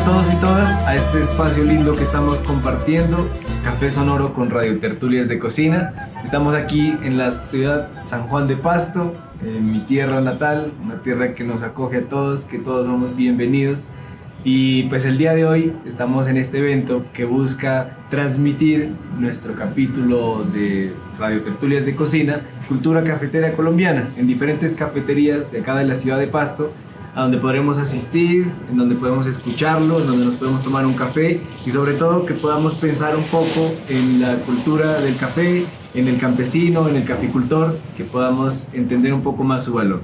a todos y todas a este espacio lindo que estamos compartiendo, Café Sonoro con Radio Tertulias de Cocina. Estamos aquí en la ciudad San Juan de Pasto, en mi tierra natal, una tierra que nos acoge a todos, que todos somos bienvenidos. Y pues el día de hoy estamos en este evento que busca transmitir nuestro capítulo de Radio Tertulias de Cocina, cultura cafetera colombiana, en diferentes cafeterías de acá de la ciudad de Pasto, a donde podremos asistir, en donde podemos escucharlo, en donde nos podemos tomar un café y sobre todo que podamos pensar un poco en la cultura del café, en el campesino, en el caficultor, que podamos entender un poco más su valor.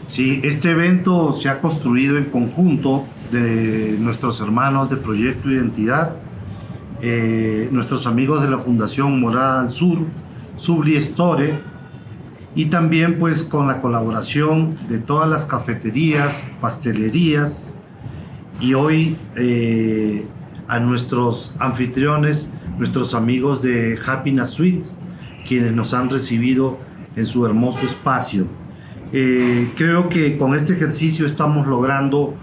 Sí, este evento se ha construido en conjunto de nuestros hermanos de Proyecto Identidad, nuestros amigos de la Fundación Morada al Sur, Subli Store, y también pues con la colaboración de todas las cafeterías, pastelerías y hoy a nuestros anfitriones, nuestros amigos de Happiness Sweets, quienes nos han recibido en su hermoso espacio. Creo que con este ejercicio estamos logrando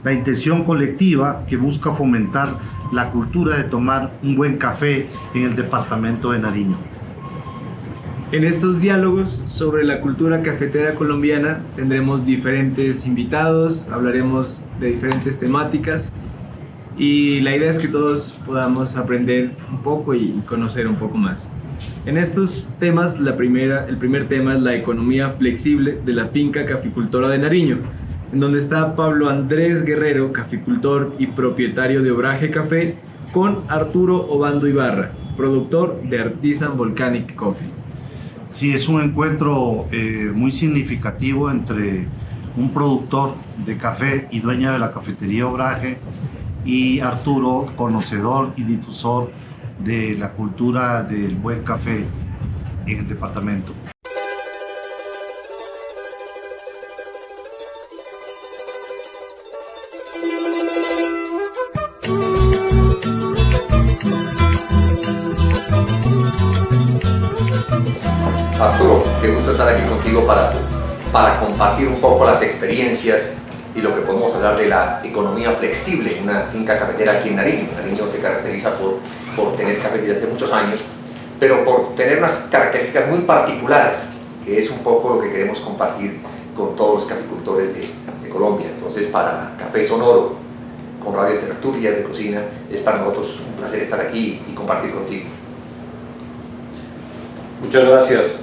la intención colectiva que busca fomentar la cultura de tomar un buen café en el departamento de Nariño. En estos diálogos sobre la cultura cafetera colombiana tendremos diferentes invitados, hablaremos de diferentes temáticas y la idea es que todos podamos aprender un poco y conocer un poco más. En estos temas, el primer tema es la economía flexible de la finca caficultora de Nariño, en donde está Pablo Andrés Guerrero, caficultor y propietario de Obraje Café, con Arturo Obando Ibarra, productor de Artisan Volcanic Coffee. Sí, es un encuentro muy significativo entre un productor de café y dueña de la cafetería Obraje y Arturo, conocedor y difusor de la cultura del buen café en el departamento. Arturo, qué gusto estar aquí contigo para compartir un poco las experiencias y lo que podemos hablar de la economía flexible en una finca cafetera aquí en Nariño. Nariño se caracteriza por tener café desde hace muchos años, pero por tener unas características muy particulares, que es un poco lo que queremos compartir con todos los caficultores de Colombia. Entonces, para Café Sonoro, con Radio Tertulias de Cocina, es para nosotros un placer estar aquí y compartir contigo. Muchas gracias.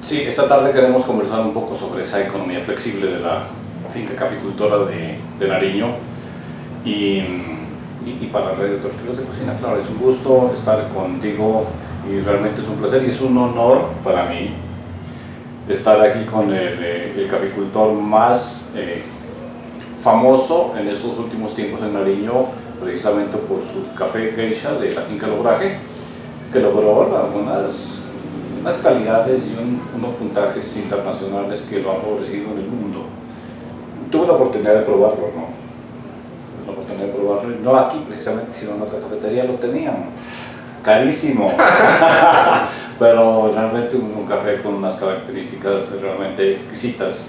Sí, esta tarde queremos conversar un poco sobre esa economía flexible de la finca caficultora de Nariño y para Radio Tertulias de Cocina, claro, es un gusto estar contigo y realmente es un placer y es un honor para mí estar aquí con el caficultor más famoso en estos últimos tiempos en Nariño, precisamente por su café geisha de la finca El Obraje, que logró algunas calidades y unos puntajes internacionales que lo han favorecido en el mundo. Tuve la oportunidad de probarlo, no aquí precisamente, sino en otra cafetería lo tenían, carísimo, pero realmente un café con unas características realmente exquisitas.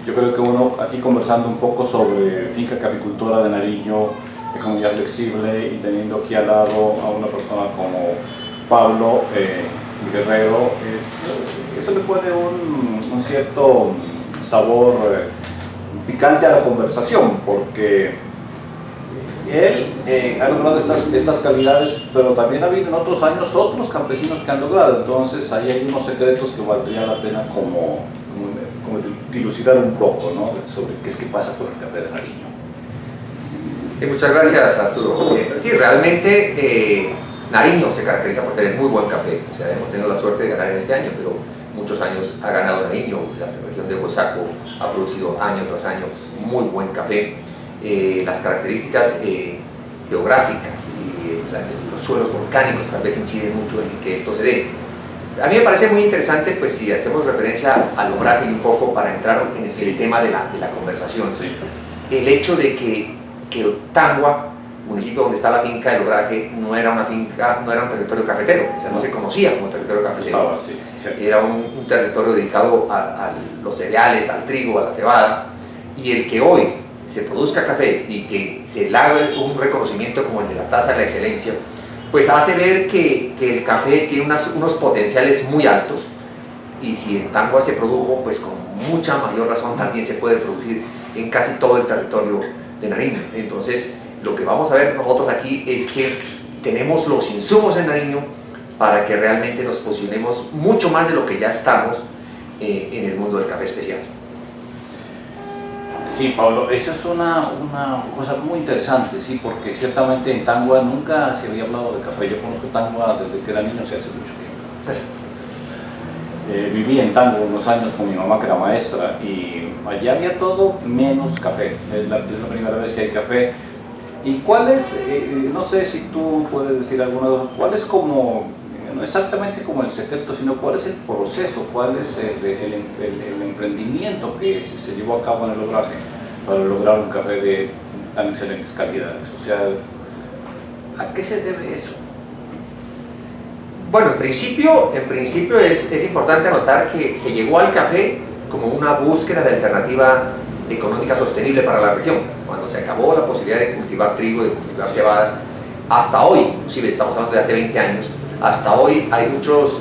Yo creo que uno aquí conversando un poco sobre finca caficultora de Nariño, economía flexible y teniendo aquí al lado a una persona como Pablo Guerrero, eso le pone un cierto sabor picante a la conversación, porque él ha logrado estas calidades, pero también ha habido en otros años otros campesinos que han logrado, entonces ahí hay unos secretos que valdría la pena como dilucidar un poco, ¿no?, sobre qué es que pasa con el café de Nariño. Muchas gracias, Arturo. Sí, realmente Nariño se caracteriza por tener muy buen café. O sea, hemos tenido la suerte de ganar en este año, pero muchos años ha ganado Nariño. La región de Huesaco ha producido año tras año muy buen café. Las características geográficas y los suelos volcánicos tal vez inciden mucho en que esto se dé. A mí me parece muy interesante, pues si hacemos referencia al Obraje un poco para entrar en el tema de la conversación, Sí. El hecho de que Tangua, municipio donde está la finca del Obraje, no era un territorio cafetero, o sea, no se conocía como territorio cafetero. Estaba así, sí. Era un territorio dedicado a los cereales, al trigo, a la cebada, y el que hoy se produzca café y que se le haga un reconocimiento como el de la tasa de la excelencia, pues hace ver que el café tiene unos potenciales muy altos, y si en Tangua se produjo, pues con mucha mayor razón también se puede producir en casi todo el territorio de Nariño. Entonces, lo que vamos a ver nosotros aquí es que tenemos los insumos en Nariño para que realmente nos posicionemos mucho más de lo que ya estamos en el mundo del café especial. Sí, Pablo, eso es una cosa muy interesante, sí, porque ciertamente en Tangua nunca se había hablado de café. Yo conozco Tangua desde que era niño, hace mucho tiempo. Viví en Tangua unos años con mi mamá, que era maestra, y allá había todo menos café. Es la primera vez que hay café. ¿Y cuál es, no sé si tú puedes decir alguna, cuál es como, no exactamente como el secreto, sino cuál es el proceso, cuál es el emprendimiento que se llevó a cabo en el obraje para lograr un café de tan excelentes calidades? O sea, ¿a qué se debe eso? Bueno, en principio es importante anotar que se llegó al café como una búsqueda de alternativa económica sostenible para la región. Cuando se acabó la posibilidad de cultivar trigo, de cultivar cebada, hasta hoy, inclusive estamos hablando de hace 20 años, hasta hoy hay muchos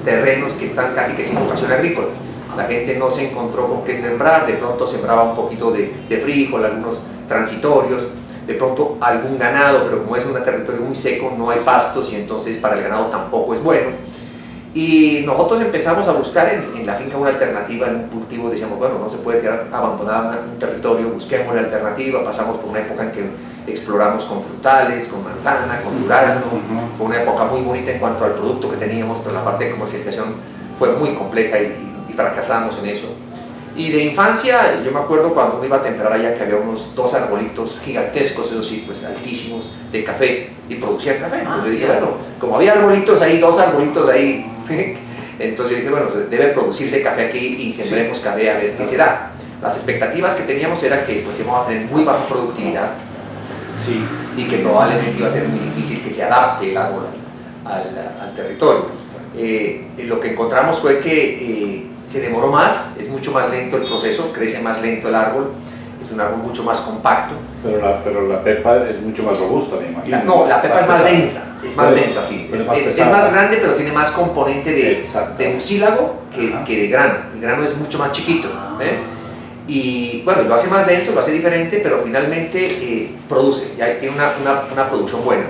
terrenos que están casi que sin vocación agrícola. La gente no se encontró con qué sembrar, de pronto sembraba un poquito de frijol, algunos transitorios, de pronto algún ganado, pero como es un territorio muy seco no hay pastos y entonces para el ganado tampoco es bueno. Y nosotros empezamos a buscar en la finca una alternativa, en un cultivo. Decíamos, bueno, no se puede quedar abandonado un territorio, busquemos la alternativa. Pasamos por una época en que exploramos con frutales, con manzana, con durazno. Fue una época muy bonita en cuanto al producto que teníamos, pero la parte de comercialización fue muy compleja y fracasamos en eso. Y de infancia, yo me acuerdo cuando uno iba a temperar allá que había unos 2 arbolitos gigantescos, eso sí, pues altísimos, de café, y producían café. Entonces yo dije, bueno, como había arbolitos ahí, 2 arbolitos ahí, entonces yo dije, bueno, debe producirse café aquí y sembremos café a ver qué se da. Las expectativas que teníamos era que pues íbamos a tener muy baja productividad, Sí. y que probablemente iba a ser muy difícil que se adapte el árbol al territorio. Lo que encontramos fue que se demoró más, es mucho más lento el proceso, crece más lento el árbol, es un árbol mucho más compacto. Pero la pepa es mucho más robusta, me imagino. No, la pepa es más pesada. densa, es más densa, sí. Es más grande, pero tiene más componente de mucílago que de grano. El grano es mucho más chiquito. Y bueno, lo hace más denso, lo hace diferente, pero finalmente produce, ya tiene una producción buena.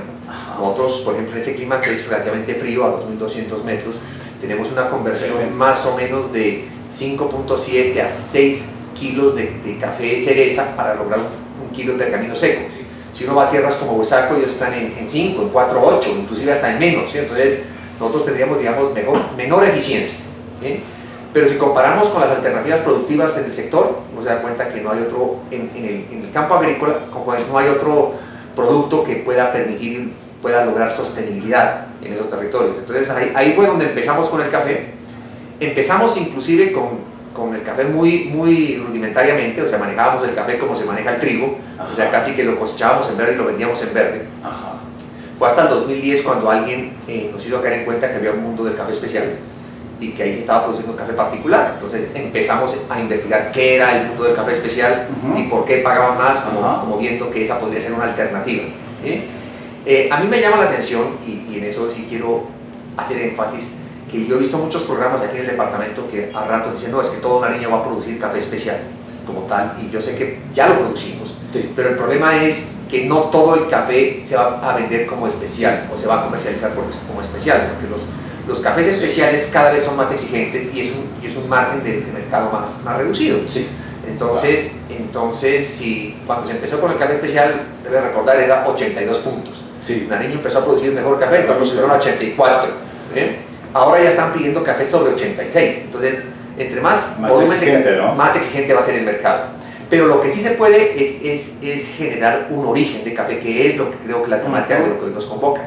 Nosotros, por ejemplo, en ese clima que es relativamente frío, a 2200 metros, tenemos una conversión más o menos de 5.7 a 6 kilos de café cereza para lograr un kilo de pergamino seco. Si uno va a tierras como Huesaco, ellos están en 5, en 4, 8, inclusive hasta en menos, ¿sí? Entonces nosotros tendríamos, digamos, menor eficiencia, ¿sí? Pero si comparamos con las alternativas productivas en el sector, uno se da cuenta que no hay otro, en el campo agrícola, no hay otro producto que pueda permitir, pueda lograr sostenibilidad en esos territorios. Entonces ahí fue donde empezamos con el café. Empezamos inclusive con el café muy rudimentariamente, o sea, manejábamos el café como se maneja el trigo, o sea, casi que lo cosechábamos en verde y lo vendíamos en verde. Fue hasta el 2010 cuando alguien nos hizo caer en cuenta que había un mundo del café especial y que ahí se estaba produciendo un café particular. Entonces empezamos a investigar qué era el mundo del café especial y por qué pagaban más, como viendo que esa podría ser una alternativa. A mí me llama la atención, y en eso sí quiero hacer énfasis, que yo he visto muchos programas aquí en el departamento que a ratos dicen, no, es que todo Nariño va a producir café especial como tal, y yo sé que ya lo producimos, pero el problema es que no todo el café se va a vender como especial o se va a comercializar como especial, porque los cafés especiales cada vez son más exigentes y es un margen de mercado más reducido. Entonces, cuando se empezó con el café especial, debe recordar, era 82 puntos. Nariño empezó a producir mejor café, entonces fueron 84. Ahora ya están pidiendo café sobre 86. Entonces, entre más volumen exigente, ¿no? Más exigente va a ser el mercado. Pero lo que sí se puede es generar un origen de café, que es lo que creo que la temática de lo que hoy nos convoca.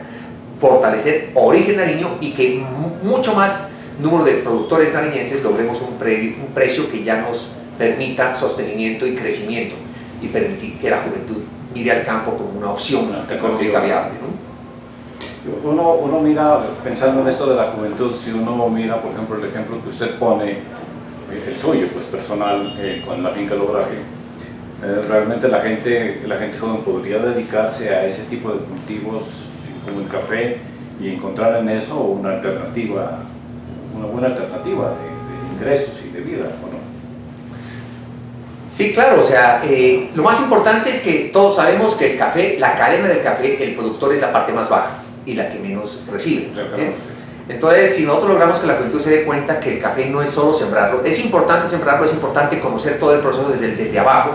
Fortalecer origen nariño y que mucho más número de productores nariñenses logremos un precio que ya nos permita sostenimiento y crecimiento, y permitir que la juventud mire al campo como una opción económica viable, ¿no? Uno mira, pensando en esto de la juventud, si uno mira, por ejemplo, el ejemplo que usted pone, el suyo, pues personal, con la finca El Obraje, Realmente la gente joven podría dedicarse a ese tipo de cultivos como el café y encontrar en eso una alternativa, una buena alternativa de ingresos y de vida, ¿o no? Sí, claro, o sea, lo más importante es que todos sabemos que el café, la cadena del café, el productor es la parte más baja y la que menos recibe. Entonces, si nosotros logramos que la juventud se dé cuenta que el café no es solo sembrarlo, es importante conocer todo el proceso desde abajo,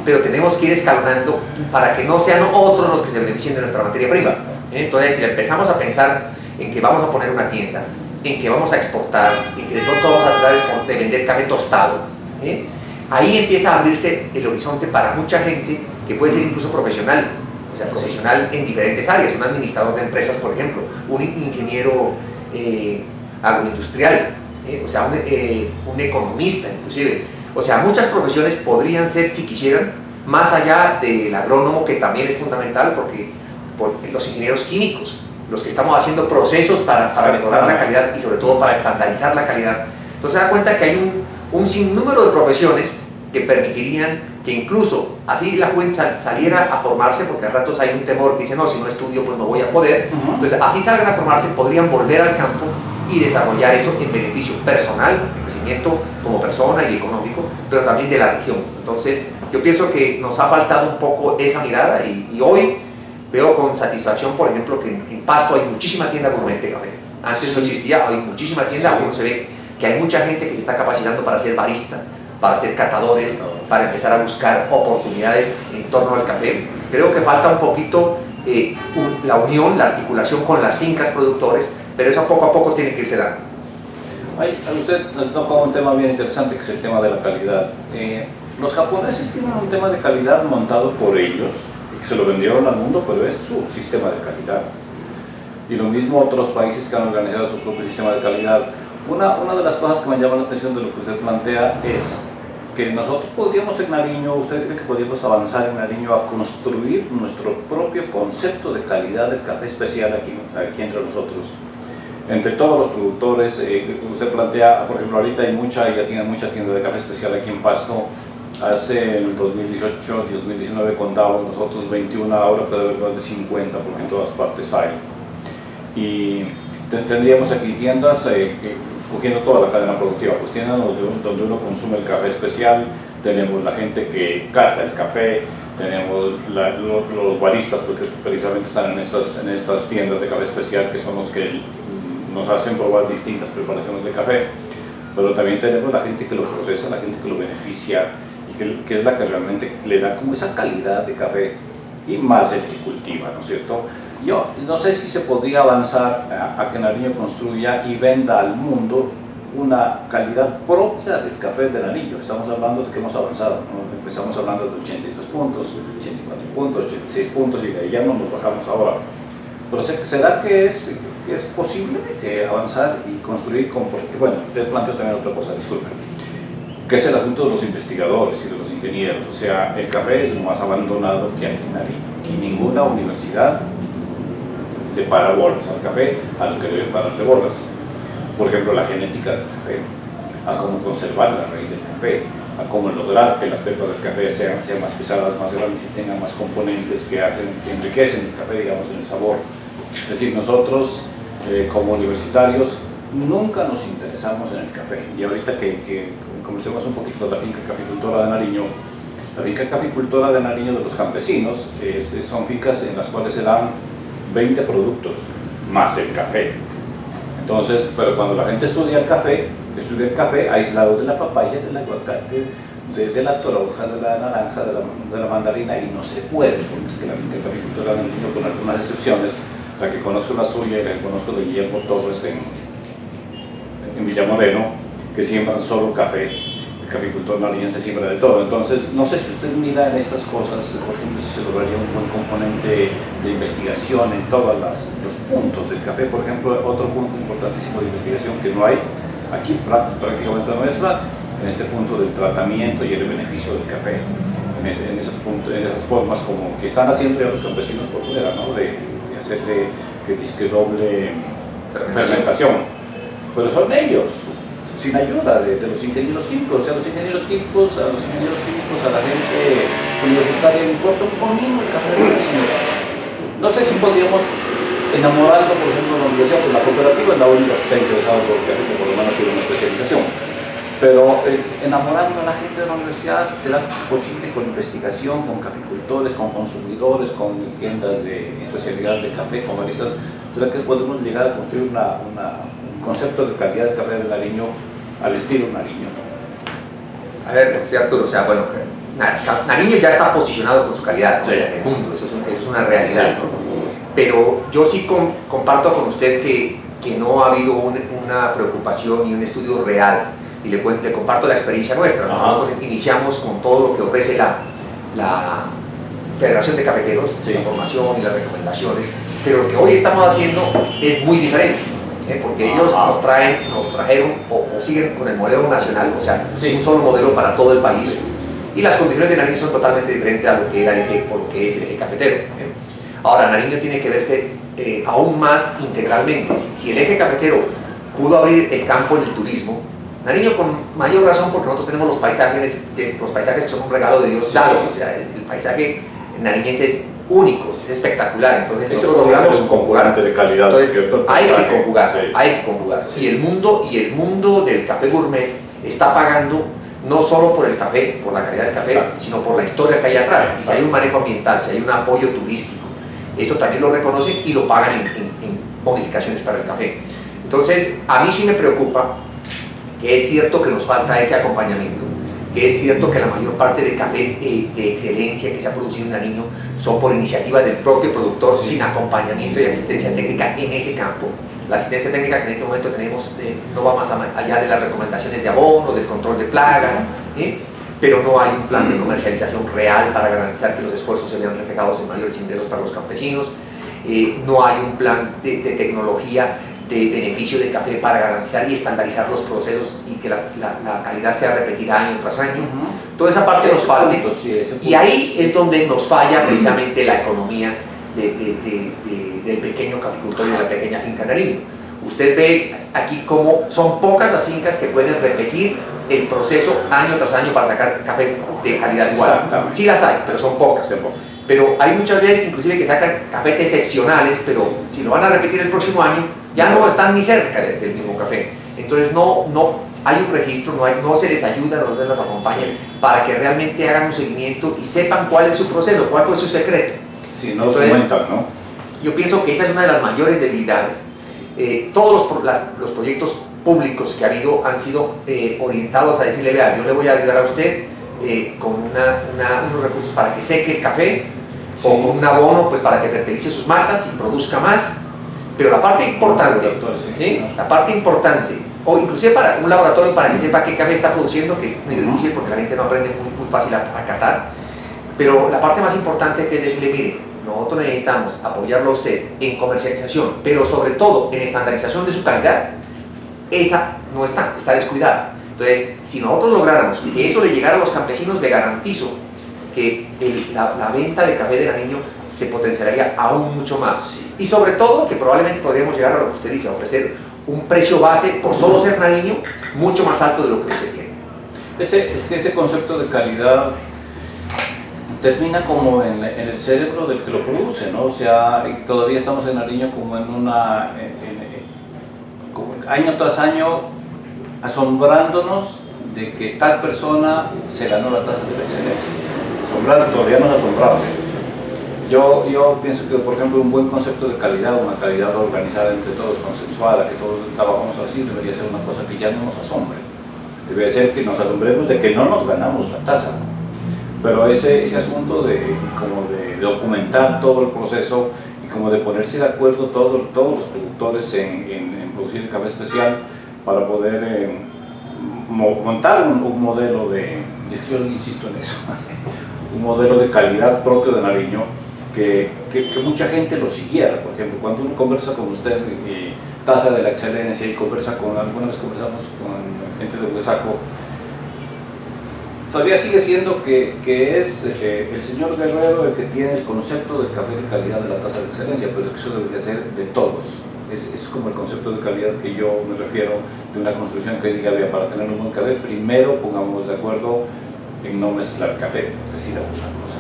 pero tenemos que ir escalonando para que no sean otros los que se beneficien de nuestra materia prima. Entonces, si empezamos a pensar en que vamos a poner una tienda, en que vamos a exportar, en que de pronto vamos a tratar de vender café tostado, ahí empieza a abrirse el horizonte para mucha gente que puede ser incluso profesional, o sea, profesional en diferentes áreas, un administrador de empresas, por ejemplo, un ingeniero agroindustrial, o sea, un economista inclusive. O sea, muchas profesiones podrían ser, si quisieran, más allá del agrónomo, que también es fundamental, porque por los ingenieros químicos, los que estamos haciendo procesos para mejorar la calidad y sobre todo para estandarizar la calidad. Entonces se da cuenta que hay un sinnúmero de profesiones que permitirían que incluso así la juventud saliera a formarse, porque a ratos hay un temor que dice, no, si no estudio pues no voy a poder. Entonces así salgan a formarse, podrían volver al campo y desarrollar eso en beneficio personal, de crecimiento como persona y económico, pero también de la región. Entonces yo pienso que nos ha faltado un poco esa mirada y hoy veo con satisfacción, por ejemplo, que en Pasto hay muchísima tienda gourmet de café. Antes no existía, hay muchísima tienda, uno se ve que hay mucha gente que se está capacitando para ser barista, para ser catadores, para empezar a buscar oportunidades en torno al café. Creo que falta un poquito la unión, la articulación con las fincas productores, pero eso poco a poco tiene que irse dando. Usted nos tocó un tema bien interesante, que es el tema de la calidad. Los japoneses tienen un tema de calidad montado por ellos, y que se lo vendieron al mundo, pero es su sistema de calidad. Y lo mismo otros países que han organizado su propio sistema de calidad. Una de las cosas que me llama la atención de lo que usted plantea es que nosotros podríamos en Nariño, ¿usted cree que podríamos avanzar en Nariño a construir nuestro propio concepto de calidad del café especial aquí entre nosotros? Entre todos los productores, usted plantea, por ejemplo, ahorita ya tienen mucha tienda de café especial aquí en Pasto. Hace en 2018, 2019 contábamos nosotros 21, ahora puede haber más de 50 porque en todas partes hay. Y tendríamos aquí tiendas cogiendo toda la cadena productiva, pues tiendas donde uno consume el café especial, tenemos la gente que cata el café, tenemos los baristas, porque precisamente están en estas tiendas de café especial, que son los que nos hacen probar distintas preparaciones de café, pero también tenemos la gente que lo procesa, la gente que lo beneficia, y que es la que realmente le da como esa calidad de café, y más el que cultiva, ¿no es cierto? Yo no sé si se podría avanzar a que Nariño construya y venda al mundo una calidad propia del café de Nariño. Estamos hablando de que hemos avanzado, ¿no? Empezamos hablando de 82 puntos, 84 puntos, 86 puntos y de ahí ya no nos bajamos ahora. Pero ¿será que es posible avanzar y construir bueno, usted planteó también otra cosa, disculpen, que es el asunto de los investigadores y de los ingenieros. O sea, el café es lo más abandonado que hay en Nariño. Aquí ninguna universidad le para bolas al café a lo que debe pararle bolas. Por ejemplo, la genética del café, a cómo conservar la raíz del café, a cómo lograr que las pepas del café sean más pesadas, más grandes y tengan más componentes que enriquecen el café, digamos, en el sabor. Es decir, nosotros como universitarios nunca nos interesamos en el café. Y ahorita que comencemos un poquito de la finca caficultora de Nariño, la finca caficultora de Nariño de los campesinos son fincas en las cuales se dan 20 productos más el café. Entonces, pero cuando la gente estudia el café aislado de la papaya, del aguacate, de la toronja, de la naranja, de la mandarina, y no se puede, porque es que la finca caficultora de Nariño, con algunas excepciones, la que conozco la suya y la que conozco de Guillermo Torres en Villamoreno, que siembran solo café. El caficultor nariñense siembra de todo. Entonces, no sé si usted mira en estas cosas, por ejemplo, si se lograría un buen componente de investigación en todos los puntos del café. Por ejemplo, otro punto importantísimo de investigación que no hay aquí prácticamente nuestra, en este punto del tratamiento y el beneficio del café. En esas formas como que están haciendo ya los campesinos por fuera, ¿no? de hacer que doble fermentación. Pero son ellos. sin ayuda de los ingenieros químicos. O sea, a los ingenieros químicos, a la gente universitaria le importa un comino el café del nariño. No sé si podríamos enamorando, por ejemplo, en la universidad, pues la cooperativa es la única que está interesada por el café, que por lo menos tiene una especialización. Pero enamorando a la gente de la universidad será posible con investigación, con caficultores, con consumidores, con tiendas de especialidades de café, con baristas. ¿Será que podemos llegar a construir un concepto de calidad de café del Nariño al estilo Nariño? A ver, sí, Arturo, o sea, bueno, Nariño ya está posicionado con su calidad, sí, o sea, en el mundo, eso es una realidad, sí, ¿no? Pero yo sí comparto con usted que no ha habido una preocupación y un estudio real, y le comparto la experiencia nuestra. Nosotros iniciamos con todo lo que ofrece la Federación de Cafeteros, sí, la formación y las recomendaciones, pero lo que hoy estamos haciendo es muy diferente, porque ellos nos trajeron o siguen con el modelo nacional, o sea, sí, un solo modelo para todo el país, y las condiciones de Nariño son totalmente diferentes a lo que era el eje, o lo que es el eje cafetero. Ahora, Nariño tiene que verse aún más integralmente. Si el eje cafetero pudo abrir el campo en el turismo, Nariño con mayor razón, porque nosotros tenemos los paisajes que son un regalo de Dios dados, o sea, el paisaje nariñense es único, es espectacular, entonces nosotros logramos un concurrente de calidad. Entonces, ¿cierto? hay que conjugar, sí, hay que conjugar. Si el mundo del café gourmet está pagando no solo por el café, por la calidad del café, exacto, sino por la historia que hay atrás, si hay un manejo ambiental, si hay un apoyo turístico, eso también lo reconocen y lo pagan en bonificaciones para el café. Entonces, a mí sí me preocupa que es cierto que nos falta ese acompañamiento, que es cierto que la mayor parte de cafés de excelencia que se ha producido en Nariño son por iniciativa del propio productor, sí, sin acompañamiento y asistencia técnica en ese campo. La asistencia técnica que en este momento tenemos no va más allá de las recomendaciones de abono, del control de plagas, pero no hay un plan de comercialización real para garantizar que los esfuerzos se vean reflejados en mayores ingresos para los campesinos, no hay un plan de tecnología de beneficio de café para garantizar y estandarizar los procesos y que la calidad sea repetida año tras año. Toda esa parte nos falta, y ahí es donde nos falla precisamente la economía del pequeño caficultor y de la pequeña finca Nariño. Usted ve aquí cómo son pocas las fincas que pueden repetir el proceso año tras año para sacar café de calidad igual. Sí las hay, pero son pocas. Pero hay muchas veces inclusive que sacan cafés excepcionales, pero si lo van a repetir el próximo año, ya no están ni cerca del mismo café. Entonces no hay un registro, no se les ayuda, no se les acompaña, sí, para que realmente hagan un seguimiento y sepan cuál es su proceso, cuál fue su secreto. Sí, no lo comentan, ¿no? Yo pienso que esa es una de las mayores debilidades. Todos los proyectos públicos que ha habido han sido orientados a decirle, vea, yo le voy a ayudar a usted con unos recursos para que seque el café, sí, o con un abono pues, para que fertilice sus matas y produzca más. Pero la parte importante, ¿sí? La parte importante, o inclusive para un laboratorio para que sepa qué café está produciendo, que es medio difícil porque la gente no aprende muy fácil a catar, pero la parte más importante que es decirle, mire, nosotros necesitamos apoyarlo a usted en comercialización, pero sobre todo en estandarización de su calidad. Esa no está descuidada. Entonces, si nosotros lográramos que eso le llegara a los campesinos, le garantizo que la venta de café de Nariño se potenciaría aún mucho más. Sí. Y sobre todo, que probablemente podríamos llegar a lo que usted dice, a ofrecer un precio base por solo ser Nariño mucho más alto de lo que usted tiene. Es que ese concepto de calidad termina como en el cerebro del que lo produce, ¿no? O sea, todavía estamos en Nariño como en como año tras año asombrándonos de que tal persona se ganó la tasa de la excelencia. Todavía nos asombramos. Yo pienso que, por ejemplo, un buen concepto de calidad, una calidad organizada entre todos, consensuada, que todos trabajamos así, debería ser una cosa que ya no nos asombre. Debería ser que nos asombremos de que no nos ganamos la tasa. Pero ese asunto de documentar todo el proceso y como de ponerse de acuerdo todos los productores en producir el café especial para poder montar un modelo y es que yo insisto en eso, un modelo de calidad propio de Nariño que mucha gente lo siguiera. Por ejemplo, cuando uno conversa con usted tasa de la excelencia y alguna vez conversamos con gente de Huesaco, todavía sigue siendo que es el señor Guerrero el que tiene el concepto del café de calidad de la tasa de excelencia, pero es que eso debería ser de todos. Es como el concepto de calidad que yo me refiero, de una construcción que diga, vea, para tener un buen café, primero pongámonos de acuerdo en no mezclar café, decir alguna cosa.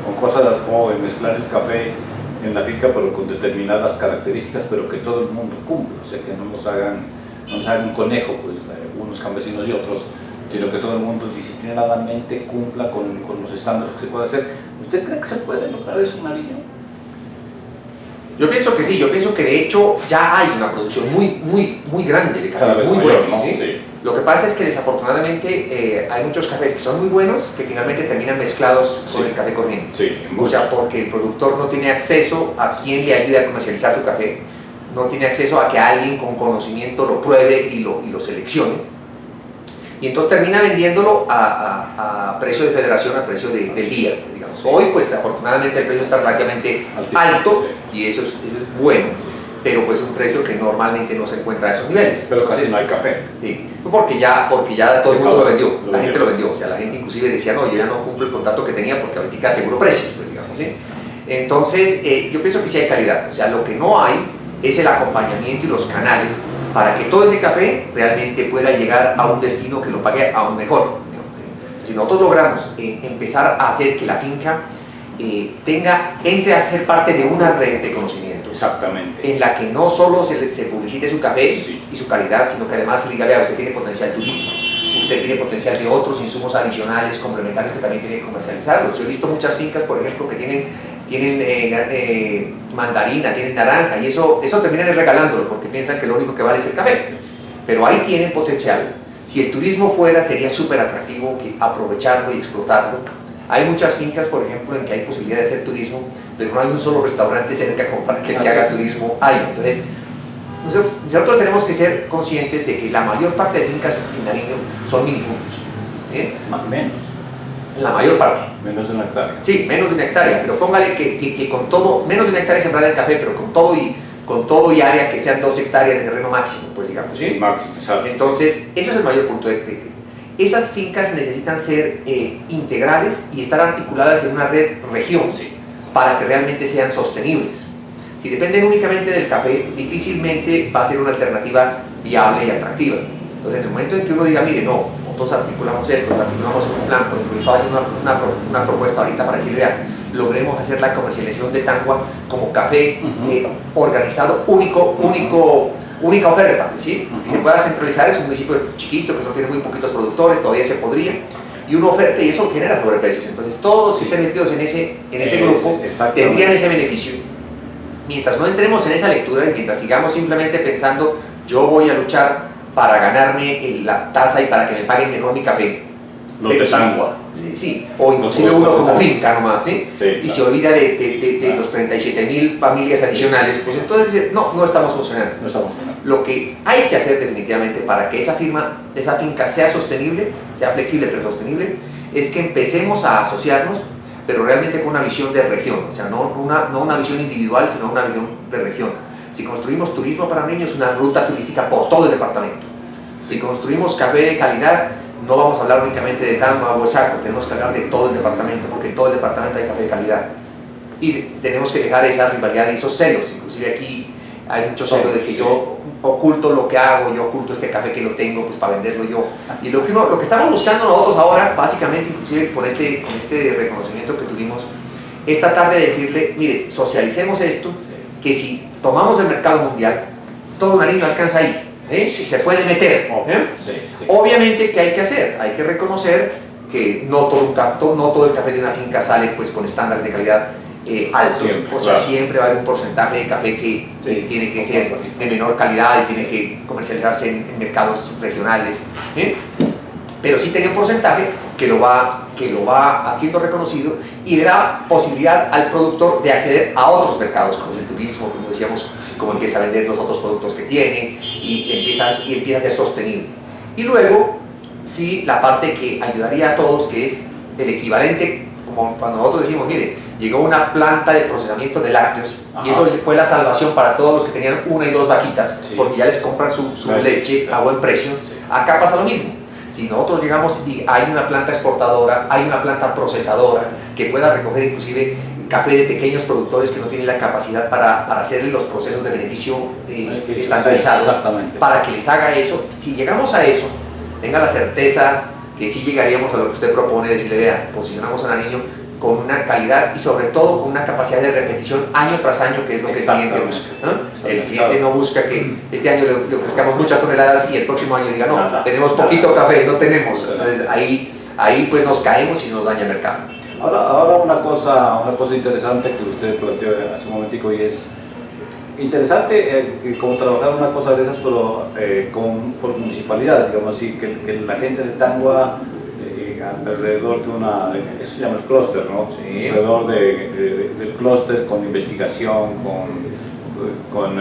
Con cosas, o en mezclar el café en la finca, pero con determinadas características, pero que todo el mundo cumpla, o sea, que no nos hagan un conejo, pues, unos campesinos y otros, sino que todo el mundo disciplinadamente cumpla con los estándares que se puede hacer. ¿Usted cree que se puede lograr eso, Nariño? Yo pienso que sí, yo pienso que de hecho ya hay una producción muy grande de cafés muy buenos, ¿no? ¿sí? Sí. Lo que pasa es que desafortunadamente hay muchos cafés que son muy buenos que finalmente terminan mezclados con el café corriente. Sí, O sea, porque el productor no tiene acceso a quien le ayude a comercializar su café, no tiene acceso a que alguien con conocimiento lo pruebe y lo seleccione. Y entonces termina vendiéndolo a precio de federación, a precio del día, digamos. Sí. Hoy, pues afortunadamente el precio está relativamente alto y eso es bueno, pero pues un precio que normalmente no se encuentra a esos niveles. Pero Entonces, casi no hay café. sí, porque ya todo el mundo lo vendió, la gente lo vendió, sí. o sea, la gente inclusive decía, no, yo ya no cumplo el contrato que tenía porque ahorita aseguro precios, pues, digamos, ¿sí? Entonces, yo pienso que sí hay calidad, o sea, lo que no hay es el acompañamiento y los canales para que todo ese café realmente pueda llegar a un destino que lo pague aún mejor. Si nosotros logramos empezar a hacer que la finca entre a ser parte de una red de conocimiento, Exactamente. en la que no solo se publicite su café Sí. y su calidad, sino que además se diga, vea, usted tiene potencial turístico, usted tiene potencial de otros insumos adicionales, complementarios que también tiene que comercializarlos. Yo he visto muchas fincas, por ejemplo, que tienen mandarina, tienen naranja, y eso terminan regalándolo porque piensan que lo único que vale es el café. Pero ahí tienen potencial. Si el turismo fuera, sería súper atractivo aprovecharlo y explotarlo. Hay muchas fincas, por ejemplo, en que hay posibilidad de hacer turismo, pero no hay un solo restaurante cerca como para que el que haga turismo haya. Entonces, nosotros tenemos que ser conscientes de que la mayor parte de fincas en Nariño son minifundios. Menos. La mayor parte. Menos de una hectárea. Sí, menos de una hectárea, pero póngale que con todo, menos de una hectárea sembrada de café, pero con todo y área que sean 2 hectáreas de terreno máximo, pues digamos. Sí, máximo, exacto. Entonces, eso es el mayor punto de esas fincas necesitan ser integrales y estar articuladas en una región, Sí. para que realmente sean sostenibles. Si dependen únicamente del café, difícilmente va a ser una alternativa viable y atractiva. Entonces, en el momento en que uno diga, mire, no, nosotros articulamos esto, articulamos un plan, por ejemplo, yo estaba haciendo una propuesta ahorita para decirle, vea, logremos hacer la comercialización de Tangua como café organizado, única oferta, ¿sí? Que se pueda centralizar, es un municipio chiquito que solo tiene muy poquitos productores, todavía se podría, y una oferta, y eso genera sobreprecios. Entonces todos los que estén metidos en ese grupo tendrían ese beneficio. Mientras no entremos en esa lectura y mientras sigamos simplemente pensando, yo voy a luchar para ganarme la tasa y para que me paguen mejor mi café. Los de Tangua. Sí, o inclusive uno como finca nomás, ¿sí? Sí, y claro. se olvida de los 37.000 familias adicionales, pues entonces no estamos funcionando. No estamos funcionando. Lo que hay que hacer definitivamente para que esa finca sea sostenible, sea flexible pero sostenible, es que empecemos a asociarnos, pero realmente con una visión de región, o sea, no una visión individual, sino una visión de región. Si construimos turismo para niños, una ruta turística por todo el departamento. Si construimos café de calidad, no vamos a hablar únicamente de Tangua o Saco, tenemos que hablar de todo el departamento, porque en todo el departamento hay café de calidad. Y tenemos que dejar esa rivalidad y esos celos. Inclusive aquí hay mucho celo de que yo oculto lo que hago, yo oculto este café que lo tengo pues para venderlo yo. Y lo que estamos buscando nosotros ahora, básicamente, inclusive con este reconocimiento que tuvimos, es tratar de decirle, mire, socialicemos esto, que si tomamos el mercado mundial, todo Nariño alcanza ahí. Se puede meter. Sí. Obviamente, ¿qué hay que hacer? Hay que reconocer que no todo el café de una finca sale pues, con estándares de calidad altos. Siempre, O sea, claro. siempre va a haber un porcentaje de café que tiene que ser de menor calidad y tiene que comercializarse en mercados regionales. Pero sí tiene un porcentaje que lo va haciendo reconocido y le da posibilidad al productor de acceder a otros mercados, como es el turismo, como decíamos, como empieza a vender los otros productos que tiene y empieza a ser sostenible. Y luego, sí, la parte que ayudaría a todos, que es el equivalente, como cuando nosotros decimos, mire, llegó una planta de procesamiento de lácteos. Ajá. Y eso fue la salvación para todos los que tenían 1 y 2 vaquitas, Sí. porque ya les compran su leche a buen precio. Sí. Acá pasa lo mismo. Si nosotros llegamos y hay una planta exportadora, hay una planta procesadora que pueda recoger inclusive café de pequeños productores que no tienen la capacidad para hacer los procesos de beneficio estandarizados. Exactamente. Para que les haga eso, si llegamos a eso, tenga la certeza que sí llegaríamos a lo que usted propone, decirle, vea, posicionamos a Nariño con una calidad y sobre todo con una capacidad de repetición año tras año, que es lo que el cliente busca, ¿no? El cliente no busca que este año le ofrezcamos muchas toneladas y el próximo año diga, no, tenemos poquito café, no tenemos. Entonces ahí pues nos caemos y nos daña el mercado. Ahora una cosa interesante que usted planteó hace un momentico, y es interesante como trabajar una cosa de esas, pero por municipalidades, digamos así, que la gente de Tangua alrededor de eso se llama el clúster, ¿no? Sí. Alrededor del clúster, con investigación, con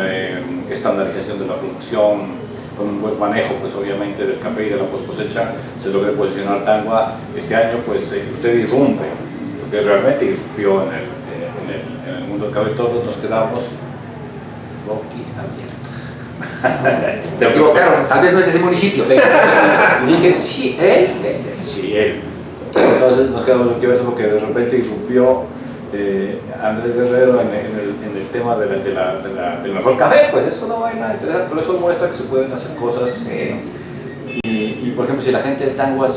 estandarización de la producción, con un buen manejo, pues obviamente, del café y de la post cosecha, se logra posicionar Tangua. Este año, pues usted irrumpe, porque realmente irrumpió en el mundo del café. Todos nos quedamos boquiabiertos. Se equivocaron, tal vez no es de ese municipio. Y dije, sí, él. Entonces nos quedamos boquiabiertos porque de repente irrumpió Andrés Guerrero en el tema del mejor café. Pues eso no hay nada interesante, pero eso muestra que se pueden hacer cosas. Y por ejemplo, si la gente de Tangua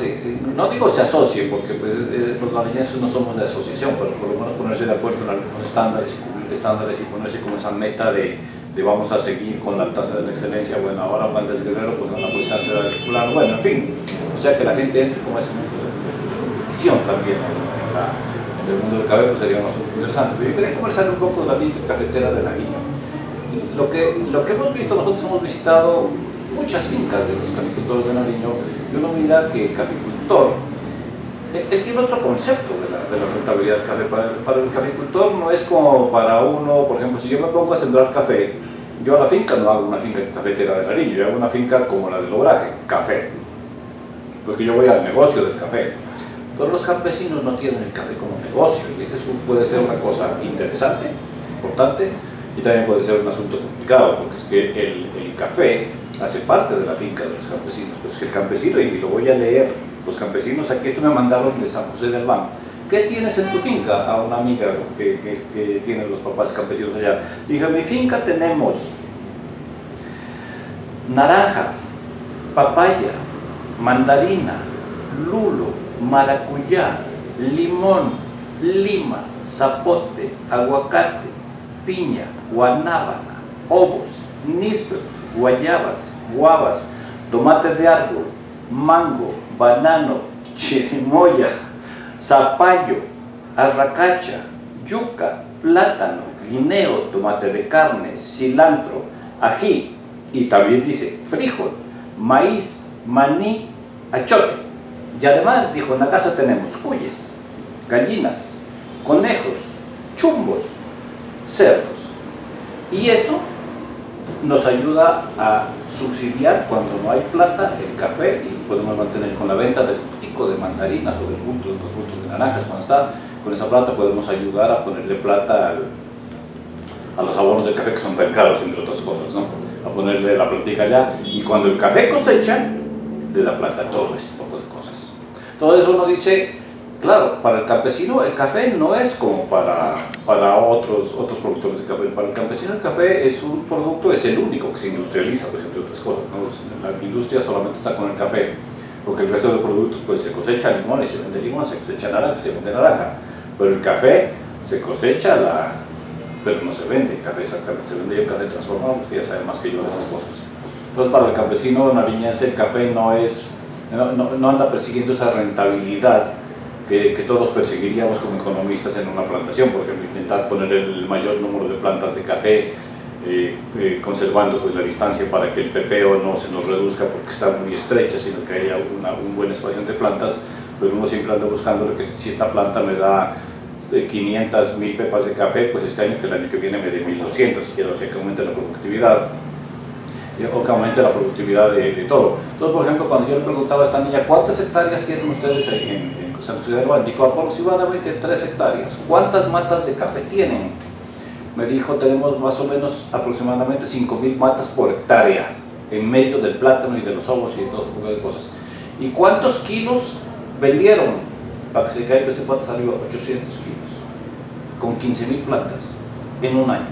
no digo se asocie, porque pues, los nariñenses no somos de asociación, pero por lo menos ponerse de acuerdo en algunos estándares y cumplir estándares y ponerse como esa meta de vamos a seguir con la tasa de la excelencia. Bueno, ahora Andrés Guerrero pues en la posición circular, bueno, en fin, o sea que la gente entre como ese mundo de competición también en el mundo del café, pues sería un asunto interesante. Pero yo quería conversar un poco de la finca cafetera de Nariño. Lo que hemos visto, nosotros hemos visitado muchas fincas de los caficultores de Nariño, y uno mira que el caficultor él tiene otro concepto de la rentabilidad del café. Para el caficultor no es como para uno, por ejemplo, si yo me pongo a sembrar café, yo a la finca no hago una finca cafetera de Nariño, yo hago una finca como la del Obraje, café, porque yo voy al negocio del café. Pero los campesinos no tienen el café como negocio, y ese puede ser una cosa interesante, importante, y también puede ser un asunto complicado, porque es que el café hace parte de la finca de los campesinos. Pues es que el campesino, y lo voy a leer, los campesinos, aquí esto me mandaron de San José del Ban. ¿Qué tienes en tu finca? A una amiga que tienen los papás campesinos allá. Dije, en mi finca tenemos naranja, papaya, mandarina, lulo, maracuyá, limón, lima, zapote, aguacate, piña, guanábana, ovos, nísperos, guayabas, guavas, tomates de árbol, mango, banano, chirimoya, zapallo, arracacha, yuca, plátano, guineo, tomate de carne, cilantro, ají, y también dice frijol, maíz, maní, achote. Y además, dijo, en la casa tenemos cuyes, gallinas, conejos, chumbos, cerdos. Y eso nos ayuda a subsidiar cuando no hay plata el café, y podemos mantener con la venta del pico de mandarinas o del bulto, de los bultos de naranjas. Cuando está con esa plata podemos ayudar a ponerle plata a los abonos del café, que son tan caros, entre otras cosas, ¿no? A ponerle la platica allá, y cuando el café cosecha le da plata a todo este poco de cosas. Todo eso uno dice, claro, para el campesino el café no es como para otros productores de café. Para el campesino el café es un producto, es el único que se industrializa, pues, entre otras cosas, ¿no? La industria solamente está con el café, porque el resto de productos, pues, se cosecha limón y se vende limón, se cosecha naranja, se vende naranja, pero el café se cosecha, pero no se vende el café exactamente, se vende el café transformado. Usted ya sabe más que yo de esas cosas. Entonces, para el campesino nariñense el café no anda persiguiendo esa rentabilidad que todos perseguiríamos como economistas en una plantación. Por ejemplo, intentar poner el mayor número de plantas de café, conservando pues la distancia para que el pepeo no se nos reduzca porque está muy estrecha, sino que haya un buen espacio entre plantas. Pero uno siempre anda buscando que si esta planta me da 500, 1000 pepas de café, pues este año, que el año que viene me dé 1200, si quiero, o sea, que aumente la productividad, o que aumente la productividad de todo. Entonces, por ejemplo, cuando yo le preguntaba a esta niña, ¿cuántas hectáreas tienen ustedes en San José del Ban? Dijo, aproximadamente 3 hectáreas. ¿Cuántas matas de café tienen? Me dijo, tenemos más o menos aproximadamente 5000 matas por hectárea, en medio del plátano y de los ovos y de todo tipo de cosas. ¿Y cuántos kilos vendieron? Para que se caiga este patas arriba, 800 kilos. con 15.000 plantas en un año.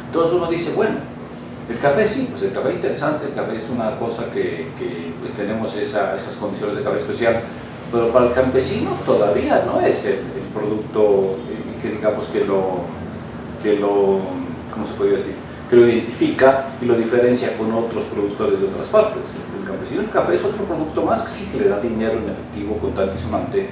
Entonces uno dice, bueno, el café sí, pues el café es interesante, el café es una cosa que pues tenemos esas condiciones de café especial, pero para el campesino todavía no es el producto que digamos que lo, ¿cómo se podría decir? Que lo identifica y lo diferencia con otros productores de otras partes. El campesino, el café es otro producto más que sí que le da dinero en efectivo contante y sonante.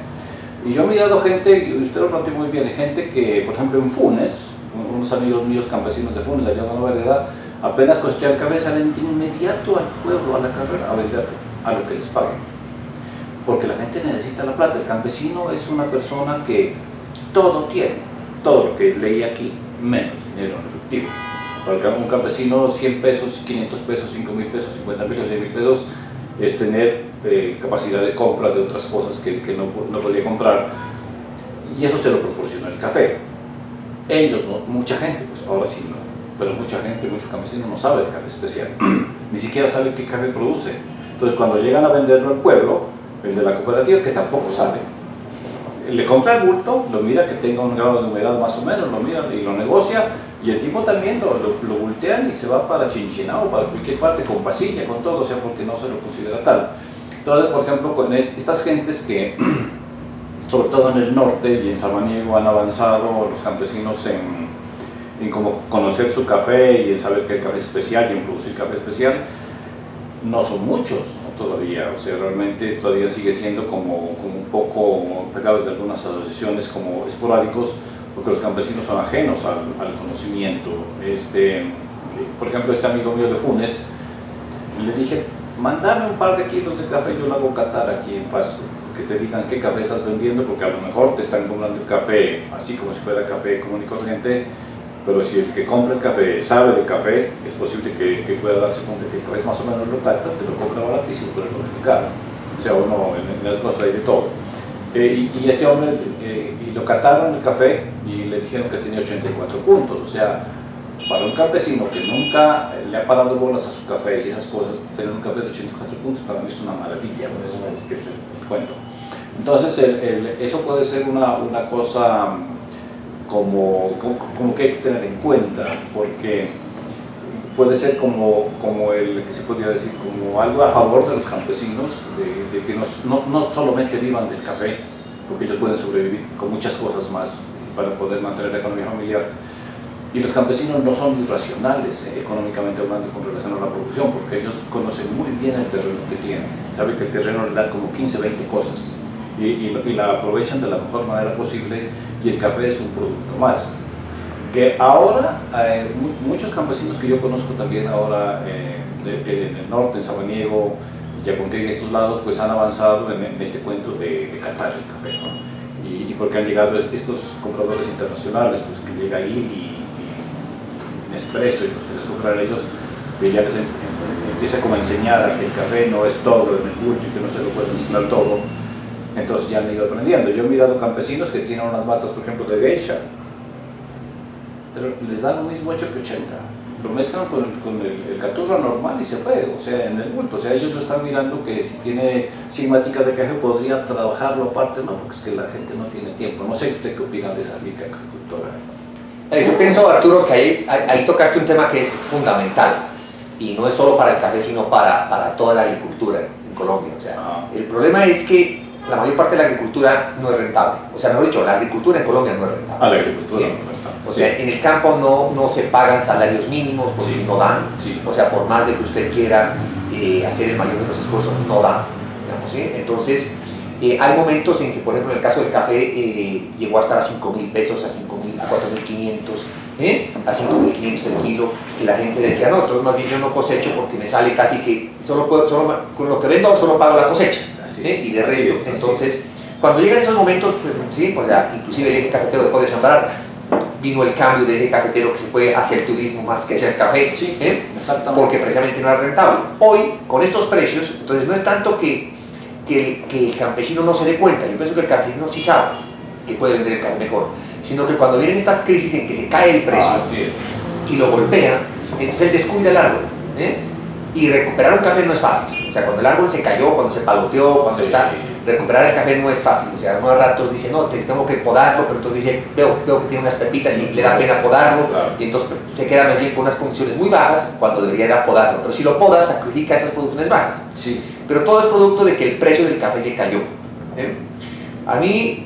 Y yo he mirado gente, y usted lo planteó muy bien, gente que, por ejemplo, en Funes, unos amigos míos campesinos de Funes, allá en la Nueva Heredad, apenas cosechan el café, salen de inmediato al pueblo, a la carrera, a vender a lo que les paguen. Porque la gente necesita la plata. El campesino es una persona que todo tiene, todo lo que leí aquí, menos dinero en efectivo. Para un campesino, 100 pesos, 500 pesos, 5.000 pesos, 50.000 o 100.000 pesos es tener capacidad de compra de otras cosas que no podía comprar, y eso se lo proporciona el café. Ellos no, mucha gente, pues ahora sí no, pero mucha gente, muchos campesinos no sabe el café especial, ni siquiera sabe qué café produce. Entonces cuando llegan a venderlo al pueblo, el de la cooperativa, que tampoco sabe, le compra el bulto, lo mira que tenga un grado de humedad más o menos, lo mira y lo negocia, y el tipo también lo voltean y se va para Chinchina o para cualquier parte con pasilla, con todo, o sea, porque no se lo considera tal. Entonces, por ejemplo, con estas gentes que, sobre todo en el norte y en Samaniego, han avanzado los campesinos en como conocer su café y en saber que el café es especial y en producir café especial, no son muchos, ¿no? Todavía, o sea, realmente todavía sigue siendo como un poco pegados de algunas asociaciones como esporádicos, porque los campesinos son ajenos al conocimiento. Por ejemplo, este amigo mío de Funes, le dije, mándame un par de kilos de café, yo lo hago catar aquí en Pasto, que te digan qué café estás vendiendo, porque a lo mejor te están comprando el café así como si fuera café común y corriente, pero si el que compra el café sabe de café, es posible que pueda darse cuenta que el café es más o menos local, te lo compra baratísimo, pero lo vende caro. O sea, uno en las cosas hay de todo. Y este hombre, y lo cataron el café y le dijeron que tenía 84 puntos, o sea, para un campesino que nunca le ha parado bolas a su café y esas cosas, tener un café de 84 puntos para mí es una maravilla, pues, es que el cuento. Entonces, eso puede ser una cosa como que hay que tener en cuenta, porque puede ser como el que se podría decir, como algo a favor de los campesinos, de que no solamente vivan del café, porque ellos pueden sobrevivir con muchas cosas más para poder mantener la economía familiar. Y los campesinos no son irracionales económicamente hablando con relación a la producción, porque ellos conocen muy bien el terreno que tienen, saben que el terreno les da como 15, 20 cosas y la aprovechan de la mejor manera posible, y el café es un producto más. Que ahora, muchos campesinos que yo conozco también ahora en el norte, en Samaniego, Yacuntí y estos lados, pues han avanzado en este cuento de catar el café, ¿no? Y porque han llegado estos compradores internacionales, pues que llega ahí y Nespresso y los que les compran ellos, que ya les empieza como a enseñar a que el café no es todo en el bulto y que no se lo puede mezclar todo. Entonces ya han ido aprendiendo. Yo he mirado campesinos que tienen unas matas, por ejemplo, de geisha, pero les dan lo mismo hecho que 80. Lo mezclan con el caturra normal y se fue, o sea, en el bulto. O sea, ellos lo están mirando que si tiene 100 maticas de café podría trabajarlo aparte, no, porque es que la gente no tiene tiempo. No sé usted qué opina de esa rica agricultura. Yo pienso, Arturo, que ahí tocaste un tema que es fundamental, y no es solo para el café, sino para toda la agricultura en Colombia. O sea, el problema es que la mayor parte de la agricultura no es rentable. O sea, mejor dicho, la agricultura en Colombia no es rentable. La agricultura no es rentable. O sea, en el campo no se pagan salarios mínimos porque no dan. Sí. O sea, por más de que usted quiera hacer el mayor de los esfuerzos, no dan. Digamos, ¿sí? Entonces, hay momentos en que, por ejemplo, en el caso del café, llegó a estar a 5.000 pesos, a 4.500, a 5.500 el kilo, que la gente decía, no, entonces más bien yo no cosecho porque me sale casi que, con lo que vendo solo pago la cosecha, y de resto. Entonces, cuando llegan esos momentos, pues ya, inclusive el eje cafetero dejó de sembrar, vino el cambio del eje cafetero que se fue hacia el turismo más que hacia el café, porque precisamente no era rentable. Hoy, con estos precios, entonces no es tanto que el campesino no se dé cuenta, yo pienso que el campesino sí sabe que puede vender el café mejor, sino que cuando vienen estas crisis en que se cae el precio y lo golpea, entonces él descuida el árbol, y recuperar un café no es fácil. O sea, cuando el árbol se cayó, cuando se paloteó, cuando está, recuperar el café no es fácil, o sea, uno a ratos dice, no, tengo que podarlo, pero entonces dice, veo que tiene unas pepitas y le da pena podarlo, Claro. y entonces se queda más bien con unas condiciones muy bajas cuando debería ir a podarlo, pero si lo podas, sacrifica esas producciones bajas. Sí. Pero todo es producto de que el precio del café se cayó. A mí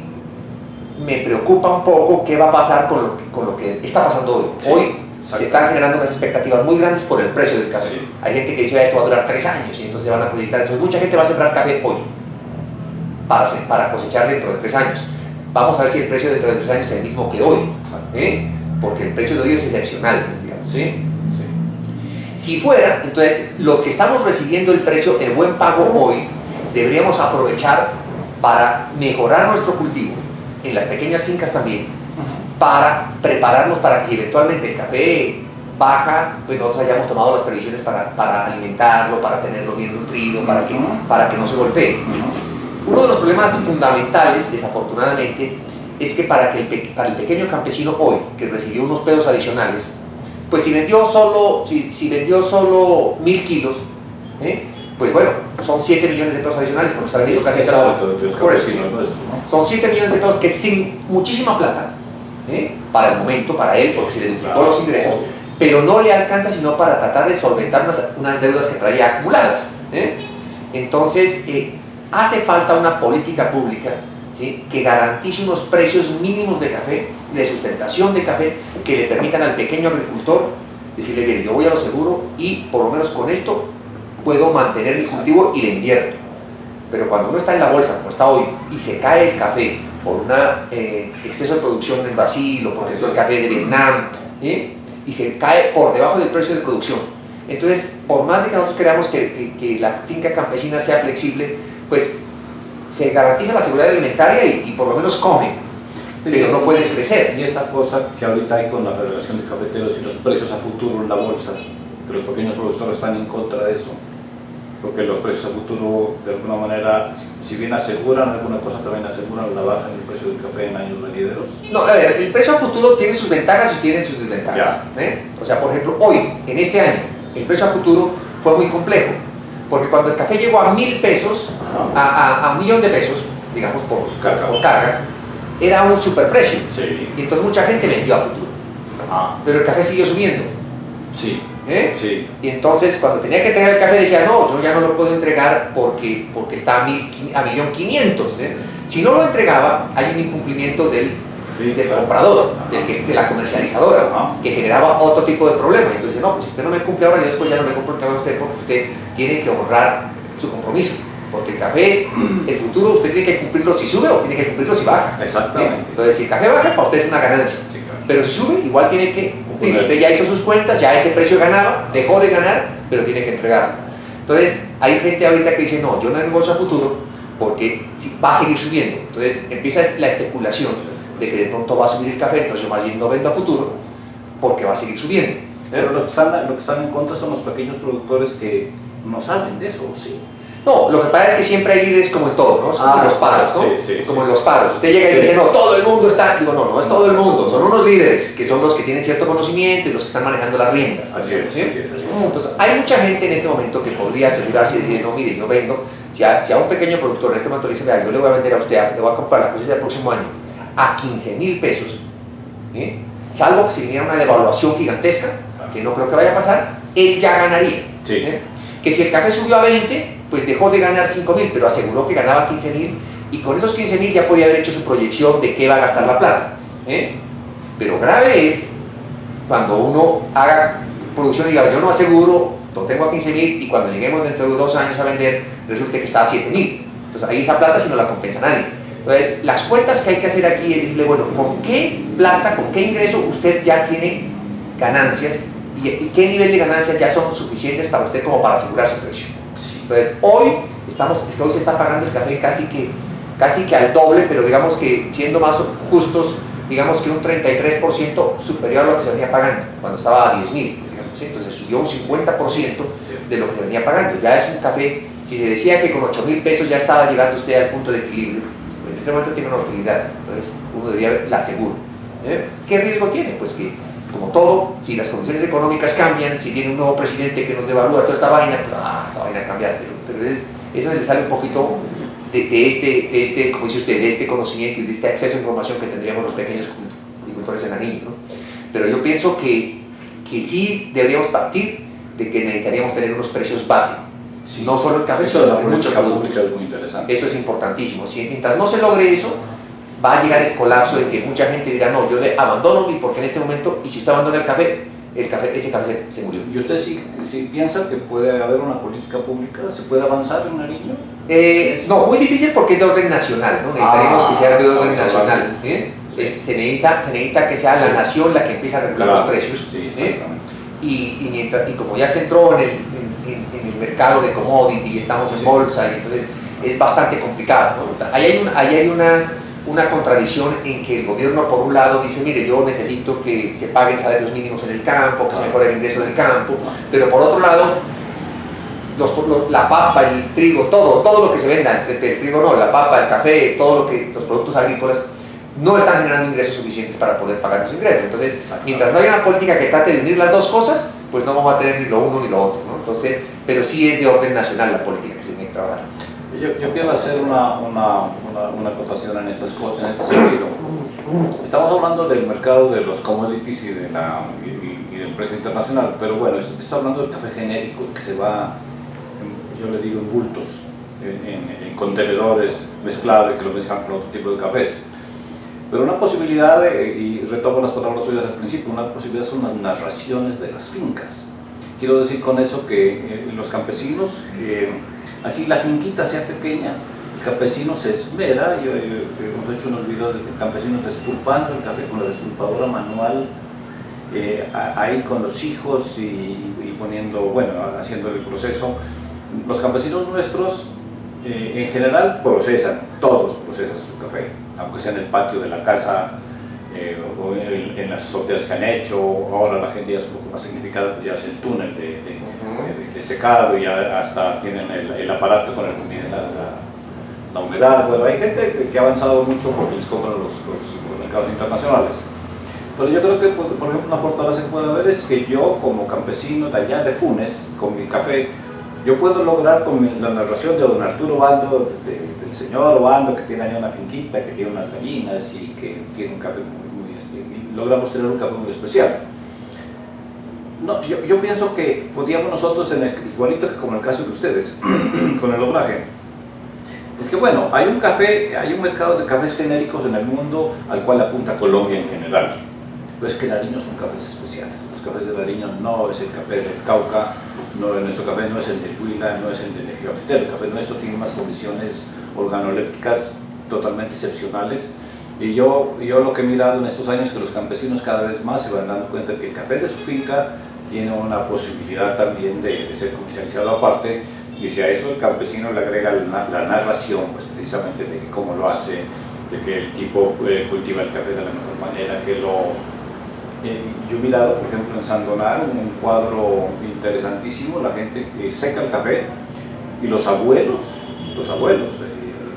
me preocupa un poco qué va a pasar con lo que está pasando hoy. Sí, Hoy se exacto. están generando unas expectativas muy grandes por el precio del café. Sí. Hay gente que dice, esto va a durar 3 años y entonces van a proyectar. Entonces mucha gente va a sembrar café hoy para cosechar dentro de 3 años. Vamos a ver si el precio dentro de 3 años es el mismo que hoy, porque el precio de hoy es excepcional, digamos, ¿sí? Sí. Si fuera, entonces los que estamos recibiendo el precio, el buen pago hoy, deberíamos aprovechar para mejorar nuestro cultivo, en las pequeñas fincas también, para prepararnos para que si eventualmente el café baja, pues nosotros hayamos tomado las previsiones para alimentarlo, para tenerlo bien nutrido, para que no se golpee. Uno de los problemas fundamentales, desafortunadamente, es que para el pequeño campesino hoy, que recibió unos pesos adicionales, pues si vendió solo 1.000 kilos, pues bueno, son 7 millones de pesos adicionales, porque está vendiendo casi Exacto, de los Por eso, campesinos nuestros, ¿no? son 7 millones de pesos que sin muchísima plata, para el momento, para él, porque se le duplicó los ingresos, pero no le alcanza sino para tratar de solventar unas deudas que traía acumuladas. Entonces, hace falta una política pública, ¿sí?, que garantice unos precios mínimos de café, de sustentación de café, que le permitan al pequeño agricultor decirle, mire, yo voy a lo seguro y por lo menos con esto puedo mantener mi cultivo y le invierto. Pero cuando uno está en la bolsa, como está hoy, y se cae el café por un exceso de producción en Brasil o por ejemplo el café de Vietnam, y se cae por debajo del precio de producción, entonces por más de que nosotros queramos que la finca campesina sea flexible, pues se garantiza la seguridad alimentaria y por lo menos comen, pero no pueden crecer. Y esa cosa que ahorita hay con la Federación de Cafeteros y los precios a futuro en la bolsa, que los pequeños productores están en contra de eso, porque los precios a futuro de alguna manera, si bien aseguran alguna cosa, también aseguran la baja en el precio del café en años venideros. No, a ver, el precio a futuro tiene sus ventajas y tiene sus desventajas. O sea, por ejemplo, hoy, en este año, el precio a futuro fue muy complejo, porque cuando el café llegó a 1.000 pesos, a 1.000.000 de pesos, digamos, por carga, era un superprecio. Sí. Y entonces mucha gente vendió a futuro. Pero el café siguió subiendo. Sí. Sí. Y entonces cuando tenía que entregar el café decía, no, yo ya no lo puedo entregar porque está a 1.500.000. Si no lo entregaba, hay un incumplimiento del comprador, de la comercializadora, que generaba otro tipo de problema. Entonces, no, pues si usted no me cumple ahora, yo después ya no le compro el café a usted porque usted tiene que honrar su compromiso. Porque el café, el futuro, usted tiene que cumplirlo si sube o tiene que cumplirlo si baja. Exactamente. Entonces, si el café baja, para usted es una ganancia. Sí, claro. Pero si sube, igual tiene que cumplir. Usted ya hizo sus cuentas, ya ese precio ganaba, dejó de ganar, pero tiene que entregarlo. Entonces, hay gente ahorita que dice, no, yo no negocio a futuro porque va a seguir subiendo. Entonces, empieza la especulación de que de pronto va a subir el café, entonces yo más bien no vendo a futuro porque va a seguir subiendo. Pero lo que están en contra son los pequeños productores que no saben de eso, ¿sí? No, lo que pasa es que siempre hay líderes como en todo, ¿no? Como en los paros, ¿no? Como en los paros. Usted llega y dice, no, todo el mundo está... Digo, no es todo el mundo, son unos líderes que son los que tienen cierto conocimiento y los que están manejando las riendas. Así es, ¿sí? así es. Entonces, hay mucha gente en este momento que podría asegurarse y decir, no, mire, yo vendo, si a un pequeño productor en este momento le dice, vea, yo le voy a vender a usted, le voy a comprar la cosecha del próximo año a 15.000 pesos, salvo que se viniera una devaluación gigantesca, que no creo que vaya a pasar, él ya ganaría. Que si el café subió a 20, pues dejó de ganar 5.000, pero aseguró que ganaba 15.000 y con esos 15.000 ya podía haber hecho su proyección de qué va a gastar la plata. Pero grave es cuando uno haga producción y diga, yo no aseguro, lo tengo a 15.000 y cuando lleguemos dentro de 2 años a vender, resulte que está a 7.000. Entonces ahí esa plata si no la compensa nadie. Entonces las cuentas que hay que hacer aquí es decirle, bueno, ¿con qué plata, con qué ingreso usted ya tiene ganancias y qué nivel de ganancias ya son suficientes para usted como para asegurar su precio? Entonces hoy se está pagando el café casi que al doble, pero digamos que siendo más justos, digamos que un 33% superior a lo que se venía pagando cuando estaba a 10.000. Entonces subió un 50% de lo que se venía pagando. Ya es un café, si se decía que con 8.000 pesos ya estaba llegando usted al punto de equilibrio, pues en este momento tiene una utilidad, entonces uno debería la aseguro. ¿Qué riesgo tiene? Pues que, como todo, si las condiciones económicas cambian, si viene un nuevo presidente que nos devalúa toda esta vaina, pues esa vaina a cambiar, pero eso le sale un poquito de este, como dice usted, de este conocimiento y de este acceso a información que tendríamos los pequeños agricultores en Nariño, ¿no? Pero yo pienso que sí deberíamos partir de que necesitaríamos tener unos precios base, Sí. no solo el café, Eso de sino la en muchos política productos. pública es muy interesante. Eso es importantísimo. Mientras no se logre eso, va a llegar el colapso de que mucha gente dirá, no, yo abandono porque en este momento, y si usted abandona ese café se murió. ¿Y usted sí piensa que puede haber una política pública? ¿Se puede avanzar en Nariño? No, muy difícil porque es de orden nacional, ¿no? Necesitaríamos que sea de orden estamos nacional. hablando. Sí. Se necesita que sea la nación la que empiece a regular los precios. Sí, exactamente. Y como ya se entró en el mercado de commodity y estamos en bolsa, y entonces es bastante complicado, ¿no? Ahí hay una contradicción en que el gobierno por un lado dice, mire, yo necesito que se paguen salarios mínimos en el campo, que se mejore el ingreso del campo, pero por otro lado, la papa, el trigo, todo lo que se venda, el trigo no, la papa, el café, los productos agrícolas, no están generando ingresos suficientes para poder pagar los ingresos. Entonces, mientras no haya una política que trate de unir las dos cosas, pues no vamos a tener ni lo uno ni lo otro, ¿no? Entonces, pero sí es de orden nacional la política que se tiene que trabajar. Yo quiero hacer una acotación en este sentido. Estamos hablando del mercado de los commodities y del precio internacional, pero bueno, estoy hablando del café genérico que se va, yo le digo, en bultos, en contenedores mezclados y que lo mezclan con otro tipo de cafés. Pero una posibilidad, y retomo las palabras suyas al principio, una posibilidad son las narraciones de las fincas. Quiero decir con eso que los campesinos, así la finquita sea pequeña, el campesino se esmera, hemos hecho unos videos de campesinos despulpando el café con la despulpadora manual, ahí con los hijos y poniendo, bueno, haciendo el proceso. Los campesinos nuestros en general todos procesan su café, aunque sea en el patio de la casa o en las azoteas que han hecho. Ahora la gente ya es un poco más significada, pues ya hace el túnel de secado y ya hasta tienen el aparato con el que miden la humedad. Bueno, hay gente que ha avanzado mucho porque les compran los mercados internacionales. Pero yo creo que, por ejemplo, una fortaleza que puede haber es que yo, como campesino de allá de Funes, con mi café, yo puedo lograr con la narración de don Arturo Obando, del señor Obando, que tiene allá una finquita, que tiene unas gallinas y que tiene un café logramos tener un café muy especial. No, yo pienso que podríamos nosotros, igualito que como en el caso de ustedes, con el obraje, es que bueno, hay un mercado de cafés genéricos en el mundo al cual apunta Colombia en general. Pero es que Nariño son cafés especiales. Los cafés de Nariño no es el café del Cauca, nuestro café no es el del Huila, no es el del Eje Cafetero. El café nuestro tiene unas condiciones organolépticas totalmente excepcionales. Y yo lo que he mirado en estos años es que los campesinos cada vez más se van dando cuenta que el café de su finca tiene una posibilidad también de ser comercializado aparte, y si a eso el campesino le agrega la narración, pues precisamente de cómo lo hace, de que el tipo cultiva el café de la mejor manera, que yo he mirado, por ejemplo, en Sandoná, un cuadro interesantísimo, la gente seca el café y los abuelos,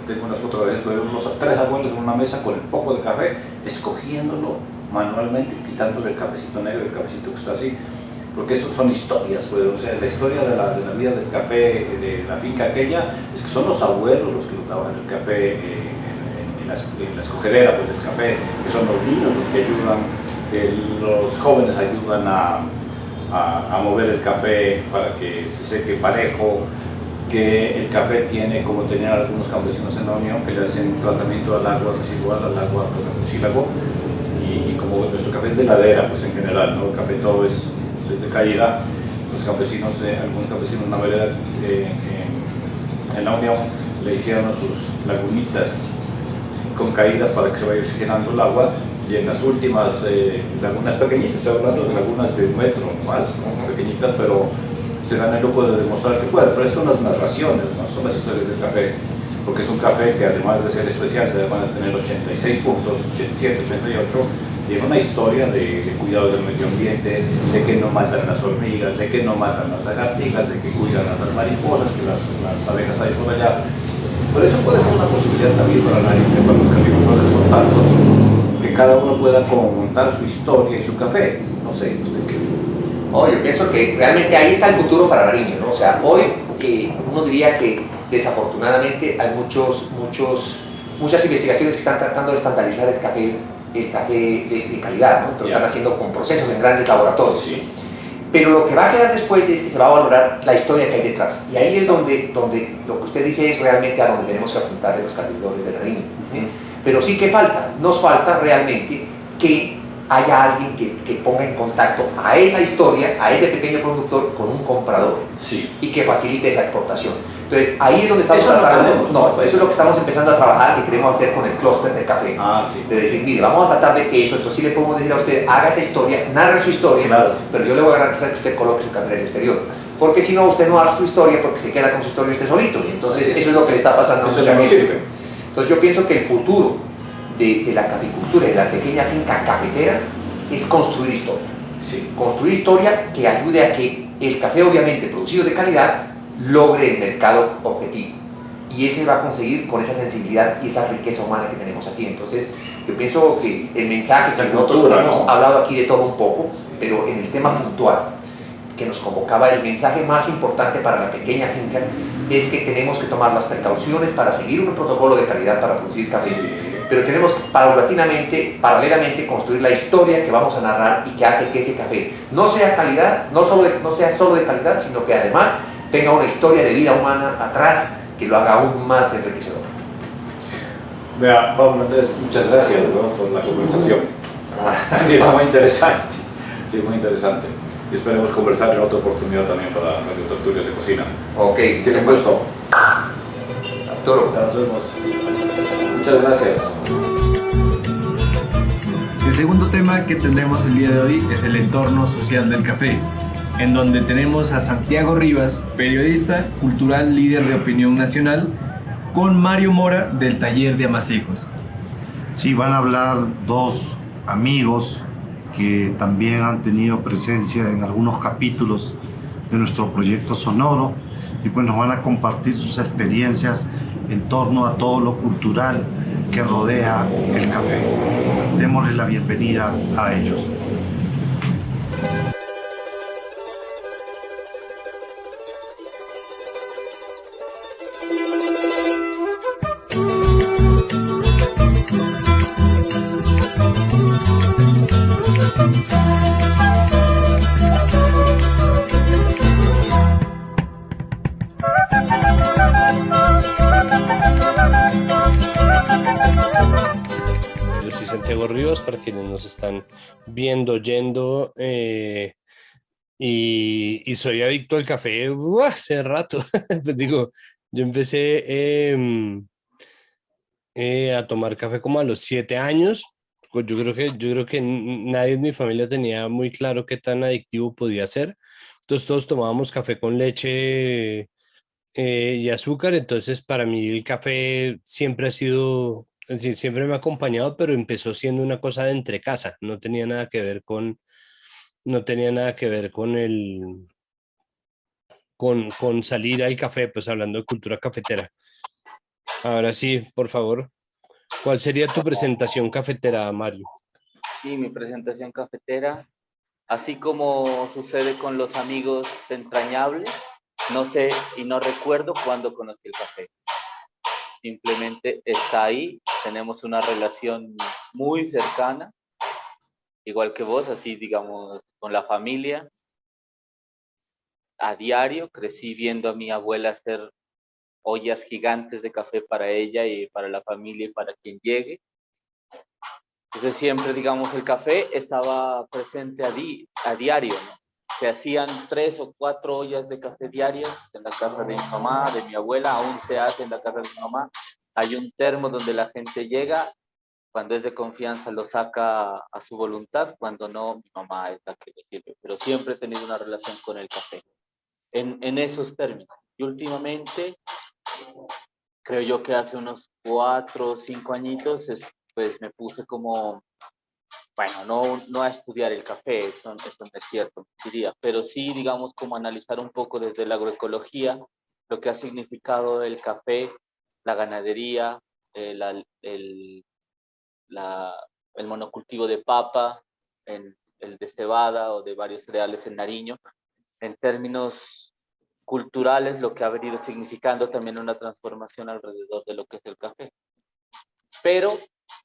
tengo unas fotografías de los 3 abuelos en una mesa con el poco de café, escogiéndolo manualmente, quitándole el cafecito negro, el cafecito que está así, porque eso son historias, pues, o sea, la historia de la vida del café, de la finca aquella, es que son los abuelos los que lo trabajan el café en la escogedera, pues, del café, que son los niños los que ayudan, los jóvenes ayudan a mover el café para que se seque parejo, que el café tiene, como tenían algunos campesinos en la Unión, que le hacen tratamiento al agua residual, al agua con el mucílago, y como nuestro café es de ladera, pues en general, ¿no? El café todo es desde caída, los campesinos, algunos campesinos en la vereda en la Unión le hicieron sus lagunitas con caídas para que se vaya oxigenando el agua, y en las últimas lagunas pequeñitas, estoy hablando de lagunas de 1 metro más, ¿no? Pequeñitas, pero se dan el lujo de demostrar que puede. Pero son las narraciones, no son las historias del café, porque es un café que, además de ser especial, además de tener 86 puntos, 87, 88, tiene una historia de cuidado del medio ambiente, de que no matan las hormigas, de que no matan las lagartijas, de que cuidan a las mariposas, que las abejas hay por allá. Por eso puede ser una posibilidad también para la gente, para los caficultores son tantos, que cada uno pueda contar su historia y su café. No sé, ¿usted qué? Yo pienso que realmente ahí está el futuro para Nariño, ¿no? O sea, hoy uno diría que desafortunadamente hay muchas investigaciones que están tratando de estandarizar el café de calidad, ¿no? Lo están haciendo con procesos en grandes laboratorios. Sí. Pero lo que va a quedar después es que se va a valorar la historia que hay detrás. Y ahí es donde lo que usted dice es realmente a donde tenemos que apuntarle los cafetores de Nariño. Pero sí que falta, nos falta realmente que haya alguien que ponga en contacto a esa historia, a ese pequeño productor con un comprador y que facilite esa exportación. Entonces ahí es donde estamos tratando, eso es lo que estamos empezando a trabajar, que queremos hacer con el clúster de café. De decir, mire, vamos a tratar de que eso, entonces sí le podemos decir a usted, haga esa historia, narre su historia, pero yo le voy a garantizar que usted coloque su café en el exterior. Porque si no, usted no hace su historia porque se queda con su historia usted solito. Y entonces eso es lo que le está pasando a mucha gente. Entonces yo pienso que el futuro de la caficultura, de la pequeña finca cafetera, es construir historia. Construir historia que ayude a que el café, obviamente producido de calidad, logre el mercado objetivo. Y ese va a conseguir con esa sensibilidad y esa riqueza humana que tenemos aquí. Entonces yo pienso que el mensaje, que nosotros hemos hablado aquí de todo un poco, pero en el tema puntual que nos convocaba, el mensaje más importante para la pequeña finca es que tenemos que tomar las precauciones para seguir un protocolo de calidad para producir café, pero tenemos que paulatinamente, paralelamente, construir la historia que vamos a narrar y que hace que ese café no sea calidad, no sea solo de calidad, sino que además tenga una historia de vida humana atrás que lo haga aún más enriquecedor. Vea, Pablo Andrés, muchas gracias, ¿no?, por la conversación. Ha sido muy interesante. Sí, muy interesante. Y esperemos conversar en otra oportunidad también para Radio Tertulias de Cocina. Ok, sí, con gusto. Arturo. Nos vemos. Muchas gracias. El segundo tema que tendremos el día de hoy es el entorno social del café, en donde tenemos a Santiago Rivas, periodista, cultural, líder de opinión nacional, con Mario Mora del Taller de Amasijos. Sí, van a hablar dos amigos que también han tenido presencia en algunos capítulos de nuestro proyecto sonoro y pues nos van a compartir sus experiencias en torno a todo lo cultural que rodea el café. Démosle la bienvenida a ellos. Yo soy Santiago Rivas, para quienes nos están viendo, oyendo, y soy adicto al café hace rato. Pues digo, yo empecé a tomar café como a los 7 años. Pues yo creo que nadie en mi familia tenía muy claro qué tan adictivo podía ser. Entonces todos tomábamos café con leche y azúcar. Entonces para mí el café siempre ha sido, es decir, siempre me ha acompañado, pero empezó siendo una cosa de entre casa. No tenía nada que ver con con salir al café, pues hablando de cultura cafetera. Ahora sí, por favor, ¿cuál sería tu presentación cafetera, Mario? Y mi presentación cafetera, así como sucede con los amigos entrañables, no sé y no recuerdo cuándo conocí el café. Simplemente está ahí, tenemos una relación muy cercana, igual que vos, así digamos, con la familia. A diario crecí viendo a mi abuela hacer ollas gigantes de café para ella y para la familia y para quien llegue. Entonces siempre, digamos, el café estaba presente a diario, ¿no? Se hacían 3 o 4 ollas de café diarias en la casa de mi mamá, de mi abuela, aún se hace en la casa de mi mamá. Hay un termo donde la gente llega, cuando es de confianza lo saca a su voluntad, cuando no, mi mamá es la que le sirve. Pero siempre he tenido una relación con el café, en esos términos. Y últimamente, creo yo que hace unos 4 o 5 añitos, pues me puse como, bueno, no a estudiar el café, eso no es cierto, diría, pero sí, digamos, como analizar un poco desde la agroecología lo que ha significado el café, la ganadería, el monocultivo de papa, el de cebada o de varios cereales en Nariño, en términos cultural es lo que ha venido significando también una transformación alrededor de lo que es el café. Pero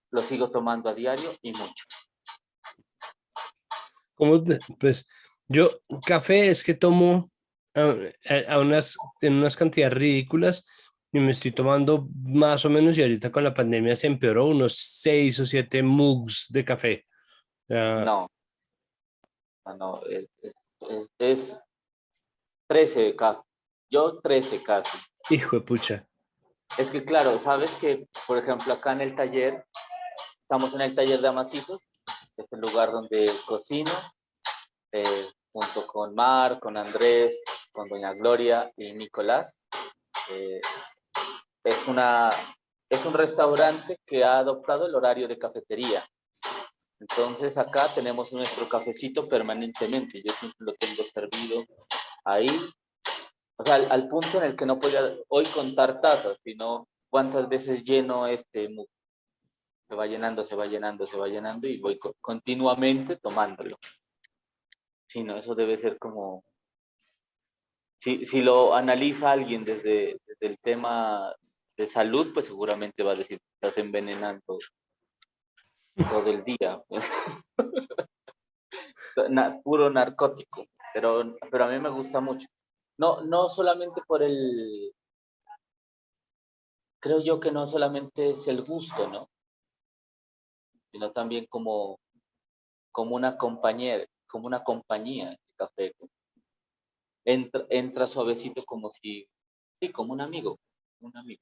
lo sigo tomando a diario y mucho. Pues yo café es que tomo en unas cantidades ridículas y me estoy tomando más o menos, y ahorita con la pandemia se empeoró, unos 6 o 7 mugs de café. Ah, No, no, es 13 casi. Yo 13 casi. hijo de pucha. Es que claro, sabes que, por ejemplo, acá en el taller, estamos en el taller de amasijos, que es el lugar donde cocino, junto con Mar, con Andrés, con Doña Gloria y Nicolás. Eh, es, una, es un restaurante que ha adoptado el horario de cafetería. Entonces acá tenemos nuestro cafecito permanentemente. Yo siempre lo tengo servido ahí. O sea, al punto en el que no podía hoy contar tazas, sino cuántas veces lleno este mug. Se va llenando, se va llenando, se va llenando y voy continuamente tomándolo. Sí, no, eso debe ser como... Si lo analiza alguien desde el tema de salud, pues seguramente va a decir que estás envenenando todo el día. Puro narcótico, pero a mí me gusta mucho. No, no solamente por el... Creo yo que no solamente es el gusto, ¿no? Sino también como una compañera, como una compañía, el café. Entra suavecito como si, sí, como un amigo, un amigo.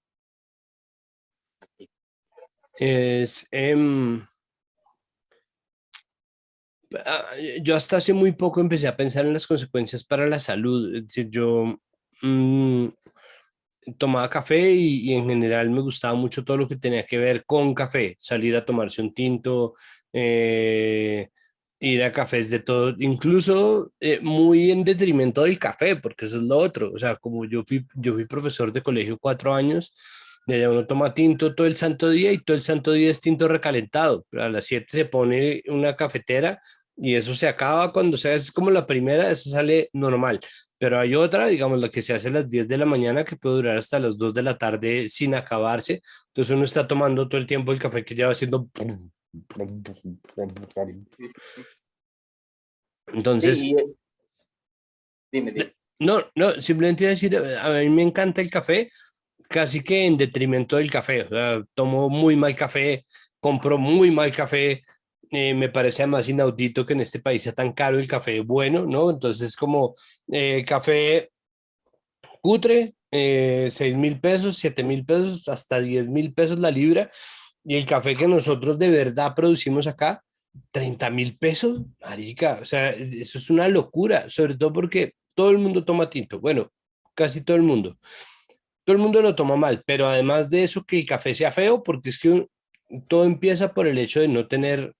Es, yo hasta hace muy poco empecé a pensar en las consecuencias para la salud. Es decir, yo mm, tomaba café y en general me gustaba mucho todo lo que tenía que ver con café, salir a tomarse un tinto, eh, ir a cafés de todo, incluso muy en detrimento del café, porque eso es lo otro. O sea, como yo fui profesor de colegio 4 años. De allá uno toma tinto todo el santo día y todo el santo día es tinto recalentado. Pero a las 7 se pone una cafetera y eso se acaba cuando se hace, es como la primera, eso sale normal. Pero hay otra, digamos, la que se hace a las 10 de la mañana, que puede durar hasta las 2 de la tarde sin acabarse. Entonces uno está tomando todo el tiempo el café que lleva haciendo... Sí, Entonces, dime. no, no, simplemente decir, a mí me encanta el café, casi que en detrimento del café. O sea, tomo muy mal café, compro muy mal café. Me parece además inaudito que en este país sea tan caro el café bueno, ¿no? Entonces, como café cutre, 6.000 pesos, 7.000 pesos, hasta 10.000 pesos la libra. Y el café que nosotros de verdad producimos acá, 30.000 pesos, marica. O sea, eso es una locura, sobre todo porque todo el mundo toma tinto. Bueno, casi todo el mundo. Todo el mundo lo toma mal, pero además de eso, que el café sea feo, porque es que todo empieza por el hecho de no tener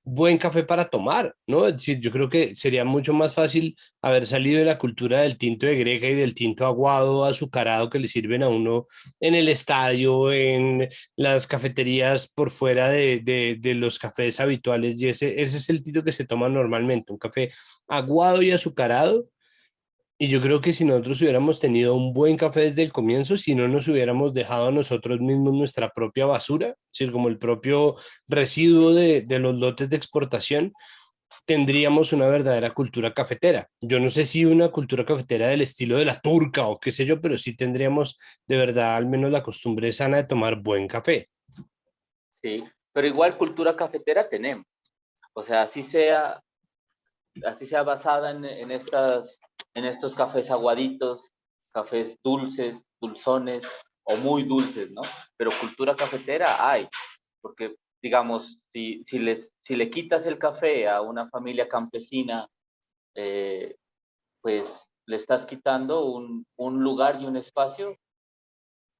buen café para tomar, ¿no? Es decir, yo creo que sería mucho más fácil haber salido de la cultura del tinto de greca y del tinto aguado, azucarado que le sirven a uno en el estadio, en las cafeterías por fuera de los cafés habituales, y ese es el tinto que se toma normalmente, un café aguado y azucarado. Y yo creo que si nosotros hubiéramos tenido un buen café desde el comienzo, si no nos hubiéramos dejado a nosotros mismos nuestra propia basura, es decir, como el propio residuo de los lotes de exportación, tendríamos una verdadera cultura cafetera. Yo no sé si una cultura cafetera del estilo de la turca o qué sé yo, pero sí tendríamos de verdad al menos la costumbre sana de tomar buen café. Sí, pero igual cultura cafetera tenemos. O sea, así sea basada en estos cafés aguaditos, cafés dulces, dulzones o muy dulces, ¿no? Pero cultura cafetera hay, porque digamos, si le quitas el café a una familia campesina, pues le estás quitando un lugar y un espacio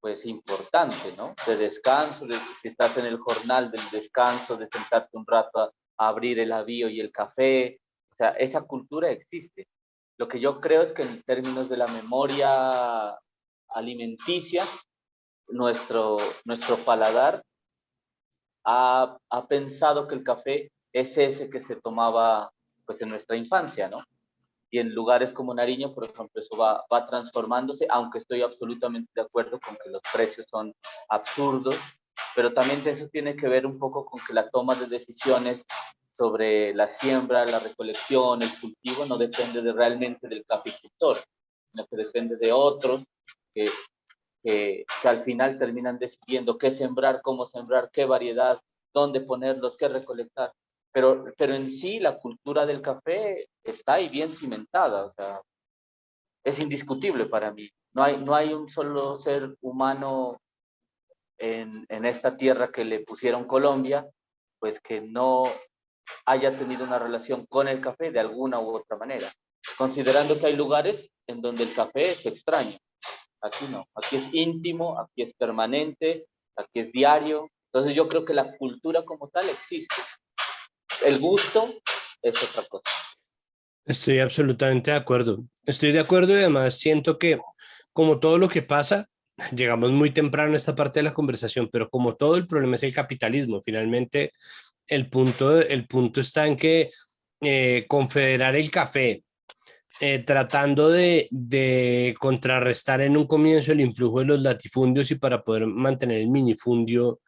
pues importante, ¿no? De descanso, si estás en el jornal del descanso, de sentarte un rato a abrir el avío y el café, o sea, esa cultura existe. Lo que yo creo es que en términos de la memoria alimenticia, nuestro paladar ha pensado que el café es ese que se tomaba pues en nuestra infancia, ¿no? y en lugares como Nariño, por ejemplo, eso va transformándose, aunque estoy absolutamente de acuerdo con que los precios son absurdos, pero también eso tiene que ver un poco con que la toma de decisiones sobre la siembra, la recolección, el cultivo, no depende realmente del caficultor, sino que depende de otros que, que al final terminan decidiendo qué sembrar, cómo sembrar, qué variedad, dónde ponerlos, qué recolectar. Pero en sí la cultura del café está ahí bien cimentada, o sea, es indiscutible para mí. No hay un solo ser humano en esta tierra que le pusieron Colombia, pues que no haya tenido una relación con el café de alguna u otra manera, considerando que hay lugares en donde el café es extraño. Aquí no, aquí es íntimo, aquí es permanente, aquí es diario. Entonces yo creo que la cultura como tal existe. El gusto es otra cosa. Estoy absolutamente de acuerdo. Estoy de acuerdo y además siento que como todo lo que pasa, llegamos muy temprano a esta parte de la conversación, pero como todo el problema es el capitalismo. Finalmente, el punto está en que confederar el café, tratando de contrarrestar en un comienzo el influjo de los latifundios y para poder mantener el minifundio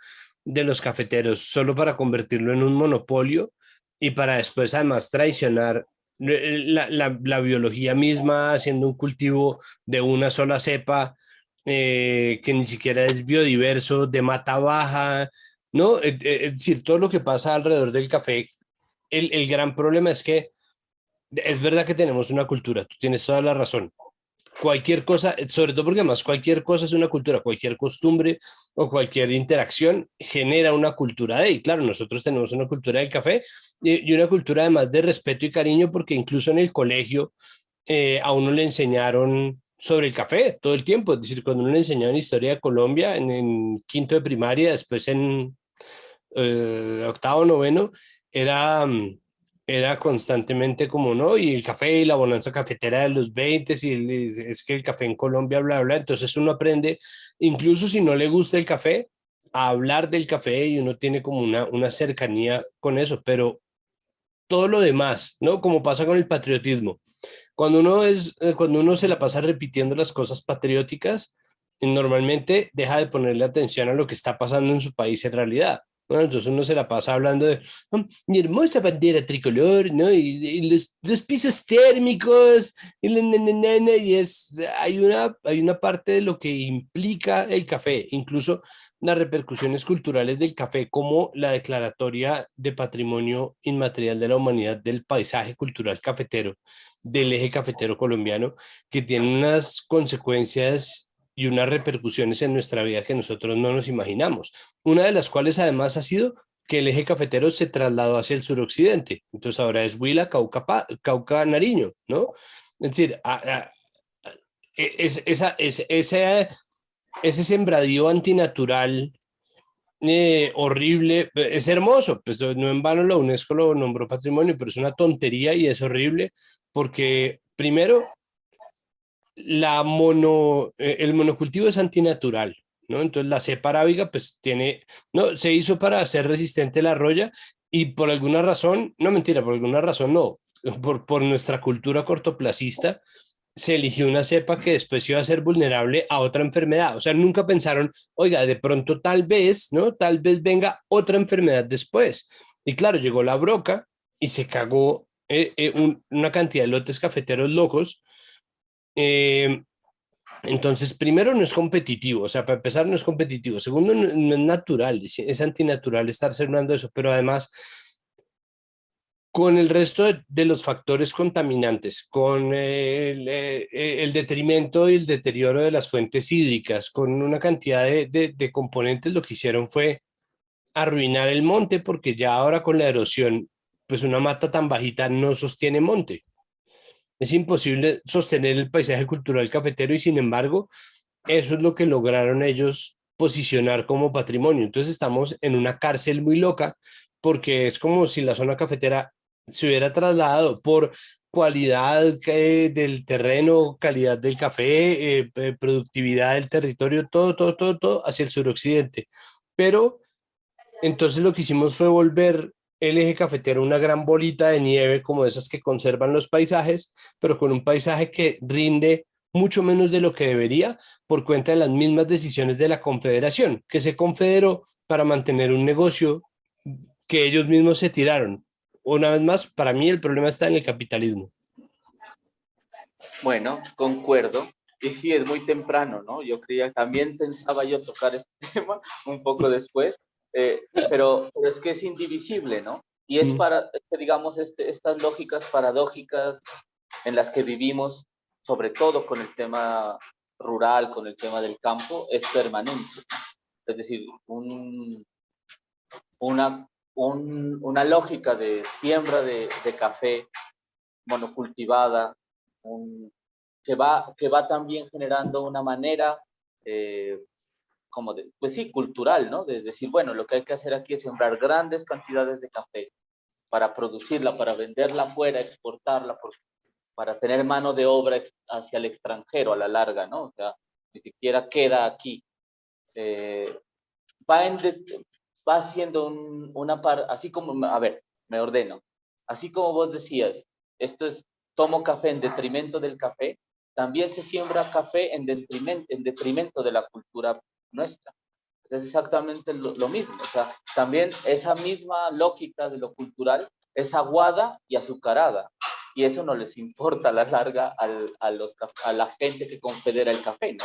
de los cafeteros, solo para convertirlo en un monopolio y para después además traicionar la biología misma, haciendo un cultivo de una sola cepa que ni siquiera es biodiverso, de mata baja, ¿no? Es decir, todo lo que pasa alrededor del café, el gran problema es que es verdad que tenemos una cultura, tú tienes toda la razón. Cualquier cosa, sobre todo porque además cualquier cosa es una cultura, cualquier costumbre o cualquier interacción genera una cultura de, y claro, nosotros tenemos una cultura del café y una cultura además de respeto y cariño porque incluso en el colegio a uno le enseñaron sobre el café todo el tiempo, es decir, cuando uno le enseñaron historia de Colombia en quinto de primaria, después en octavo, noveno, era, era constantemente como, ¿no? Y el café y la bonanza cafetera de los 20 y es que el café en Colombia, bla, bla. Entonces uno aprende, incluso si no le gusta el café, a hablar del café y uno tiene como una cercanía con eso, pero todo lo demás, ¿no? Como pasa con el patriotismo. Cuando uno se la pasa repitiendo las cosas patrióticas, normalmente deja de ponerle atención a lo que está pasando en su país en realidad. ¿No? Entonces uno se la pasa hablando de mi hermosa bandera tricolor, ¿no? Y los pisos térmicos, hay una parte de lo que implica el café, incluso las repercusiones culturales del café, como la declaratoria de Patrimonio Inmaterial de la Humanidad del paisaje cultural cafetero, del eje cafetero colombiano, que tiene unas consecuencias y unas repercusiones en nuestra vida que nosotros no nos imaginamos. Una de las cuales además ha sido que el eje cafetero se trasladó hacia el suroccidente. Entonces ahora es Huila, Cauca, Nariño, ¿no? Es decir, ese sembradío antinatural horrible, es hermoso, pues no en vano la UNESCO lo nombró patrimonio, pero es una tontería y es horrible porque primero el monocultivo es antinatural, ¿no? Entonces la cepa arábiga pues no, se hizo para ser resistente a la roya y por alguna razón, no mentira, por alguna razón no, por nuestra cultura cortoplacista, se eligió una cepa que después iba a ser vulnerable a otra enfermedad. O sea, nunca pensaron, oiga, de pronto tal vez, ¿no? Tal vez venga otra enfermedad después. Y claro, llegó la broca y se cagó una cantidad de lotes cafeteros locos. Entonces, primero no es competitivo, o sea, para empezar no es competitivo. Segundo, no es natural, es antinatural estar sembrando eso, pero además con el resto de los factores contaminantes, con el detrimento y el deterioro de las fuentes hídricas, con una cantidad de componentes, lo que hicieron fue arruinar el monte, porque ya ahora con la erosión, pues una mata tan bajita no sostiene monte. Es imposible sostener el paisaje cultural cafetero y sin embargo, eso es lo que lograron ellos posicionar como patrimonio. Entonces estamos en una cárcel muy loca porque es como si la zona cafetera se hubiera trasladado por cualidad del terreno, calidad del café, productividad del territorio, todo hacia el suroccidente. Pero entonces lo que hicimos fue volver el eje cafetero una gran bolita de nieve como esas que conservan los paisajes, pero con un paisaje que rinde mucho menos de lo que debería por cuenta de las mismas decisiones de la Confederación, que se confederó para mantener un negocio que ellos mismos se tiraron. Una vez más, para mí el problema está en el capitalismo. Bueno, concuerdo. Y sí, es muy temprano, ¿no? Yo creía, también pensaba yo tocar este tema un poco después, pero es que es indivisible, ¿no? Y es para, digamos, estas lógicas paradójicas en las que vivimos, sobre todo con el tema rural, con el tema del campo, es permanente. Es decir, una lógica de siembra de café monocultivada, que va también generando una manera como de, pues sí, cultural, ¿no? De decir, bueno, lo que hay que hacer aquí es sembrar grandes cantidades de café para producirla, para venderla afuera, exportarla, para tener mano de obra hacia el extranjero a la larga, ¿no? O sea, ni siquiera queda aquí. Eh, va, en va siendo así como, a ver, me ordeno, así como vos decías, esto es, tomo café en detrimento del café, también se siembra café en detrimento de la cultura nuestra. Es exactamente lo mismo, o sea, también esa misma lógica de lo cultural es aguada y azucarada, y eso no les importa a la larga a la gente que confedera el café, ¿no?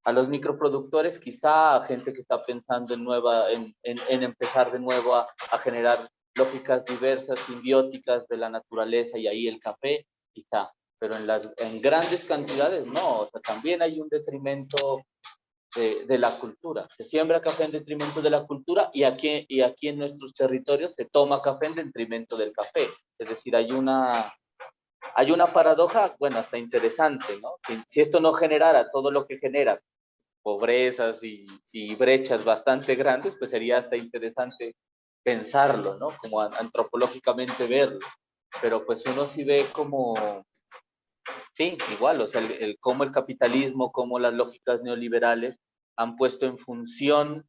A los microproductores, quizá a gente que está pensando en empezar de nuevo a generar lógicas diversas, simbióticas de la naturaleza y ahí el café, quizá, pero en grandes cantidades no, o sea, también hay un detrimento de la cultura. Se siembra café en detrimento de la cultura y aquí en nuestros territorios se toma café en detrimento del café. Es decir, hay una paradoja, bueno, hasta interesante, ¿no? Si esto no generara todo lo que genera, pobrezas y brechas bastante grandes, pues sería hasta interesante pensarlo, ¿no? Como antropológicamente verlo. Pero pues uno sí ve como, sí, igual, o sea, cómo el capitalismo, cómo las lógicas neoliberales han puesto en función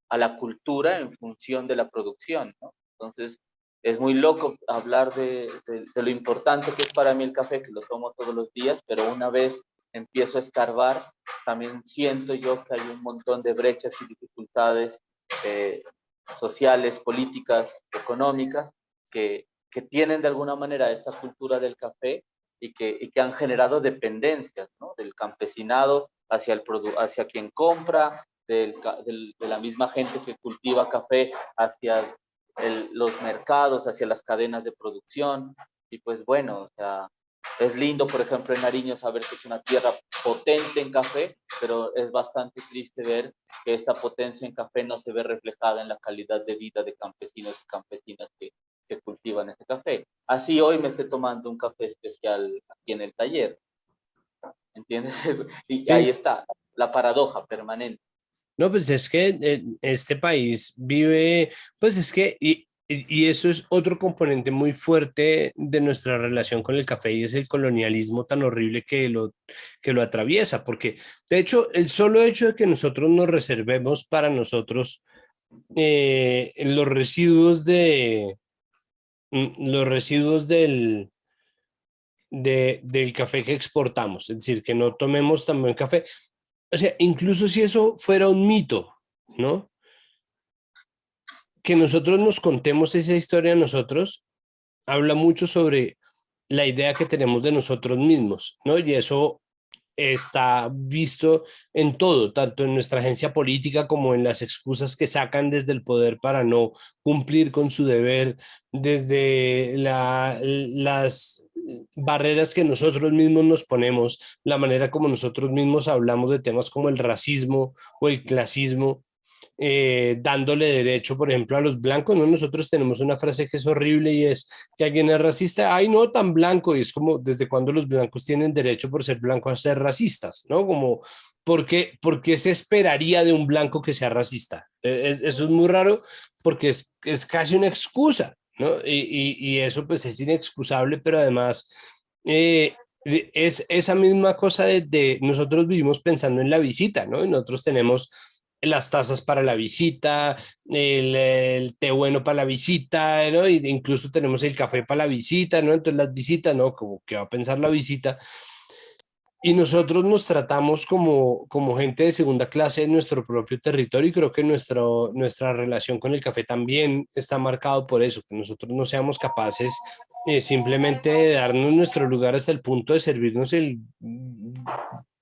a la cultura, en función de la producción, ¿no? Entonces, es muy loco hablar de lo importante que es para mí el café, que lo tomo todos los días, pero una vez empiezo a escarbar, también siento yo que hay un montón de brechas y dificultades eh, sociales, políticas, económicas, que tienen de alguna manera esta cultura del café y que han generado dependencias, ¿no? Del campesinado hacia quien compra, de la misma gente que cultiva café hacia los mercados, hacia las cadenas de producción. Y pues bueno, o sea, es lindo, por ejemplo, en Nariño saber que es una tierra potente en café, pero es bastante triste ver que esta potencia en café no se ve reflejada en la calidad de vida de campesinos y campesinas que cultivan este café. Así hoy me estoy tomando un café especial aquí en el taller, ¿entiendes? Y ahí Sí. está, la paradoja permanente. No, pues es que este país vive, pues es que, y eso es otro componente muy fuerte de nuestra relación con el café y es el colonialismo tan horrible que lo atraviesa, porque de hecho el solo hecho de que nosotros nos reservemos para nosotros los residuos los residuos del café que exportamos, es decir, que no tomemos también café. O sea, incluso si eso fuera un mito, ¿no? Que nosotros nos contemos esa historia a nosotros, habla mucho sobre la idea que tenemos de nosotros mismos, ¿no? Y eso está visto en todo, tanto en nuestra agencia política como en las excusas que sacan desde el poder para no cumplir con su deber, desde las barreras que nosotros mismos nos ponemos, la manera como nosotros mismos hablamos de temas como el racismo o el clasismo, dándole derecho, por ejemplo, a los blancos, ¿no? Nosotros tenemos una frase que es horrible y es que alguien es racista, ay, no, tan blanco, y es como, ¿desde cuándo los blancos tienen derecho por ser blancos a ser racistas? ¿No? Como, por qué se esperaría de un blanco que sea racista? Eso es muy raro porque es casi una excusa, ¿no? Y eso pues es inexcusable, pero además... es esa misma cosa de nosotros vivimos pensando en la visita, ¿no? Y nosotros tenemos las tazas para la visita, el té bueno para la visita, ¿no? Y incluso tenemos el café para la visita, ¿no? Entonces las visitas, ¿no? Como que va a pensar la visita. Y nosotros nos tratamos como gente de segunda clase en nuestro propio territorio y creo que nuestra relación con el café también está marcado por eso, que nosotros no seamos capaces simplemente de darnos nuestro lugar hasta el punto de servirnos el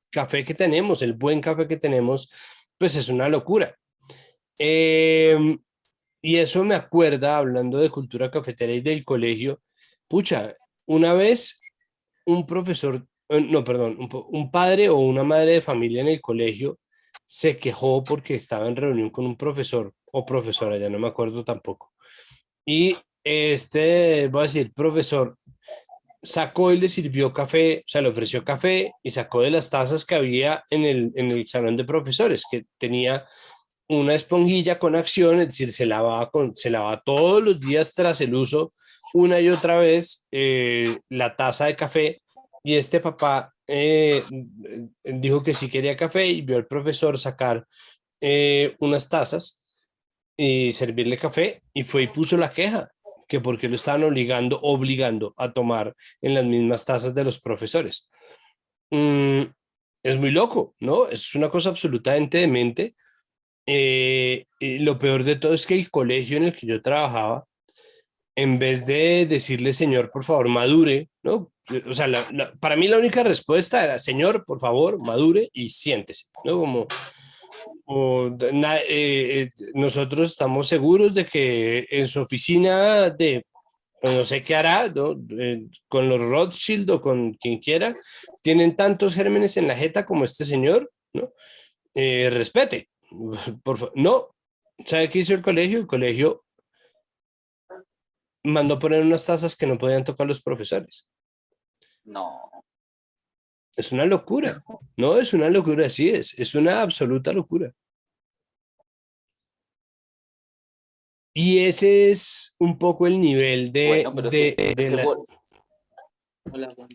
café que tenemos, el buen café que tenemos, pues es una locura. Eh, y eso me acuerda, hablando de cultura cafetera y del colegio, pucha, una vez un profesor, no, perdón, un padre o una madre de familia en el colegio se quejó porque estaba en reunión con un profesor o profesora, ya no me acuerdo tampoco. Y voy a decir, profesor, sacó y le sirvió café, o sea, le ofreció café y sacó de las tazas que había en el salón de profesores, que tenía una esponjilla con acción, es decir, se lava todos los días tras el uso una y otra vez la taza de café y este papá dijo que sí quería café y vio al profesor sacar unas tazas y servirle café y fue y puso la queja que porque lo estaban obligando a tomar en las mismas tazas de los profesores. Mm, es muy loco, ¿no? Es una cosa absolutamente demente. Y lo peor de todo es que el colegio en el que yo trabajaba, en vez de decirle, señor, por favor, madure, ¿no? O sea, para mí la única respuesta era, señor, por favor, madure y siéntese, ¿no? Nosotros estamos seguros de que en su oficina de, no sé qué hará, ¿no? Con los Rothschild o con quien quiera, tienen tantos gérmenes en la jeta como este señor, ¿no? Respete, por favor. No, ¿sabe qué hizo el colegio? El colegio mandó poner unas tazas que no podían tocar los profesores. No, Es una locura, no es una locura, sí es una absoluta locura. Y ese es un poco el nivel bueno, pero es que hola, Juan.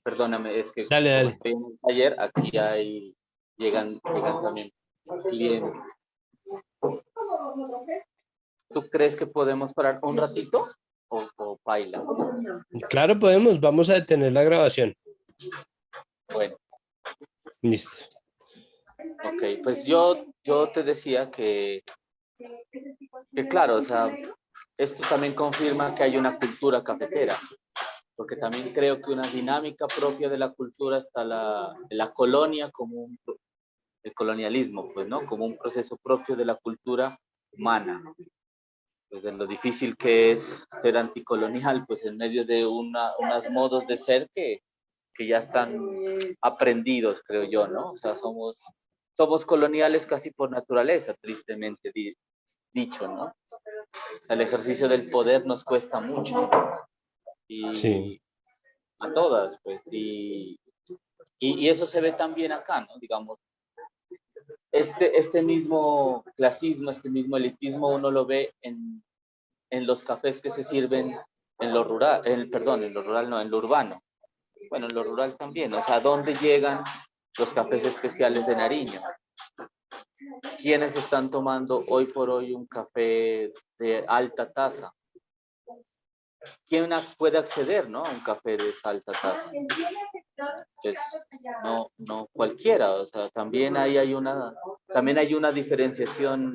Perdóname, es que Dale, como dale. estoy en el taller, aquí llegan también clientes. ¿Tú crees que podemos parar un ratito o baila? Claro, podemos, vamos a detener la grabación. Bueno, Listo. ok, pues yo te decía que claro, o sea, esto también confirma que hay una cultura cafetera, porque también creo que una dinámica propia de la cultura está de la colonia como el colonialismo, pues, ¿no? Como un proceso propio de la cultura humana. Pues de lo difícil que es ser anticolonial, pues en medio de unos modos de ser que ya están aprendidos, creo yo, ¿no? O sea, somos coloniales casi por naturaleza, tristemente dicho, ¿no? O sea, el ejercicio del poder nos cuesta mucho Sí. y a todas, pues, y eso se ve también acá, ¿no? Digamos, este mismo clasismo, este mismo elitismo, uno lo ve en los cafés que se sirven en lo rural, perdón, en lo rural no, en lo urbano. Bueno, en lo rural también, o sea, ¿dónde llegan los cafés especiales de Nariño? ¿Quiénes están tomando hoy por hoy un café de alta tasa? ¿Quién puede acceder, ¿no? a un café de alta tasa? Pues, no cualquiera, o sea, también también hay una diferenciación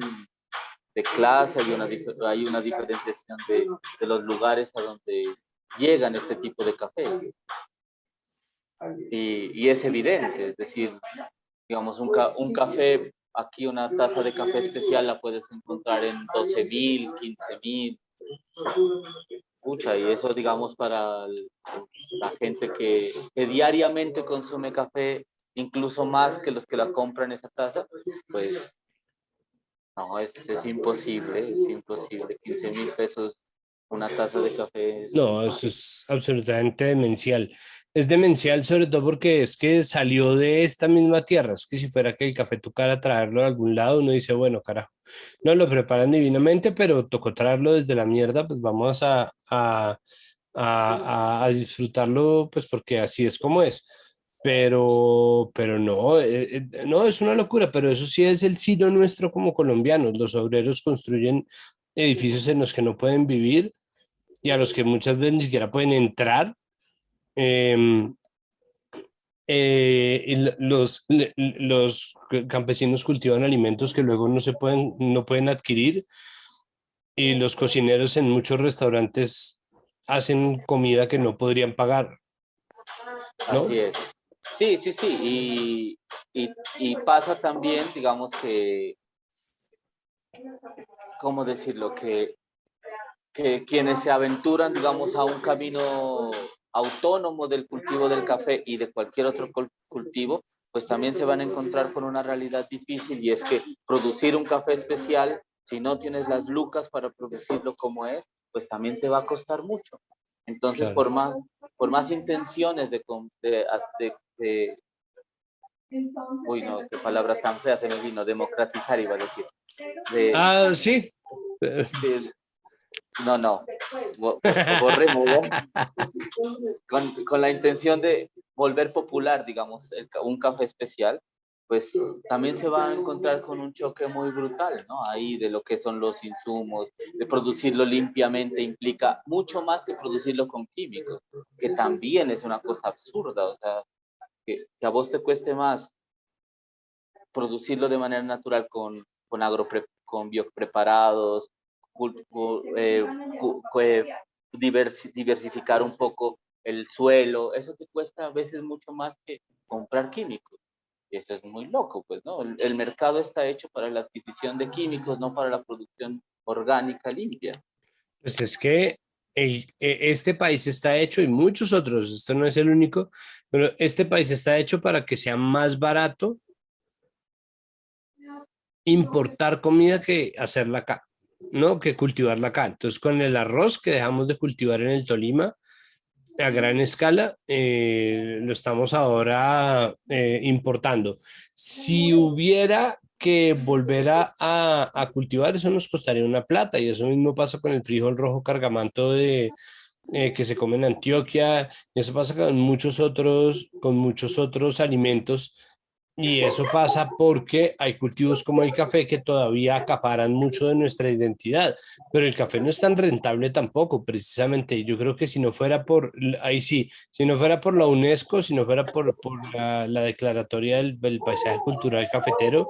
de clase, hay una diferenciación de los lugares a donde llegan este tipo de cafés. Y es evidente, es decir, digamos, un café, aquí una taza de café especial la puedes encontrar en 12.000, 15.000. Pucha, y eso, digamos, para la gente que diariamente consume café, incluso más que los que la compran esa taza, pues no, es imposible, es imposible. 15.000 pesos una taza de café es No, eso imposible. es absolutamente demencial. Es demencial sobre todo porque es que salió de esta misma tierra. Es que si fuera que el café tocara traerlo de algún lado, uno dice, bueno, carajo, no lo preparan divinamente, pero tocó traerlo desde la mierda, pues vamos a disfrutarlo, pues porque así es como es. pero no, no, es una locura, pero eso sí es el sino nuestro como colombianos. Los obreros construyen edificios en los que no pueden vivir y a los que muchas veces ni siquiera pueden entrar. em, los campesinos cultivan alimentos que luego no pueden adquirir y los cocineros en muchos restaurantes hacen comida que no podrían pagar, ¿no? Así es. Sí, sí, sí. Y pasa también, digamos que, ¿cómo decirlo? Que quienes se aventuran, digamos, a un camino autónomo del cultivo del café y de cualquier otro cultivo, pues también se van a encontrar con una realidad difícil y es que producir un café especial, si no tienes las lucas para producirlo como es, pues también te va a costar mucho. Entonces, Claro. por más intenciones de uy, no, qué palabra tan fea se me vino, democratizar iba a decir, de, Ah, sí. de no, no, borremos, ¿no? Con la intención de volver popular, digamos, un café especial, pues también se va a encontrar con un choque muy brutal, ¿no? Ahí de lo que son los insumos, de producirlo limpiamente implica mucho más que producirlo con químicos, que también es una cosa absurda, o sea, que a vos te cueste más producirlo de manera natural con biopreparados, diversificar un poco el suelo, eso te cuesta a veces mucho más que comprar químicos. Y eso es muy loco, pues, ¿no? El mercado está hecho para la adquisición de químicos, no para la producción orgánica limpia. Pues es que este país está hecho y muchos otros, esto no es el único, pero este país está hecho para que sea más barato importar comida que hacerla acá, ¿no? Que cultivarla acá. Entonces, con el arroz que dejamos de cultivar en el Tolima a gran escala, lo estamos ahora importando. Si hubiera que volver a cultivar, eso nos costaría una plata y eso mismo pasa con el frijol rojo cargamanto que se come en Antioquia, y eso pasa con muchos otros alimentos, y eso pasa porque hay cultivos como el café que todavía acaparan mucho de nuestra identidad, pero el café no es tan rentable tampoco, precisamente. Yo creo que si no fuera ahí sí, si no fuera por la UNESCO, si no fuera por la declaratoria del paisaje cultural cafetero,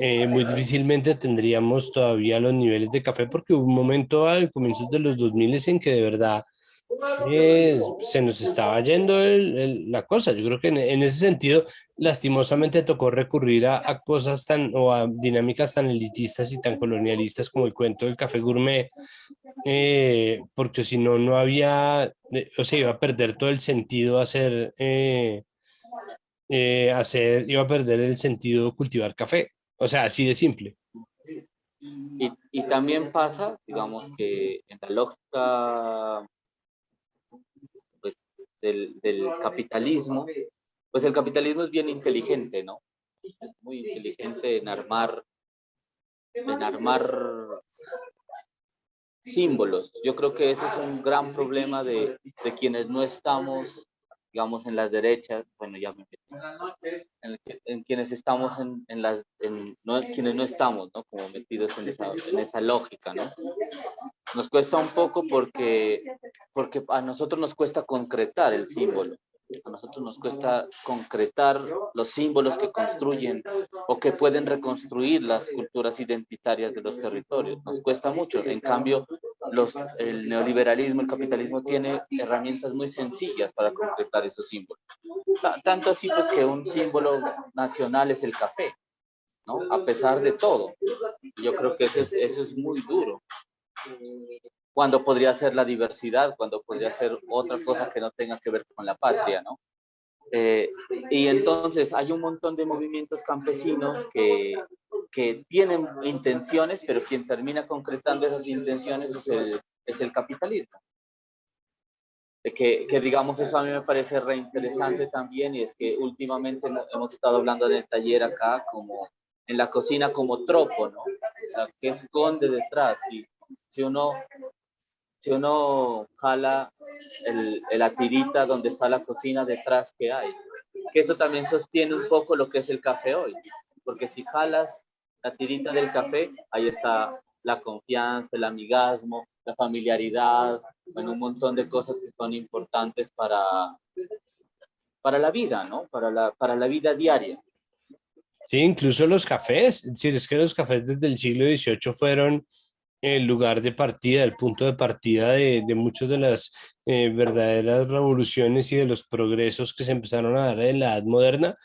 muy difícilmente tendríamos todavía los niveles de café porque hubo un momento al comienzos de los 2000 en que de verdad se nos estaba yendo la cosa. Yo creo que en ese sentido, lastimosamente tocó recurrir a cosas o a dinámicas tan elitistas y tan colonialistas como el cuento del café gourmet, porque si no, no había, o sea, iba a perder todo el sentido iba a perder el sentido cultivar café. O sea, así de simple. Y también pasa, digamos, que en la lógica pues, del capitalismo, pues el capitalismo es bien inteligente, ¿no? Es muy inteligente en armar símbolos. Yo creo que ese es un gran problema de quienes no estamos, digamos, en las derechas, bueno, ya me metí, en quienes estamos quienes no estamos, ¿no? Como metidos en esa lógica, ¿no? Nos cuesta un poco porque a nosotros nos cuesta concretar el símbolo. A nosotros nos cuesta concretar los símbolos que construyen o que pueden reconstruir las culturas identitarias de los territorios. Nos cuesta mucho. En cambio, el neoliberalismo, el capitalismo tiene herramientas muy sencillas para concretar esos símbolos. Tanto así pues que un símbolo nacional es el café, ¿no? A pesar de todo. Yo creo que eso es muy duro. Cuando podría ser la diversidad, cuando podría ser otra cosa que no tenga que ver con la patria, ¿no? Y entonces hay un montón de movimientos campesinos que tienen intenciones, pero quien termina concretando esas intenciones es el capitalismo. Que digamos, eso a mí me parece reinteresante también, y es que últimamente hemos estado hablando en el taller acá, como en la cocina como tropo, ¿no? O sea, ¿qué esconde detrás? Si uno jala la tirita donde está la cocina detrás, ¿qué hay? que eso también sostiene un poco lo que es el café hoy, porque si jalas la tirita del café, ahí está la confianza, el amigasmo, la familiaridad, bueno, un montón de cosas que son importantes para la vida, ¿no? Para la vida diaria. Sí, incluso los cafés, es decir, es que los cafés desde el siglo XVIII fueron el lugar de partida, el punto de partida de muchas de las verdaderas revoluciones y de los progresos que se empezaron a dar en la Edad Moderna.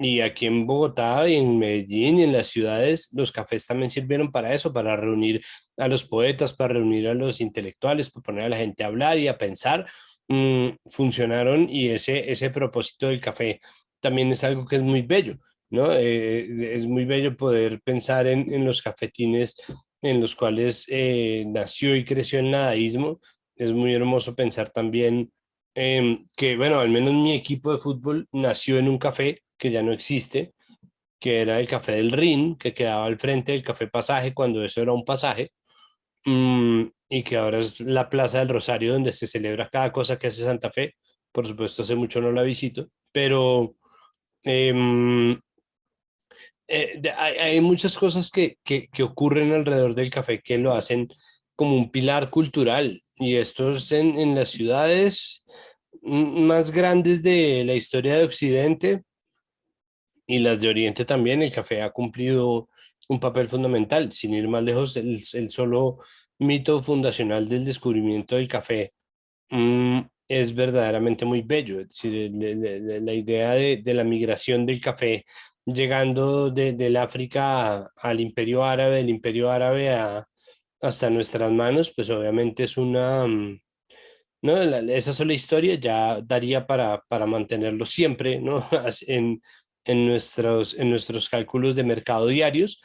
Y aquí en Bogotá y en Medellín y en las ciudades, los cafés también sirvieron para eso, para reunir a los poetas, para reunir a los intelectuales, para poner a la gente a hablar y a pensar. Funcionaron y ese propósito del café también es algo que es muy bello, ¿no? Es muy bello poder pensar en los cafetines en los cuales nació y creció el nadaísmo. Es muy hermoso pensar también que, bueno, al menos mi equipo de fútbol nació en un café que ya no existe, que era el Café del Rin, que quedaba al frente del Café Pasaje cuando eso era un pasaje, y que ahora es la Plaza del Rosario donde se celebra cada cosa que hace Santa Fe. Por supuesto, hace mucho no la visito, pero em, hay muchas cosas que ocurren alrededor del café que lo hacen como un pilar cultural, y esto es en las ciudades más grandes de la historia de Occidente y las de Oriente también. El café ha cumplido un papel fundamental. Sin ir más lejos, el solo mito fundacional del descubrimiento del café es verdaderamente muy bello. Es decir, la idea de la migración del café llegando del África al Imperio Árabe, del Imperio Árabe hasta nuestras manos, pues obviamente es una... ¿no? Esa sola historia ya daría para mantenerlo siempre, ¿no? En nuestros cálculos de mercado diarios,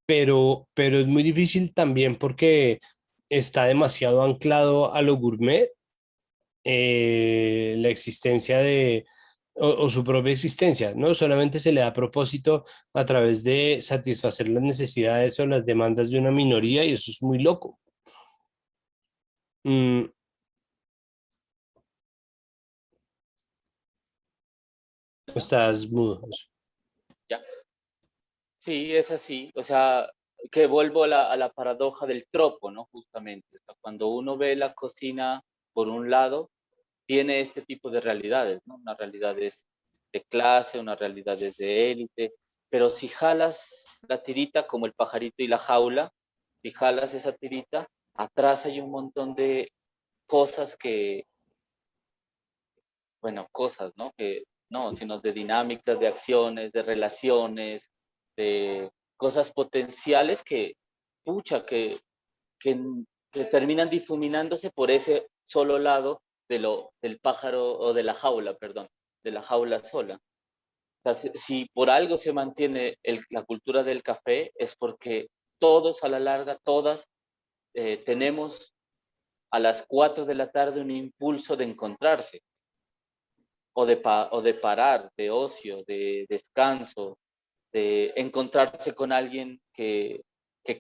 pero es muy difícil también porque está demasiado anclado a lo gourmet, la existencia o su propia existencia, ¿no? Solamente se le da propósito a través de satisfacer las necesidades o las demandas de una minoría, y eso es muy loco. Mm, estás mudo. ¿Ya? Sí, es así. O sea, que vuelvo a la paradoja del tropo, ¿no? Justamente. O sea, cuando uno ve la cocina por un lado, tiene este tipo de realidades, ¿no? Una realidad es de clase, una realidad es de élite, pero si jalas la tirita como el pajarito y la jaula, si jalas esa tirita, atrás hay un montón de cosas bueno, cosas, ¿no? Que no, sino de dinámicas, de acciones, de relaciones, de cosas potenciales que, pucha, que, que terminan difuminándose por ese solo lado del pájaro o de la jaula, perdón, de la jaula sola. O sea, si por algo se mantiene la cultura del café es porque todos a la larga, todas tenemos a las 4 de la tarde un impulso de encontrarse o de parar, de ocio, de descanso, de encontrarse con alguien que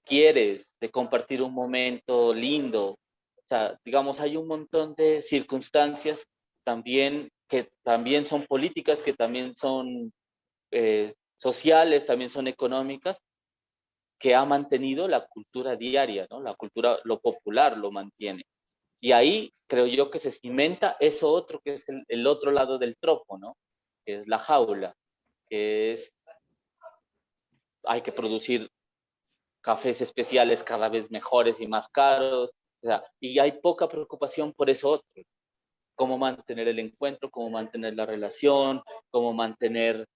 quieres, de compartir un momento lindo. O sea, digamos, hay un montón de circunstancias también que también son políticas, que también son sociales, también son económicas, que ha mantenido la cultura diaria, ¿no? La cultura, lo popular lo mantiene. Y ahí creo yo que se cimenta eso otro, que es el otro lado del tropo, ¿no? Que es la jaula, que es, hay que producir cafés especiales cada vez mejores y más caros, o sea, y hay poca preocupación por eso otro, cómo mantener el encuentro, cómo mantener la relación, cómo mantener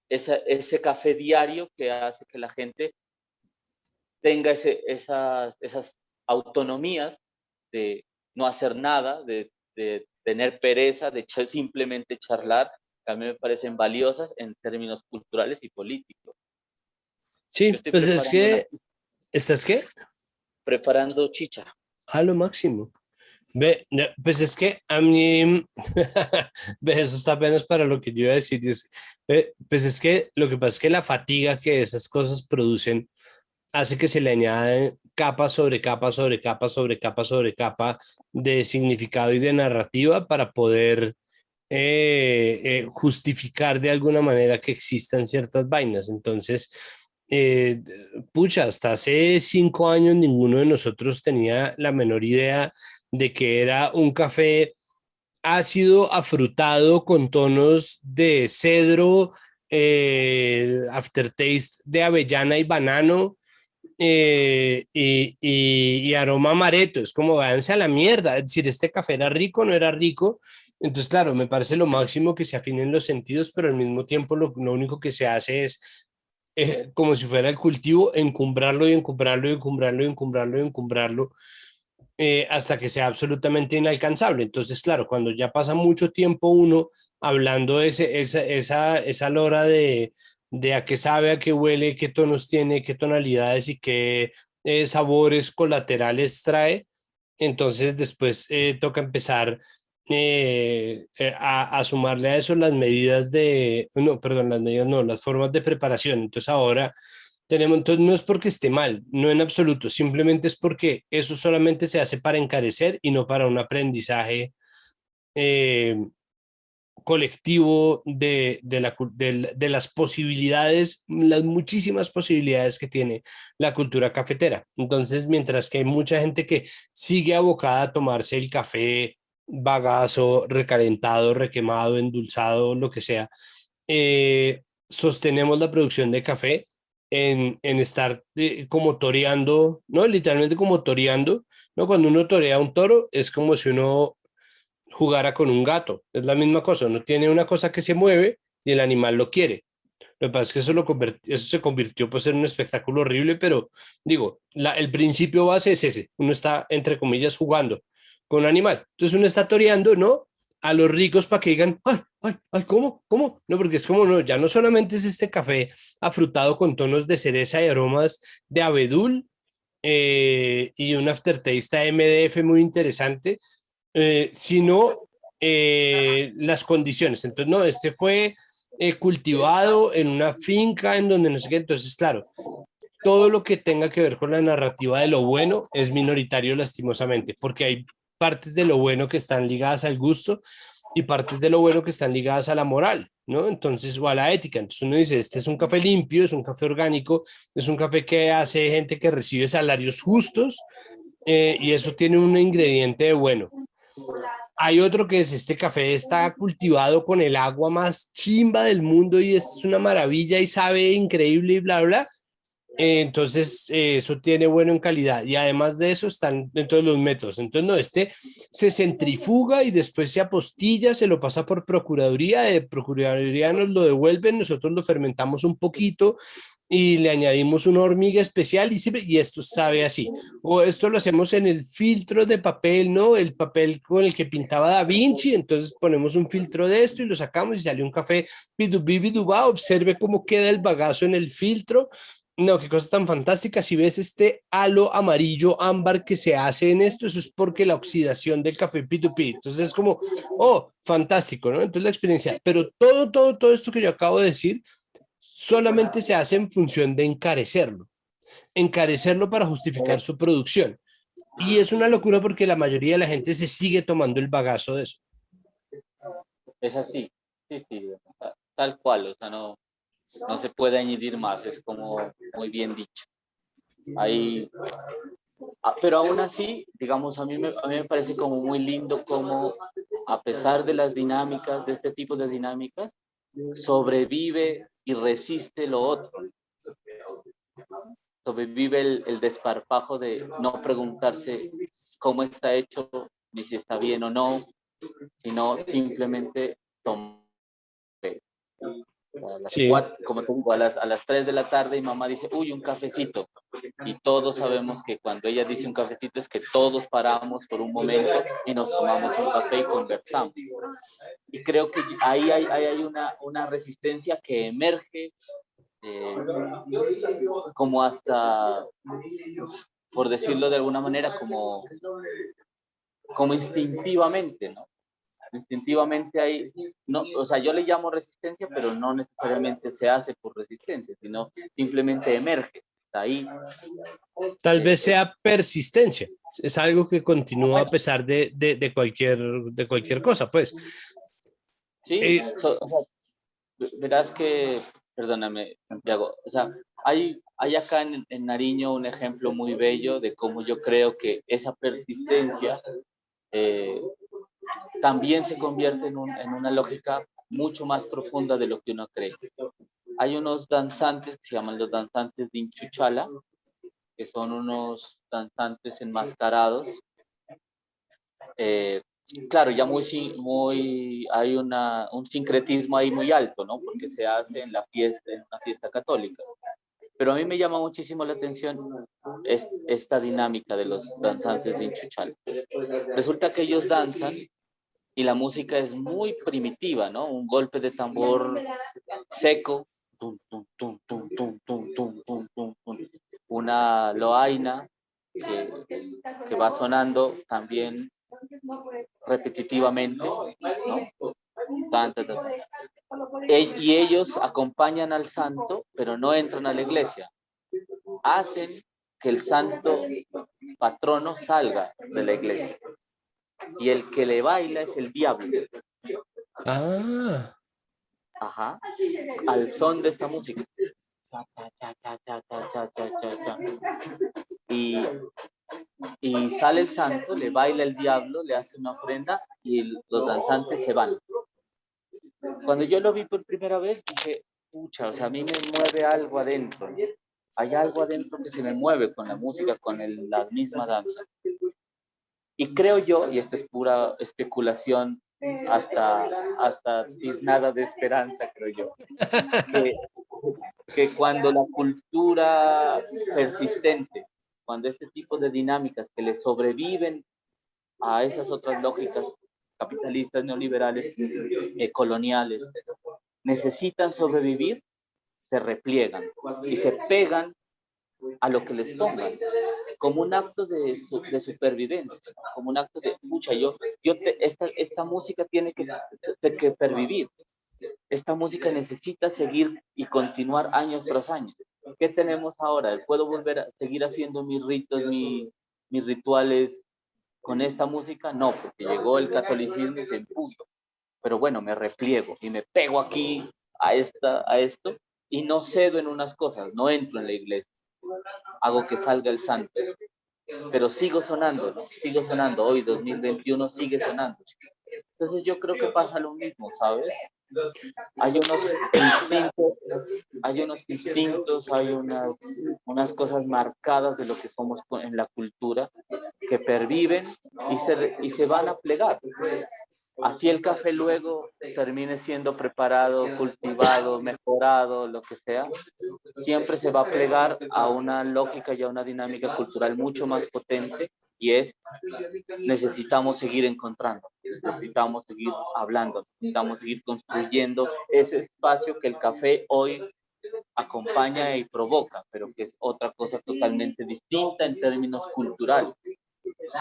ese café diario que hace que la gente tenga esas autonomías de no hacer nada, de tener pereza, de simplemente charlar, que a mí me parecen valiosas en términos culturales y políticos. Yo Sí, estoy pues es preparando que, ¿estás qué? preparando chicha. A lo máximo. Ve, no, pues es que a mí, ve, eso está apenas para lo que yo iba a decir. Pues es que lo que pasa es que la fatiga que esas cosas producen hace que se le añaden capa sobre capa sobre capa sobre capa sobre capa de significado y de narrativa para poder justificar de alguna manera que existan ciertas vainas. Entonces, eh, pucha, hasta hace 5 años ninguno de nosotros tenía la menor idea de que era un café ácido afrutado con tonos de cedro, aftertaste de avellana y banano, y aroma amaretto. Es como váyanse a la mierda. Es decir, este café era rico, no era rico. Entonces, claro, me parece lo máximo que se afinen los sentidos, pero al mismo tiempo lo único que se hace es, como si fuera el cultivo, encumbrarlo y encumbrarlo y encumbrarlo y encumbrarlo y encumbrarlo, hasta que sea absolutamente inalcanzable. Entonces, claro, cuando ya pasa mucho tiempo uno hablando de esa lora de a qué sabe, a qué huele, qué tonos tiene, qué tonalidades y qué sabores colaterales trae, entonces después toca empezar a sumarle a eso las medidas de, no, perdón, las medidas no, las formas de preparación. Entonces ahora tenemos, entonces no es porque esté mal, no en absoluto, simplemente es porque eso solamente se hace para encarecer y no para un aprendizaje eh, colectivo de las posibilidades, las muchísimas posibilidades que tiene la cultura cafetera. Entonces, mientras que hay mucha gente que sigue abocada a tomarse el café bagazo, recalentado, requemado, endulzado, lo que sea, sostenemos la producción de café en estar como toreando, ¿no? Literalmente como toreando, ¿no? Cuando uno torea un toro, es como si uno jugara con un gato. Es la misma cosa, uno tiene una cosa que se mueve y el animal lo quiere. Lo que pasa es que eso se convirtió pues en un espectáculo horrible, pero digo, el principio base es ese. Uno está, entre comillas, jugando con un animal. Entonces uno está toreando, ¿no? A los ricos para que digan, ay, ay, ay, ¿cómo? ¿Cómo? No, porque es como, no, ya no solamente es este café afrutado con tonos de cereza y aromas de abedul, y un aftertaste a MDF muy interesante, sino las condiciones. Entonces, no, este fue cultivado en una finca en donde no sé qué. Entonces, claro, todo lo que tenga que ver con la narrativa de lo bueno es minoritario lastimosamente, porque hay partes de lo bueno que están ligadas al gusto y partes de lo bueno que están ligadas a la moral, ¿no? Entonces, o a la ética. Entonces uno dice, este es un café limpio, es un café orgánico, es un café que hace gente que recibe salarios justos, y eso tiene un ingrediente de bueno. Hay otro que es este café está cultivado con el agua más chimba del mundo y es una maravilla y sabe increíble y bla, bla. Entonces, eso tiene bueno en calidad y además de eso están dentro de los métodos. Entonces, no, este se centrifuga y después se apostilla, se lo pasa por procuraduría, de procuraduría nos lo devuelven, nosotros lo fermentamos un poquito y le añadimos una hormiga especial y esto sabe así. O esto lo hacemos en el filtro de papel, ¿no? El papel con el que pintaba Da Vinci, entonces ponemos un filtro de esto y lo sacamos y sale un café bidubí bidubá, observe cómo queda el bagazo en el filtro. No, qué cosa tan fantástica. Si ves este halo amarillo ámbar que se hace en esto, eso es porque la oxidación del café P2P. Entonces es como, oh, fantástico, ¿no? Entonces la experiencia, pero todo esto que yo acabo de decir solamente se hace en función de encarecerlo para justificar su producción. Y es una locura porque la mayoría de la gente se sigue tomando el bagazo de eso. Es así, sí, sí, tal cual, o sea, no se puede añadir más, es como muy bien dicho. Ahí, pero aún así, digamos, a mí me parece como muy lindo como a pesar de las dinámicas, de este tipo de dinámicas, sobrevive y resiste lo otro. Sobrevive el desparpajo de no preguntarse cómo está hecho, ni si está bien o no, sino simplemente tomar. A las Sí, 4, como te digo, a las 3 de la tarde y mamá dice, uy, un cafecito. Y todos sabemos que cuando ella dice un cafecito es que todos paramos por un momento y nos tomamos un café y conversamos. Y creo que ahí hay una resistencia que emerge eh, como hasta, por decirlo de alguna manera, como instintivamente, ¿no? Instintivamente hay, no, o sea, yo le llamo resistencia, pero no necesariamente se hace por resistencia, sino simplemente emerge, está ahí. tal vez sea persistencia. Es algo que continúa a pesar de cualquier cosa, pues. Sí, o sea, verás que, perdóname, Santiago, o sea, hay acá en Nariño un ejemplo muy bello de cómo yo creo que esa persistencia eh, también se convierte en una lógica mucho más profunda de lo que uno cree. Hay unos danzantes que se llaman los danzantes de Inchuchala, que son unos danzantes enmascarados. Eh, claro, ya hay un sincretismo ahí muy alto, ¿no? Porque se hace en una fiesta católica. Pero a mí me llama muchísimo la atención esta dinámica de los danzantes de Inchuchala. Resulta que ellos danzan y la música es muy primitiva, ¿no? Un golpe de tambor seco, tum, tum, tum, tum, tum, tum, tum, tum, tum, tum. Una loaina que va sonando también repetitivamente, ¿no? Y ellos acompañan al santo, pero no entran a la iglesia. Hacen que el santo patrono salga de la iglesia. Y el que le baila es el diablo. Ah, Ajá. Al son de esta música. Y, y sale el santo, le baila el diablo, le hace una ofrenda y los danzantes se van. Cuando yo lo vi por primera vez, dije, pucha, o sea, a mí me mueve algo adentro. Hay algo adentro que se me mueve con la música, con la misma danza. Y creo yo, y esto es pura especulación, hasta nada de esperanza, creo yo, que cuando la cultura persistente, cuando este tipo de dinámicas que le sobreviven a esas otras lógicas capitalistas, neoliberales, coloniales, necesitan sobrevivir, se repliegan y se pegan a lo que les pongan, como un acto de supervivencia, como un acto de, pucha, esta música tiene que pervivir, esta música necesita seguir y continuar años tras años. ¿Qué tenemos ahora? ¿Puedo volver a seguir haciendo mis ritos, mis rituales con esta música? No, porque llegó el catolicismo y se impuso. Pero bueno, me repliego y me pego aquí a esto y no cedo en unas cosas, no entro en la iglesia, hago que salga el santo, pero sigo sonando, hoy 2021 sigue sonando. Entonces yo creo que pasa lo mismo, ¿sabes? Hay unos instintos, hay unas cosas marcadas de lo que somos en la cultura que perviven y se van a plegar. Así el café luego termine siendo preparado, cultivado, mejorado, lo que sea, siempre se va a plegar a una lógica y a una dinámica cultural mucho más potente y necesitamos seguir encontrando, necesitamos seguir hablando, necesitamos seguir construyendo ese espacio que el café hoy acompaña y provoca, pero que es otra cosa totalmente distinta en términos culturales,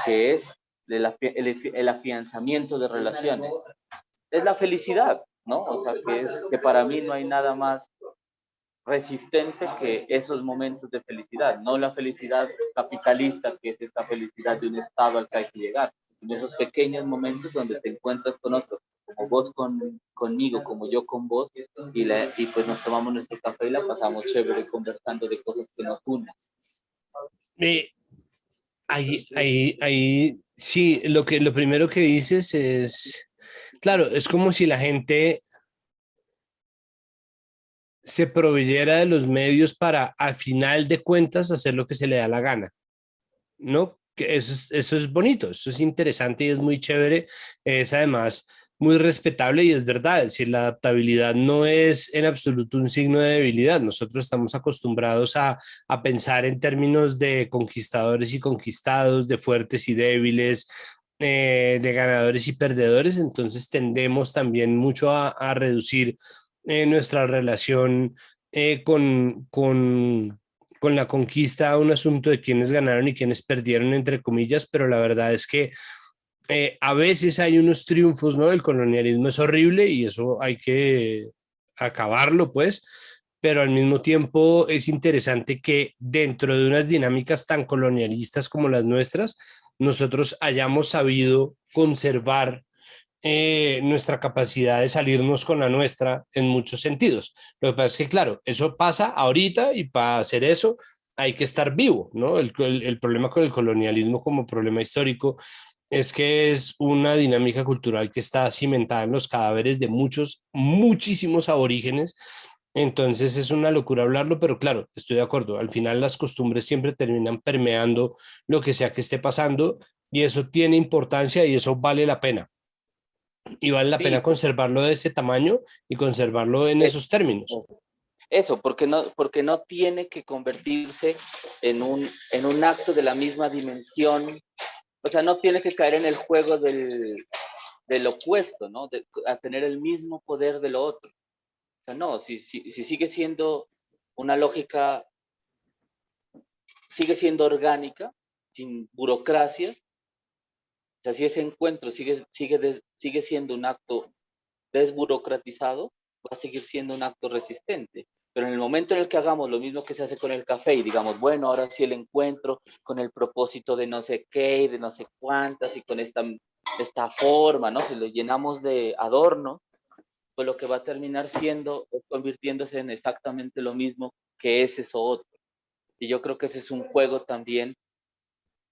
que es el afianzamiento de relaciones. Es la felicidad, ¿no? O sea, que para mí no hay nada más resistente que esos momentos de felicidad, no la felicidad capitalista, que es esta felicidad de un estado al que hay que llegar, sino esos pequeños momentos donde te encuentras con otros, como vos conmigo, como yo con vos, y pues nos tomamos nuestro café y la pasamos chévere conversando de cosas que nos unen. ahí, sí, lo primero que dices es, claro, es como si la gente se proveyera de los medios para, al final de cuentas, hacer lo que se le da la gana, ¿no? Que eso es bonito, eso es interesante y es muy chévere, es además muy respetable y es verdad, es decir, la adaptabilidad no es en absoluto un signo de debilidad. Nosotros estamos acostumbrados a pensar en términos de conquistadores y conquistados, de fuertes y débiles, de ganadores y perdedores, entonces tendemos también mucho a reducir nuestra relación con la conquista a un asunto de quiénes ganaron y quiénes perdieron, entre comillas, pero la verdad es que a veces hay unos triunfos, ¿no? El colonialismo es horrible y eso hay que acabarlo, pues, pero al mismo tiempo es interesante que dentro de unas dinámicas tan colonialistas como las nuestras, nosotros hayamos sabido conservar nuestra capacidad de salirnos con la nuestra en muchos sentidos. Lo que pasa es que, claro, eso pasa ahorita y para hacer eso hay que estar vivo, ¿no? El problema con el colonialismo como problema histórico es que es una dinámica cultural que está cimentada en los cadáveres de muchos, muchísimos aborígenes. Entonces es una locura hablarlo, pero claro, estoy de acuerdo. Al final las costumbres siempre terminan permeando lo que sea que esté pasando y eso tiene importancia y eso vale la pena. Y vale la Sí, pena conservarlo de ese tamaño y conservarlo en es- esos términos. eso, porque no tiene que convertirse en un acto de la misma dimensión, o sea, no tiene que caer en el juego del opuesto, ¿no? A tener el mismo poder de lo otro. O sea, no, si sigue siendo una lógica, sigue siendo orgánica, sin burocracia, o sea, si ese encuentro sigue siendo un acto desburocratizado, va a seguir siendo un acto resistente. Pero en el momento en el que hagamos lo mismo que se hace con el café y digamos, bueno, ahora sí el encuentro con el propósito de no sé qué y de no sé cuántas y con esta forma, ¿no? Si lo llenamos de adornos, pues lo que va a terminar siendo es convirtiéndose en exactamente lo mismo que es eso otro. Y yo creo que ese es un juego también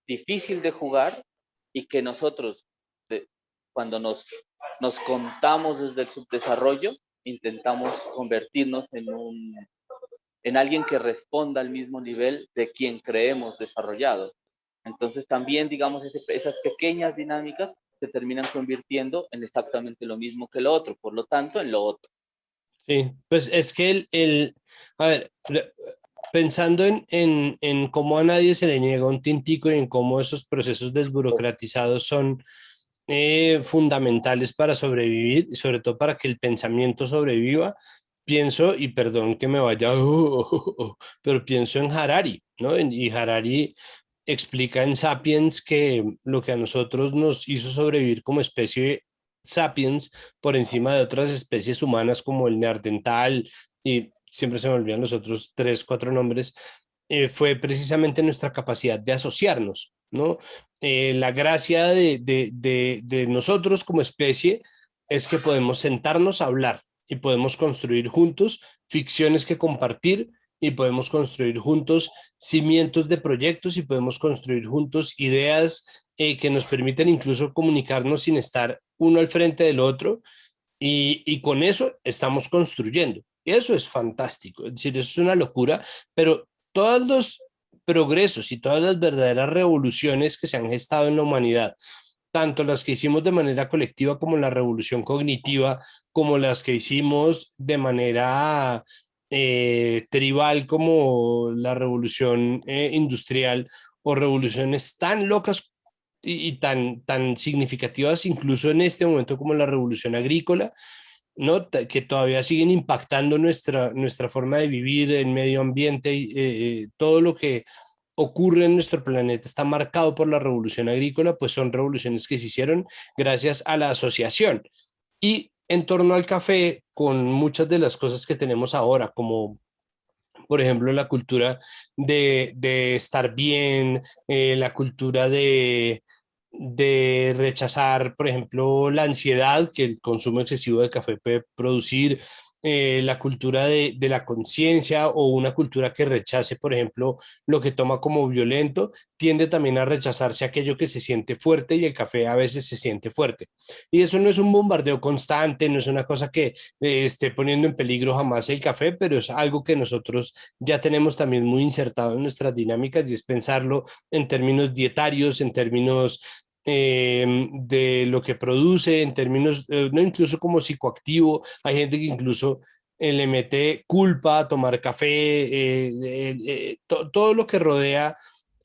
difícil de jugar y que nosotros, cuando nos contamos desde el subdesarrollo, intentamos convertirnos en alguien que responda al mismo nivel de quien creemos desarrollado. Entonces también, digamos, esas pequeñas dinámicas se terminan convirtiendo en exactamente lo mismo que lo otro, por lo tanto, en lo otro. Sí, pues es que a ver, pensando en cómo a nadie se le niega un tintico y en cómo esos procesos desburocratizados son fundamentales para sobrevivir y sobre todo para que el pensamiento sobreviva, pienso, y perdón que me vaya, pero pienso en Harari, ¿no? Y Harari explica en Sapiens que lo que a nosotros nos hizo sobrevivir como especie sapiens por encima de otras especies humanas como el neandertal y siempre se me olvidan los otros tres, cuatro nombres, fue precisamente nuestra capacidad de asociarnos, ¿no? La gracia de nosotros como especie es que podemos sentarnos a hablar y podemos construir juntos ficciones que compartir y podemos construir juntos cimientos de proyectos y podemos construir juntos ideas que nos permiten incluso comunicarnos sin estar uno al frente del otro y con eso estamos construyendo. Y eso es fantástico, es decir, eso es una locura, pero todos los progresos y todas las verdaderas revoluciones que se han gestado en la humanidad, tanto las que hicimos de manera colectiva como la revolución cognitiva, como las que hicimos de manera tribal como la revolución industrial o revoluciones tan locas y tan significativas incluso en este momento como la revolución agrícola, ¿no? Que todavía siguen impactando nuestra forma de vivir, el medio ambiente y todo lo que ocurre en nuestro planeta está marcado por la revolución agrícola, pues son revoluciones que se hicieron gracias a la asociación. Y en torno al café, con muchas de las cosas que tenemos ahora, como por ejemplo la cultura de estar bien, la cultura de rechazar, por ejemplo, la ansiedad que el consumo excesivo de café puede producir, la cultura de la conciencia o una cultura que rechace, por ejemplo, lo que toma como violento, tiende también a rechazarse aquello que se siente fuerte y el café a veces se siente fuerte. Y eso no es un bombardeo constante, no es una cosa que esté poniendo en peligro jamás el café, pero es algo que nosotros ya tenemos también muy insertado en nuestras dinámicas y es pensarlo en términos dietarios, en términos de lo que produce, en términos, no incluso como psicoactivo, hay gente que incluso le mete culpa a tomar café, todo lo que rodea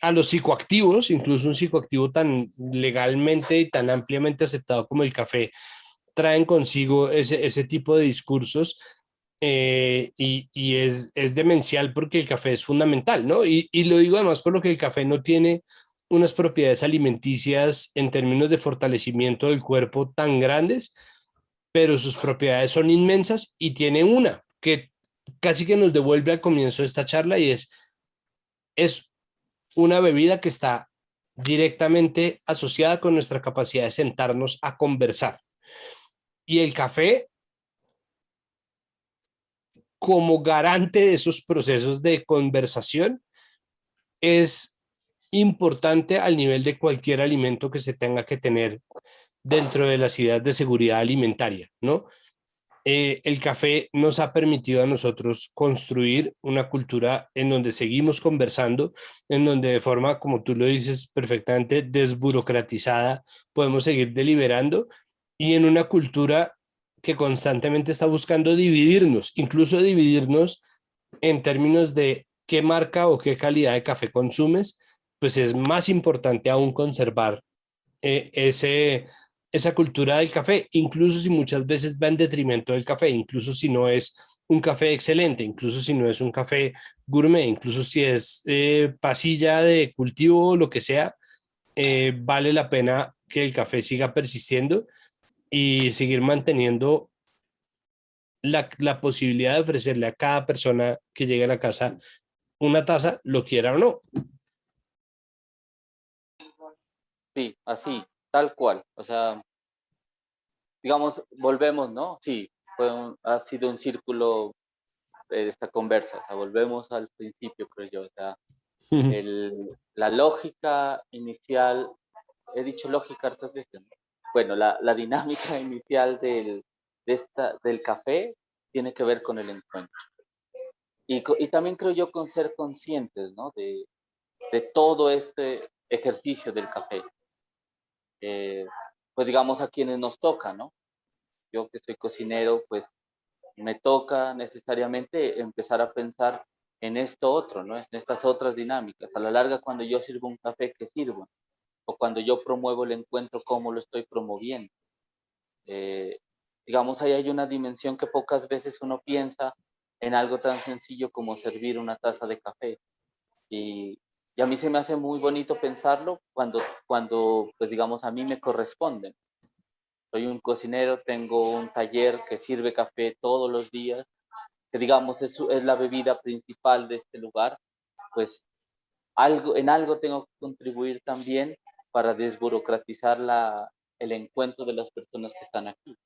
a los psicoactivos, incluso un psicoactivo tan legalmente y tan ampliamente aceptado como el café, traen consigo ese tipo de discursos y es demencial porque el café es fundamental, ¿no? Y lo digo además por lo que el café no tiene unas propiedades alimenticias en términos de fortalecimiento del cuerpo tan grandes, pero sus propiedades son inmensas y tiene una que casi que nos devuelve al comienzo de esta charla y es una bebida que está directamente asociada con nuestra capacidad de sentarnos a conversar. Y el café como garante de esos procesos de conversación es importante al nivel de cualquier alimento que se tenga que tener dentro de las ideas de seguridad alimentaria, ¿no? El café nos ha permitido a nosotros construir una cultura en donde seguimos conversando, en donde de forma, como tú lo dices perfectamente, desburocratizada, podemos seguir deliberando y en una cultura que constantemente está buscando dividirnos, incluso dividirnos en términos de qué marca o qué calidad de café consumes, pues es más importante aún conservar esa cultura del café, incluso si muchas veces va en detrimento del café, incluso si no es un café excelente, incluso si no es un café gourmet, incluso si es pasilla de cultivo o lo que sea, vale la pena que el café siga persistiendo y seguir manteniendo la posibilidad de ofrecerle a cada persona que llegue a la casa una taza, lo quiera o no. Sí, así, tal cual. O sea, digamos, volvemos, ¿no? Sí, ha sido un círculo esta conversa. O sea, volvemos al principio, creo yo. O sea, la lógica inicial, he dicho lógica hartas veces, ¿no? Bueno, la dinámica inicial del café tiene que ver con el encuentro. Y también creo yo con ser conscientes, ¿no? De todo este ejercicio del café. Pues digamos a quienes nos toca, ¿no? Yo que soy cocinero, pues me toca necesariamente empezar a pensar en esto otro, ¿no? En estas otras dinámicas. A la larga, cuando yo sirvo un café, ¿qué sirvo? O cuando yo promuevo el encuentro, ¿cómo lo estoy promoviendo? Eh, digamos, ahí hay una dimensión que pocas veces uno piensa en algo tan sencillo como servir una taza de café. Y a mí se me hace muy bonito pensarlo cuando, pues digamos, a mí me corresponden. Soy un cocinero, tengo un taller que sirve café todos los días, que digamos es la bebida principal de este lugar, pues en algo tengo que contribuir también para desburocratizar el encuentro de las personas que están aquí.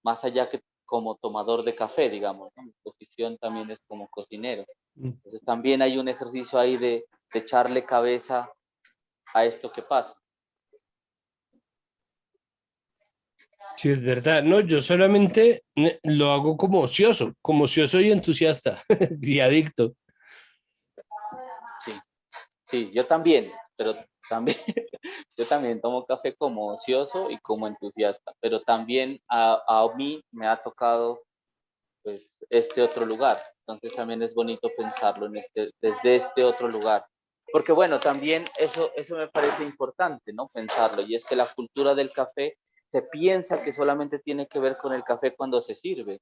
Más allá que como tomador de café, digamos, ¿no? Mi posición también es como cocinero. Entonces también hay un ejercicio ahí de echarle cabeza a esto que pasa. Sí, es verdad. No, yo solamente lo hago como ocioso y entusiasta y adicto. Sí, sí, yo también, pero también, yo también tomo café como ocioso y como entusiasta, pero también a mí me ha tocado pues este otro lugar. Entonces también es bonito pensarlo desde este otro lugar. Porque bueno, también eso me parece importante, ¿no? Pensarlo. Y es que la cultura del café se piensa que solamente tiene que ver con el café cuando se sirve.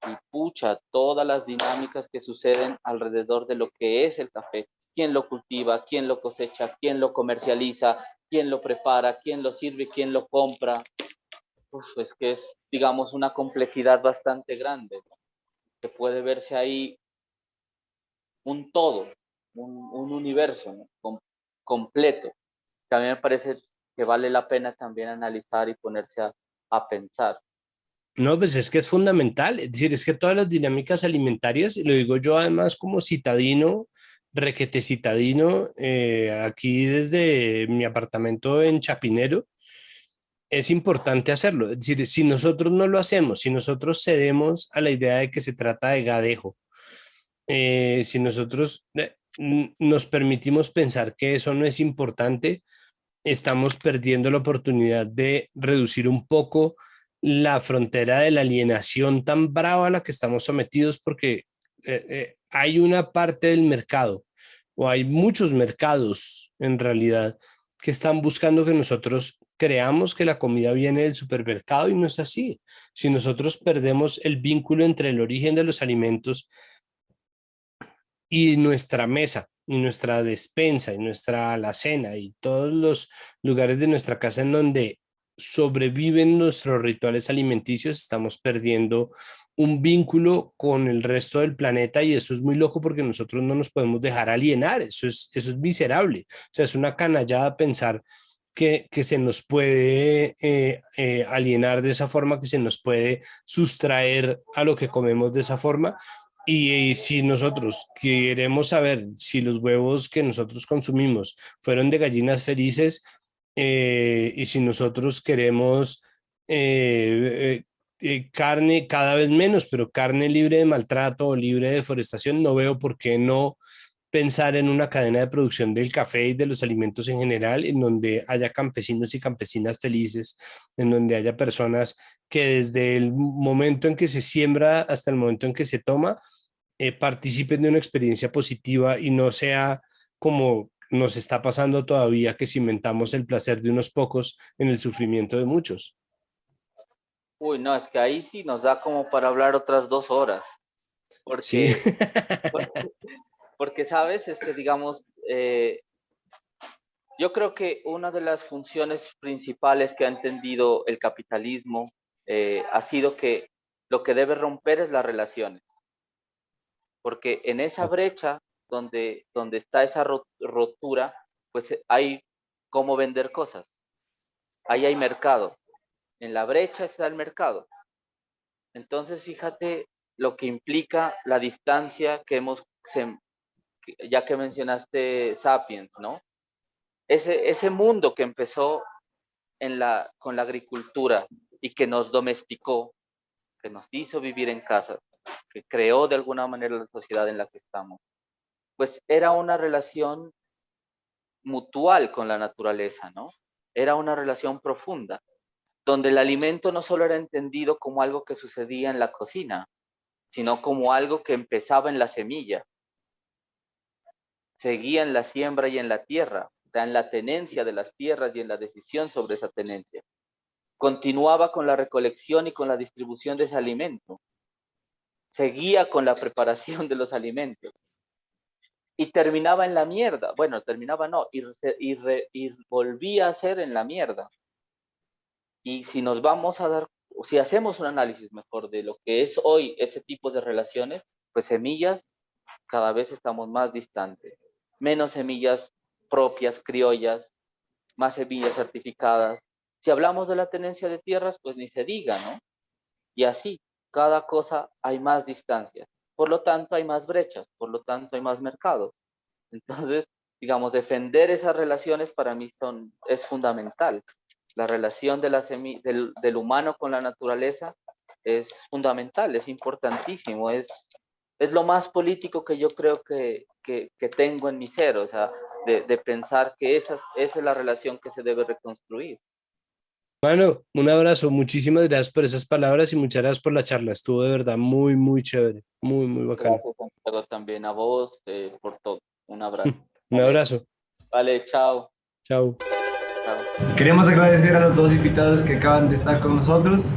Y pucha, todas las dinámicas que suceden alrededor de lo que es el café. Quién lo cultiva, quién lo cosecha, quién lo comercializa, quién lo prepara, quién lo sirve, quién lo compra. Pues que es, digamos, una complejidad bastante grande, ¿no? Que puede verse ahí un todo, un universo, ¿no? Completo. Que a mí me parece que vale la pena también analizar y ponerse a pensar. No, pues es que es fundamental. Es decir, es que todas las dinámicas alimentarias, y lo digo yo además como citadino, requete citadino, aquí desde mi apartamento en Chapinero, es importante hacerlo. Es decir, si nosotros no lo hacemos, si nosotros cedemos a la idea de que se trata de gadejo, si nosotros nos permitimos pensar que eso no es importante, estamos perdiendo la oportunidad de reducir un poco la frontera de la alienación tan brava a la que estamos sometidos porque hay una parte del mercado o hay muchos mercados en realidad que están buscando que nosotros creamos que la comida viene del supermercado y no es así. Si nosotros perdemos el vínculo entre el origen de los alimentos y nuestra mesa y nuestra despensa y nuestra alacena y todos los lugares de nuestra casa en donde sobreviven nuestros rituales alimenticios, estamos perdiendo un vínculo con el resto del planeta y eso es muy loco porque nosotros no nos podemos dejar alienar, eso es miserable, o sea, es una canallada pensar que se nos puede alienar de esa forma, que se nos puede sustraer a lo que comemos de esa forma. Y si nosotros queremos saber si los huevos que nosotros consumimos fueron de gallinas felices, y si nosotros queremos carne cada vez menos, pero carne libre de maltrato o libre de deforestación, no veo por qué no pensar en una cadena de producción del café y de los alimentos en general, en donde haya campesinos y campesinas felices, en donde haya personas que desde el momento en que se siembra hasta el momento en que se toma, participen de una experiencia positiva y no sea como nos está pasando todavía, que cimentamos el placer de unos pocos en el sufrimiento de muchos. Uy, no, es que ahí sí nos da como para hablar otras 2 horas, Sí. porque, porque sabes, es que digamos, yo creo que una de las funciones principales que ha entendido el capitalismo ha sido que lo que debe romper es las relaciones, porque en esa brecha donde está esa rotura, pues hay cómo vender cosas, ahí hay mercado, en la brecha está el mercado. Entonces, fíjate lo que implica la distancia que ya que mencionaste Sapiens, ¿no? Ese mundo que empezó con la agricultura y que nos domesticó, que nos hizo vivir en casa, que creó de alguna manera la sociedad en la que estamos, pues era una relación mutual con la naturaleza, ¿no? Era una relación profunda, donde el alimento no solo era entendido como algo que sucedía en la cocina, sino como algo que empezaba en la semilla, seguía en la siembra y en la tierra, o sea, en la tenencia de las tierras y en la decisión sobre esa tenencia. Continuaba con la recolección y con la distribución de ese alimento. Seguía con la preparación de los alimentos. Y terminaba en la mierda. Bueno, terminaba no, y volvía a ser en la mierda. Y si nos vamos a dar, o si hacemos un análisis mejor de lo que es hoy ese tipo de relaciones, pues semillas, cada vez estamos más distantes. Menos semillas propias, criollas, más semillas certificadas. Si hablamos de la tenencia de tierras, pues ni se diga, ¿no? Y así, cada cosa hay más distancia. Por lo tanto, hay más brechas, por lo tanto, hay más mercado. Entonces, digamos, defender esas relaciones para mí es fundamental. La relación del humano con la naturaleza es fundamental, es importantísimo, es lo más político que yo creo que tengo en mi ser, o sea, de pensar que esa es la relación que se debe reconstruir. Mano, un abrazo, muchísimas gracias por esas palabras y muchas gracias por la charla. Estuvo de verdad muy, muy chévere, muy, muy bacano. Gracias, Santiago, también a vos por todo. Un abrazo. Un Vale, abrazo. vale, chao. Chao. Chao. Queremos agradecer a los dos invitados que acaban de estar con nosotros.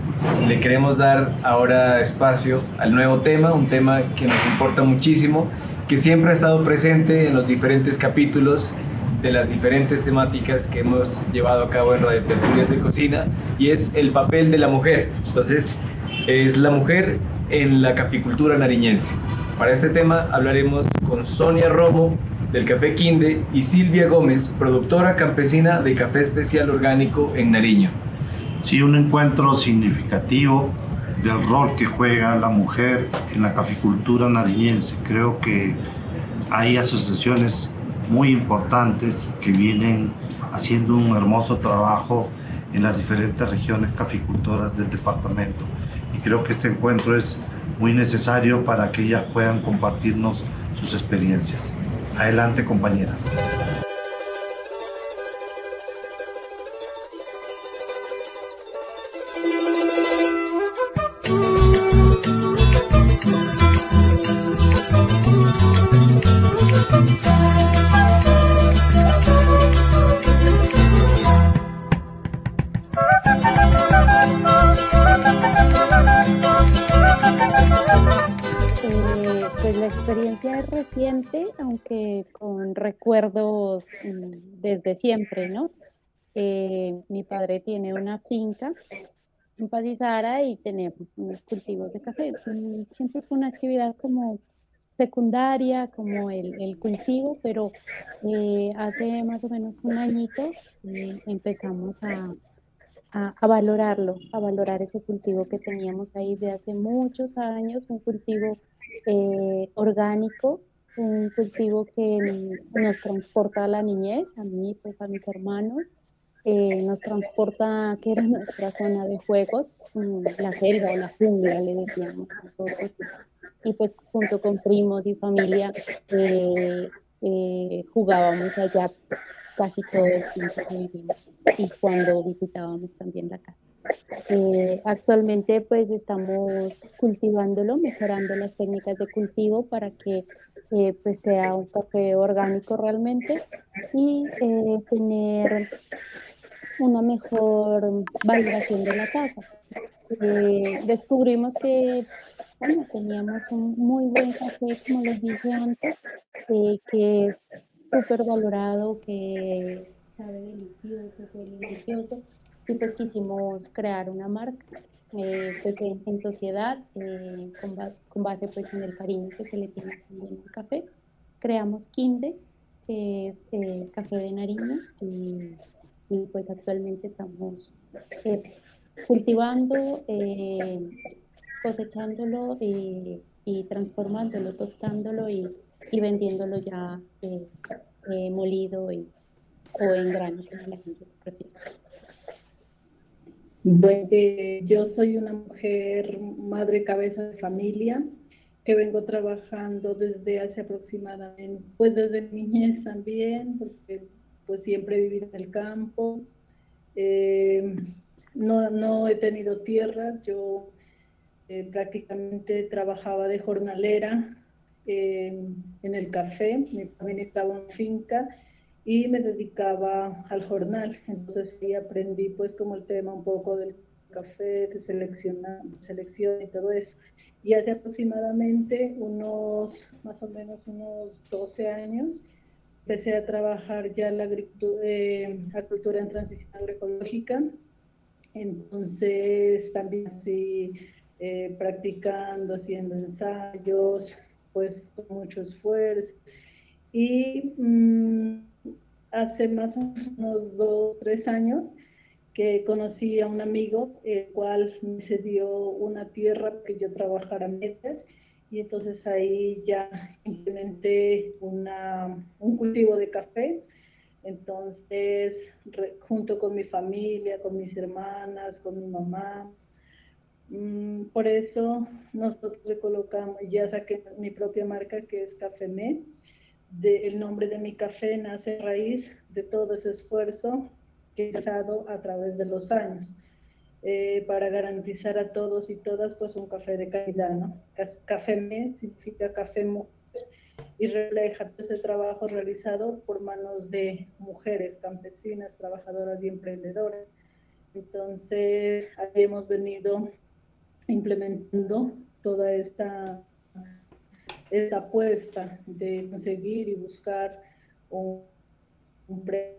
Le queremos dar ahora espacio al nuevo tema, un tema que nos importa muchísimo, que siempre ha estado presente en los diferentes capítulos de las diferentes temáticas que hemos llevado a cabo en Radio Tertulias de Cocina, y es el papel de la mujer. Entonces, es la mujer en la caficultura nariñense. Para este tema hablaremos con Sonia Romo, del Café Quinde, y Silvia Gómez, productora campesina de café especial orgánico en Nariño. Sí, un encuentro significativo del rol que juega la mujer en la caficultura nariñense. Creo que hay asociaciones muy importantes que vienen haciendo un hermoso trabajo en las diferentes regiones caficultoras del departamento. Y creo que este encuentro es muy necesario para que ellas puedan compartirnos sus experiencias. Adelante, compañeras. Pues la experiencia es reciente, aunque con recuerdos desde siempre, ¿no? Mi padre tiene una finca en Pazizara y tenemos unos cultivos de café. Siempre fue una actividad como secundaria como el cultivo, pero hace más o menos un añito empezamos a valorarlo, a valorar ese cultivo que teníamos ahí de hace muchos años, un cultivo orgánico, un cultivo que nos transporta a la niñez, a mí, pues a mis hermanos, nos transporta, que era nuestra zona de juegos, la selva o la jungla, le decíamos nosotros, y pues junto con primos y familia jugábamos allá casi todo el tiempo que vivimos y cuando visitábamos también la casa. Actualmente pues estamos cultivándolo, mejorando las técnicas de cultivo para que pues sea un café orgánico realmente y tener una mejor valoración de la taza. Descubrimos que, bueno, teníamos un muy buen café, como les dije antes, que es súper valorado, que sabe delicioso, fue delicioso, y pues quisimos crear una marca, pues en sociedad, con base pues en el cariño que se le tiene también al café. Creamos Quinde, que es café de Nariño, y pues actualmente estamos eh, cultivando, cosechándolo y transformándolo, tostándolo y vendiéndolo ya molido o en grano, como la gente lo prefiere. Bueno, yo soy una mujer, madre cabeza de familia, que vengo trabajando desde hace aproximadamente, pues desde mi niñez también, porque pues siempre he vivido en el campo. Eh, no he tenido tierras, yo prácticamente trabajaba de jornalera en el café, mi familia estaba en finca y me dedicaba al jornal, entonces sí aprendí pues como el tema un poco del café, de selección y todo eso. Y hace aproximadamente más o menos unos 12 años, empecé a trabajar ya la agricultura en transición agroecológica. Entonces también sí, practicando, haciendo ensayos, pues con mucho esfuerzo. Y hace más o menos 2 o 3 años que conocí a un amigo, el cual me cedió una tierra que yo trabajara meses, y entonces ahí ya implementé un cultivo de café. Entonces, junto con mi familia, con mis hermanas, con mi mamá, por eso nosotros le colocamos, ya saqué mi propia marca que es Café Me. El nombre de mi café nace a raíz de todo ese esfuerzo que he dado a través de los años, para garantizar a todos y todas pues un café de calidad, ¿no? Café Me significa café mujer y refleja todo ese trabajo realizado por manos de mujeres campesinas, trabajadoras y emprendedoras. Entonces, ahí hemos venido implementando toda esta apuesta de conseguir y buscar un premio.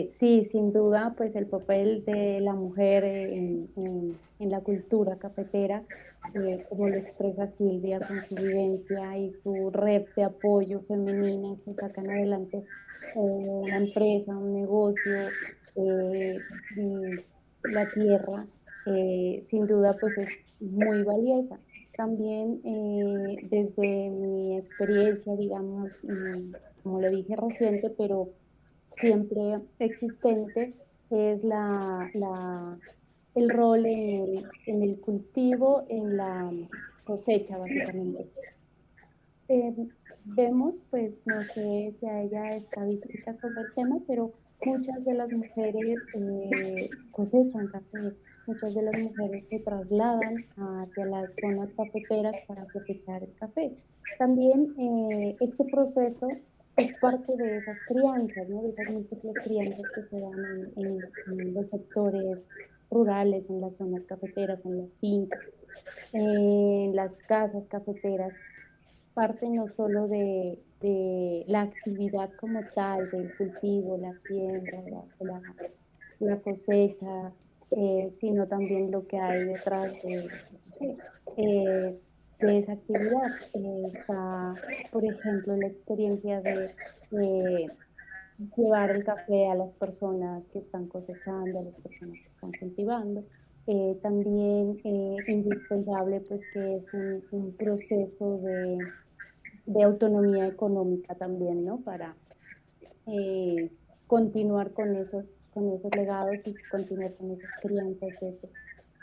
Sí, sin duda, pues el papel de la mujer en la cultura cafetera, como lo expresa Silvia con su vivencia y su red de apoyo femenina que sacan adelante una empresa, un negocio, y la tierra, sin duda, pues es muy valiosa. También desde mi experiencia, digamos, como lo dije reciente, pero siempre existente, es el rol en el cultivo, en la cosecha, básicamente. Eh, Vemos, pues no sé si haya estadísticas sobre el tema, pero muchas de las mujeres cosechan café, muchas de las mujeres se trasladan hacia las zonas cafeteras para cosechar el café. También este proceso es parte de esas crianzas, ¿no? De esas múltiples crianzas que se dan en los sectores rurales, en las zonas cafeteras, en las fincas, en las casas cafeteras, parte no solo de la actividad como tal, del cultivo, la siembra, la cosecha, sino también lo que hay detrás de ese café. de esa actividad. Está, por ejemplo, la experiencia de llevar el café a las personas que están cosechando, a las personas que están cultivando. También indispensable, pues que es un proceso de autonomía económica también, ¿no? Para continuar con esos legados y continuar con esas crianzas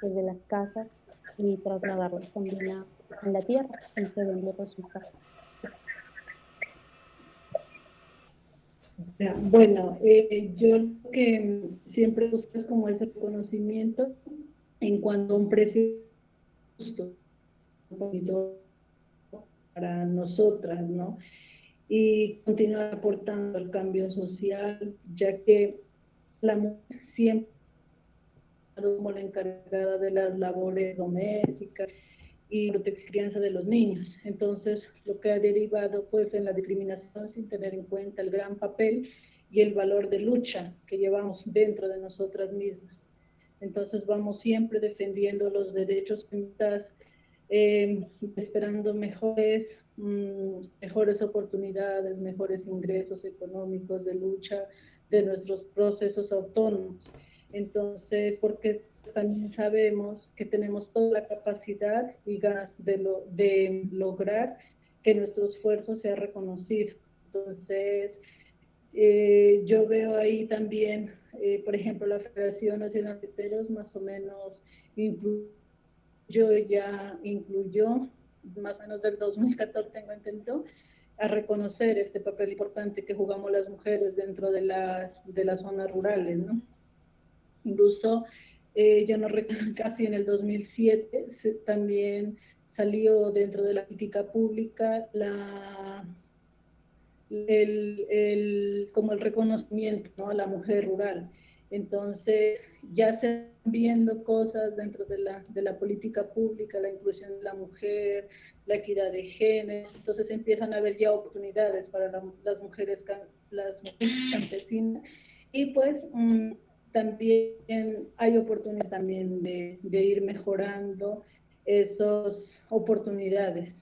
desde las casas y trasladarlas también a la tierra y se ven los resultados. Ya, bueno, yo lo que siempre busco es como ese conocimiento en cuanto a un precio justo un poquito para nosotras, ¿no? Y continuar aportando al cambio social, ya que la mujer siempre como la encargada de las labores domésticas y crianza de los niños. Entonces, lo que ha derivado pues en la discriminación sin tener en cuenta el gran papel y el valor de lucha que llevamos dentro de nosotras mismas. Entonces, vamos siempre defendiendo los derechos feministas, esperando mejores oportunidades, mejores ingresos económicos de lucha de nuestros procesos autónomos. Entonces, porque también sabemos que tenemos toda la capacidad y ganas de lograr que nuestro esfuerzo sea reconocido. Entonces, yo veo ahí también, por ejemplo, la Federación Nacional de Teteros más o menos incluyó, más o menos del 2014 tengo entendido, a reconocer este papel importante que jugamos las mujeres dentro de las zonas rurales, ¿no? Incluso, yo no recuerdo, casi en el 2007 también salió dentro de la política pública como el reconocimiento, ¿no?, a la mujer rural. Entonces, ya se están viendo cosas dentro de la política pública, la inclusión de la mujer, la equidad de género. Entonces, empiezan a haber ya oportunidades para las mujeres campesinas. Y pues, también hay oportunidad también de ir mejorando esas oportunidades.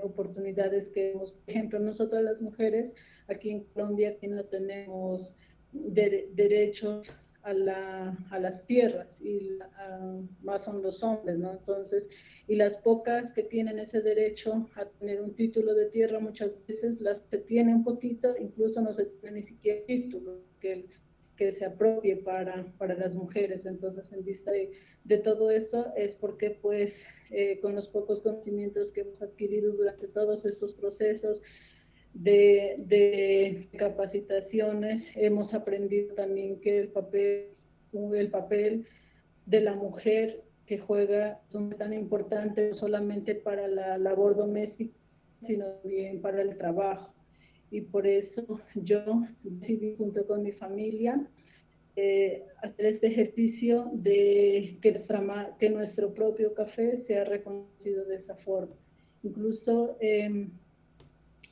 Oportunidades que, por ejemplo, nosotras las mujeres aquí en Colombia que no tenemos derechos a las tierras y más son los hombres, ¿no? Entonces, y las pocas que tienen ese derecho a tener un título de tierra muchas veces las se tiene un poquito, incluso no se tiene ni siquiera título que se apropie para las mujeres. Entonces, en vista de todo eso es porque pues con los pocos conocimientos que hemos adquirido durante todos estos procesos de capacitaciones, hemos aprendido también que el papel de la mujer que juega es tan importante no solamente para la labor doméstica, sino también para el trabajo. Y por eso yo decidí junto con mi familia hacer este ejercicio de que nuestro propio café sea reconocido de esa forma. Incluso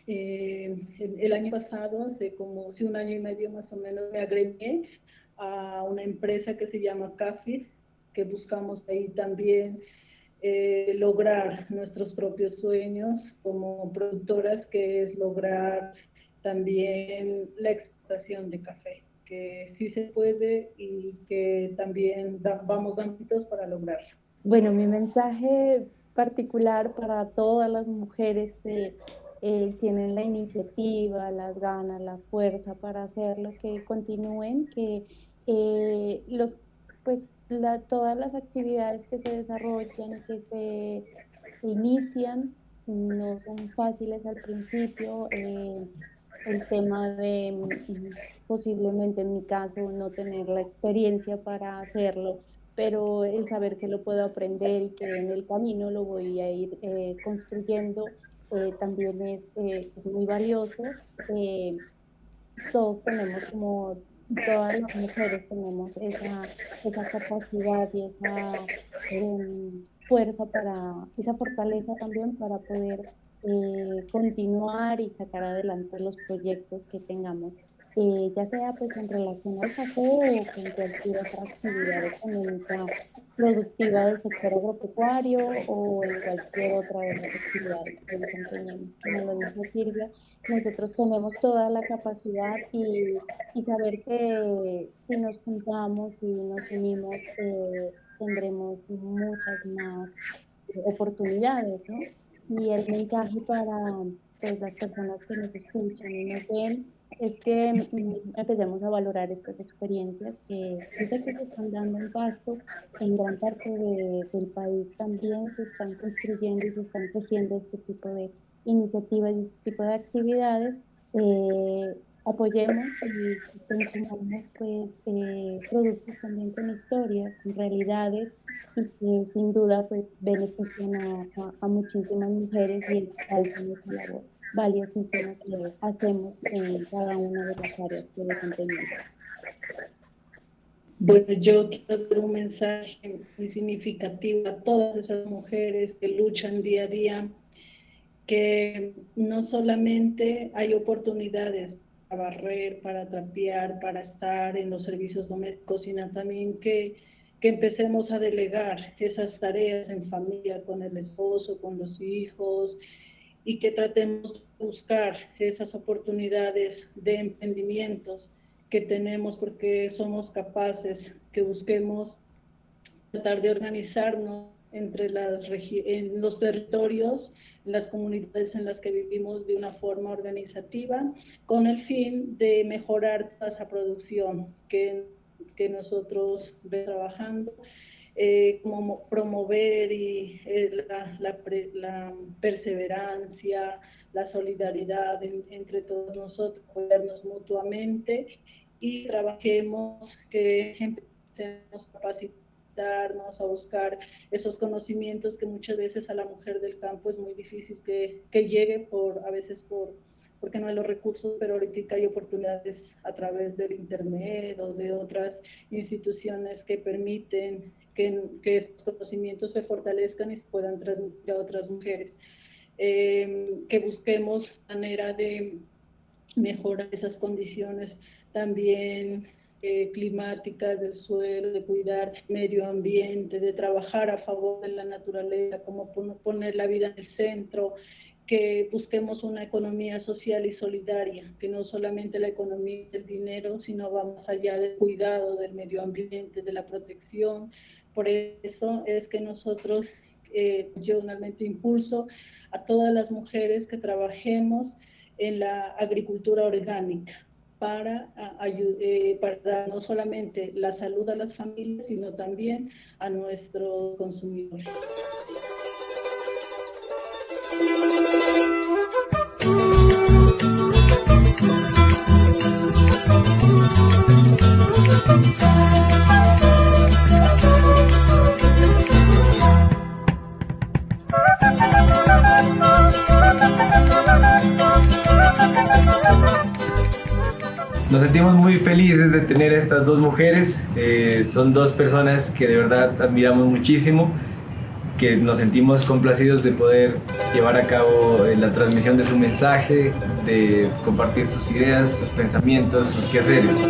el año pasado, hace como un año y medio más o menos, me agregué a una empresa que se llama CAFID, que buscamos ahí también lograr nuestros propios sueños como productoras, que es lograr también la exportación de café, que sí se puede y que también vamos dando pasos para lograrlo. Bueno, mi mensaje particular para todas las mujeres que tienen la iniciativa, las ganas, la fuerza para hacerlo, que continúen, que pues todas las actividades que se desarrollan y que se inician no son fáciles al principio. El tema de posiblemente en mi caso no tener la experiencia para hacerlo, pero el saber que lo puedo aprender y que en el camino lo voy a ir construyendo también es muy valioso. Todos tenemos como, todas las mujeres tenemos esa capacidad y esa fuerza esa fortaleza también para poder continuar y sacar adelante los proyectos que tengamos. ya sea pues en relación al café o con cualquier otra actividad económica productiva del sector agropecuario o en cualquier otra de las actividades que desempeñemos. Como lo dijo Silvia, nosotros tenemos toda la capacidad y saber que si nos juntamos y nos unimos, tendremos muchas más oportunidades, ¿no? Y el mensaje para pues, las personas que nos escuchan y nos ven es que empecemos a valorar estas experiencias que yo sé que se están dando en Pasto, en gran parte del país también se están construyendo y se están tejiendo este tipo de iniciativas y este tipo de actividades. Apoyemos y consumamos pues, productos también con historia, con realidades y que sin duda pues benefician a muchísimas mujeres y el alcance esa labor valiosísima que hacemos en cada una de las áreas que desempeñamos. Bueno, yo quiero dar un mensaje muy significativo a todas esas mujeres que luchan día a día, que no solamente hay oportunidades para barrer, para trapear, para estar en los servicios domésticos, sino también que empecemos a delegar esas tareas en familia, con el esposo, con los hijos, y que tratemos de buscar esas oportunidades de emprendimientos que tenemos porque somos capaces, que busquemos tratar de organizarnos entre en los territorios, en las comunidades en las que vivimos de una forma organizativa, con el fin de mejorar toda esa producción que nosotros venimos trabajando, como promover la perseverancia, la solidaridad entre todos nosotros, apoyarnos mutuamente y trabajemos, que empecemos a capacitarnos, a buscar esos conocimientos que muchas veces a la mujer del campo es muy difícil que llegue a veces porque no hay los recursos, pero ahorita hay oportunidades a través del internet o de otras instituciones que permiten que estos conocimientos se fortalezcan y se puedan transmitir a otras mujeres. Que busquemos manera de mejorar esas condiciones también climáticas del suelo, de cuidar el medio ambiente, de trabajar a favor de la naturaleza, como poner la vida en el centro, que busquemos una economía social y solidaria, que no solamente la economía del dinero, sino va más allá del cuidado del medio ambiente, de la protección. Por eso es que nosotros, yo realmente impulso a todas las mujeres que trabajemos en la agricultura orgánica para dar no solamente la salud a las familias, sino también a nuestros consumidores. Nos sentimos muy felices de tener a estas dos mujeres. Son dos personas que de verdad admiramos muchísimo, que nos sentimos complacidos de poder llevar a cabo la transmisión de su mensaje, de compartir sus ideas, sus pensamientos, sus quehaceres.